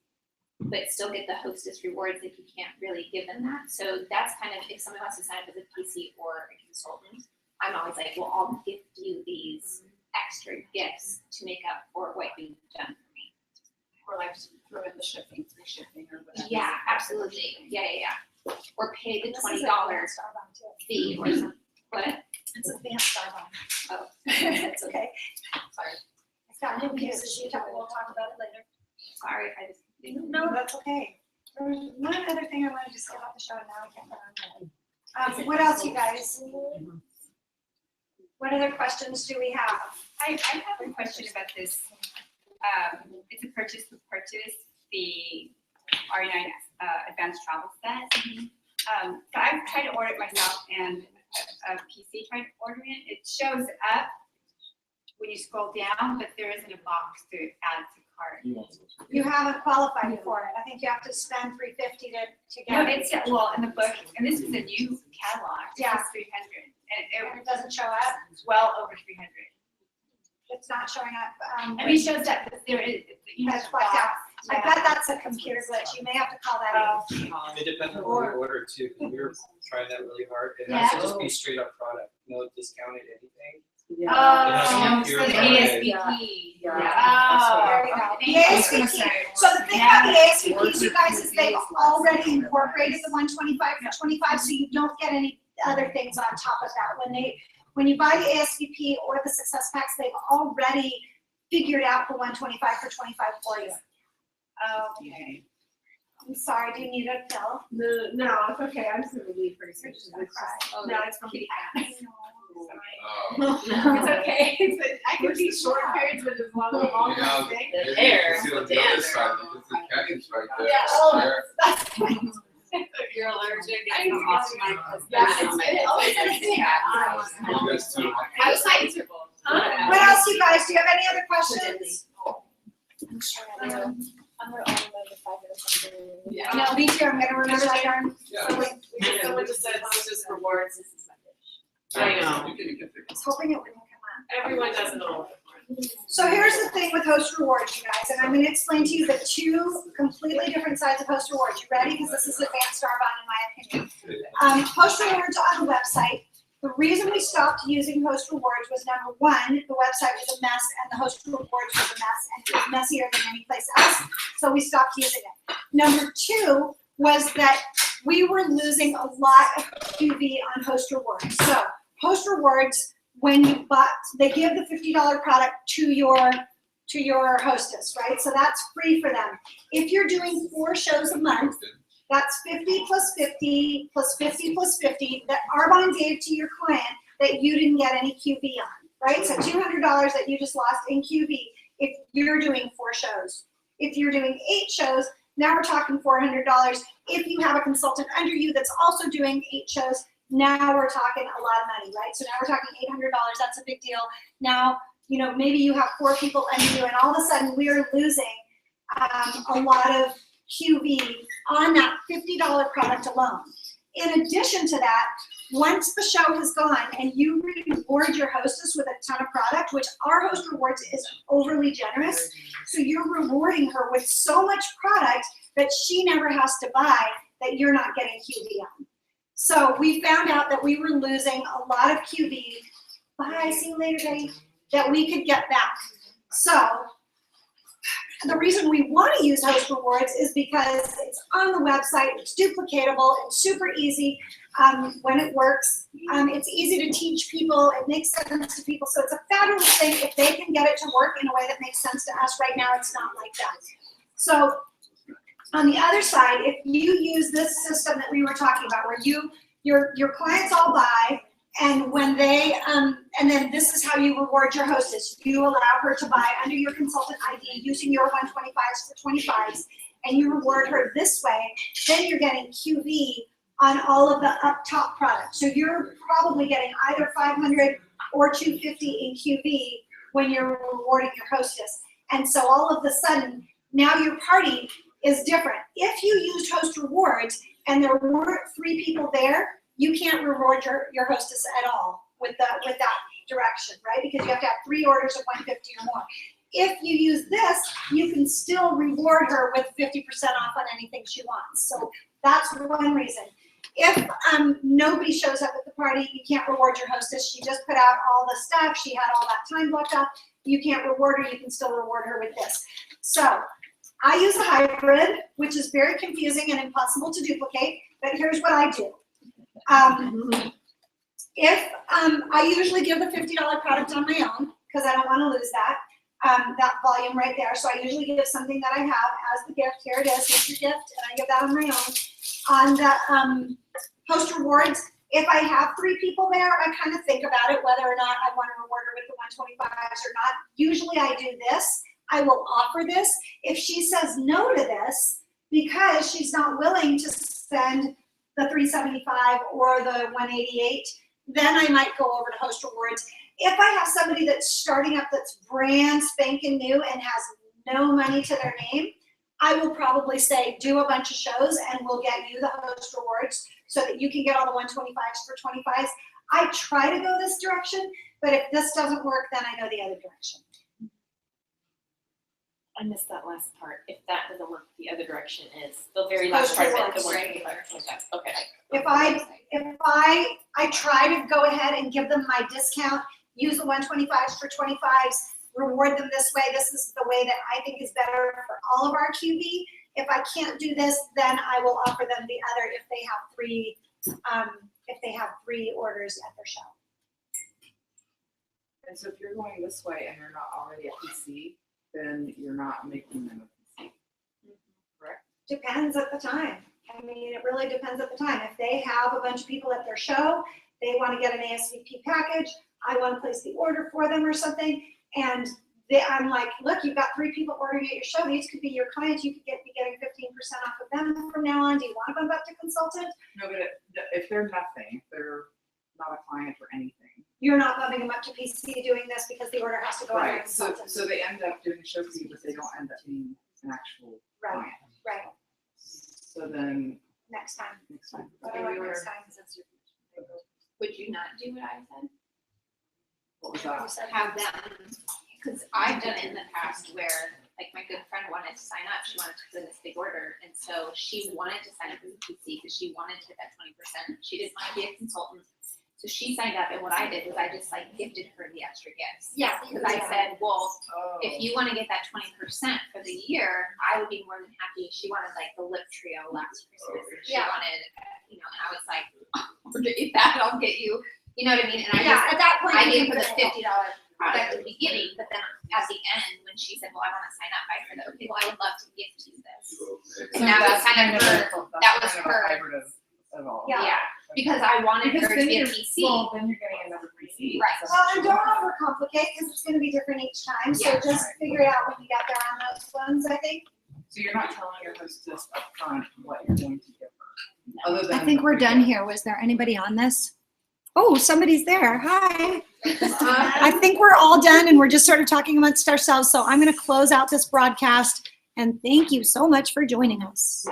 but still get the hostess rewards if you can't really give them that. So that's kind of, if someone wants to sign up as a PC or a consultant, I'm always like, well, I'll gift you these extra gifts to make up for what you've done for me. Or like throw in the shipping, free shipping, or whatever. Yeah, absolutely. Yeah. Or pay the This is $20 a advanced Starbucks, too. fee or something. What? It's advanced Starbucks. Oh, It's okay. sorry. It's got new uses. We'll talk about it later. Sorry if I just. No, that's okay. There was one other thing I wanted to say about the show, and now I can't remember. What else, you guys? What other questions do we have? I have a question about this. It's a purchase with purchase, the R9 advanced travel set. So I've tried to order it myself, and a PC tried to order it. It shows up when you scroll down, but there isn't a box to add to cart. You haven't qualified for it. I think you have to spend $350 to No, get it. it's, well, in the book, and this was a new catalog, it Yeah. was 300, and And it doesn't show up. it's well over 300. It's not showing up. I mean, it shows up, but there is, you It's have a blacked out. box. I bet that's a computer glitch. You may have to call that out. It depends on what you order too, because we were trying that really hard. It has to just be straight up product, no discounted anything. Oh, Pure so the product. ASVP. Oh, there we go. The ASVP. So the thing about the ASVPs, you guys, is they've already incorporated the 125 for 25, so you don't get any other things on top of that. When you buy the ASVP or the Success Packs, they've already figured out the 125 for 25 for you. Okay. I'm sorry, do you need a pill? No, it's okay, I'm just gonna leave pretty soon. You're just gonna cry. No, it's gonna be fast. Oh. It's okay, I can be short periods, but as long as long You know, as they. maybe The hair, you can see on the the other dance. side, because the canyon's right there. Yeah, oh, There. that's If you're allergic, I it's know. off my husband. It's always a thing. You guys too. I was like, What else, you guys? Do you have any other questions? Yeah. No, me too. I'm gonna remember that darn. Yeah. Someone just said hostess rewards, this is my dish. I know, You can get I was hoping it wouldn't come up. everyone does it a little bit. So here's the thing with host rewards, you guys, and I'm gonna explain to you the two completely different sides of host rewards. You ready? Because this is advanced Arbonne in my opinion. Host rewards on the website. The reason we stopped using host rewards was number one, the website was a mess and the host rewards was a mess and it was messier than any place else. So we stopped using it. Number two was that we were losing a lot of QV on host rewards. So host rewards, when you bought, they give the $50 product to your hostess, right? So that's free for them. If you're doing 4 shows a month, that's 50 plus 50 plus 50 plus 50 that Arbonne gave to your client that you didn't get any QV on, right? So $200 that you just lost in QV if you're doing 4 shows. If you're doing 8 shows, now we're talking $400. If you have a consultant under you that's also doing 8 shows, now we're talking a lot of money, right? So now we're talking $800. That's a big deal. Now, you know, maybe you have 4 people under you, and all of a sudden we're losing a lot of QV on that $50 product alone. In addition to that, once the show has gone and you reward your hostess with a ton of product, which our host rewards is overly generous, so you're rewarding her with so much product that she never has to buy that you're not getting QV on. So we found out that we were losing a lot of QV, bye, see you later, Betty, that we could get back. So the reason we want to use host rewards is because it's on the website, it's duplicatable, it's super easy when it works. It's easy to teach people, it makes sense to people, so it's a fabulous thing if they can get it to work in a way that makes sense to us. Right now, it's not like that. So on the other side, if you use this system that we were talking about, where your clients all buy, and when they, and then this is how you reward your hostess. You allow her to buy under your consultant ID using your 125s for 25s, and you reward her this way, then you're getting QV on all of the up top products. So you're probably getting either 500 or 250 in QV when you're rewarding your hostess. And so all of a sudden, now your party is different. If you used host rewards and there weren't 3 people there, you can't reward your hostess at all with that direction, right? Because you have to have 3 orders of 150 or more. If you use this, you can still reward her with 50% off on anything she wants. So that's one reason. If nobody shows up at the party, you can't reward your hostess. She just put out all the stuff. She had all that time blocked up. You can't reward her. You can still reward her with this. So I use a hybrid, which is very confusing and impossible to duplicate, but here's what I do. If I usually give the $50 product on my own, because I don't want to lose that volume right there. So I usually give something that I have as the gift. Here it is, here's your gift, and I give that on my own. On the host rewards, if I have 3 people there, I kind of think about it, whether or not I want to reward her with the 125s or not. Usually I do this. I will offer this. If she says no to this, because she's not willing to spend the $375 or the $188, then I might go over to host rewards. If I have somebody that's starting up that's brand spanking new and has no money to their name, I will probably say do a bunch of shows and we'll get you the host rewards so that you can get all the 125s for 25s. I try to go this direction, but if this doesn't work, then I go the other direction. I missed that last part. If that doesn't work, the other direction is the very last part of it. The okay. If I try to go ahead and give them my discount, use the 125s for 25s, reward them this way. This is the way that I think is better for all of our QV. If I can't do this, then I will offer them the other if they have 3 if they have 3 orders at their show. And so if you're going this way and you're not already a PC, then you're not making them a PC, correct? Depends at the time. I mean, it really depends at the time. If they have a bunch of people at their show, they want to get an ASVP package, I want to place the order for them or something, and I'm like, look, you've got 3 people ordering at your show. These could be your clients. You could be getting 15% off of them from now on. Do you want to bump up to consultant? No, but if they're nothing, if they're not a client or anything. You're not bumping them up to PC doing this because the order has to go out to Right, so, consultant. so they end up doing a show for you, but they don't end up being an actual Right, client. right. So then, Next time. next time. What do I like next time? Would you not do what I said? What was that? Have them, because I've done it in the past where, like, my good friend wanted to sign up, she wanted to put in this big order, and so she wanted to sign up as a PC because she wanted to hit that 20%. She didn't want to be a consultant, so she signed up, and what I did was I just like gifted her the extra gifts. Yeah. Because I said, well, Oh. if you want to get that 20% for the year, I would be more than happy. She wanted like the lip trio last Christmas, and she Yeah. wanted, and I was like, I'll get you that, I'll get you, you know what I mean? And I Yeah, just, at that point. I you gave can her the put it- $50 product at the beginning, but then at the end, when she said, well, I want to sign up, I said, okay, well, I would love to gift you this. So And that was that's kind of her, that's that was kind of a her. hybrid of all. Yeah. Because I wanted Because her to then be a you're, PC. well, then you're getting another PC. Right. So- Well, and don't overcomplicate because it's going to be different each time. So Yeah. just figure it out when you get there on those ones, I think. So you're not telling your hostess upfront what you're going to give her, other than. I think we're done here. Was there anybody on this? Oh, somebody's there. Hi. I think we're all done and we're just sort of talking amongst ourselves. So I'm going to close out this broadcast and thank you so much for joining us.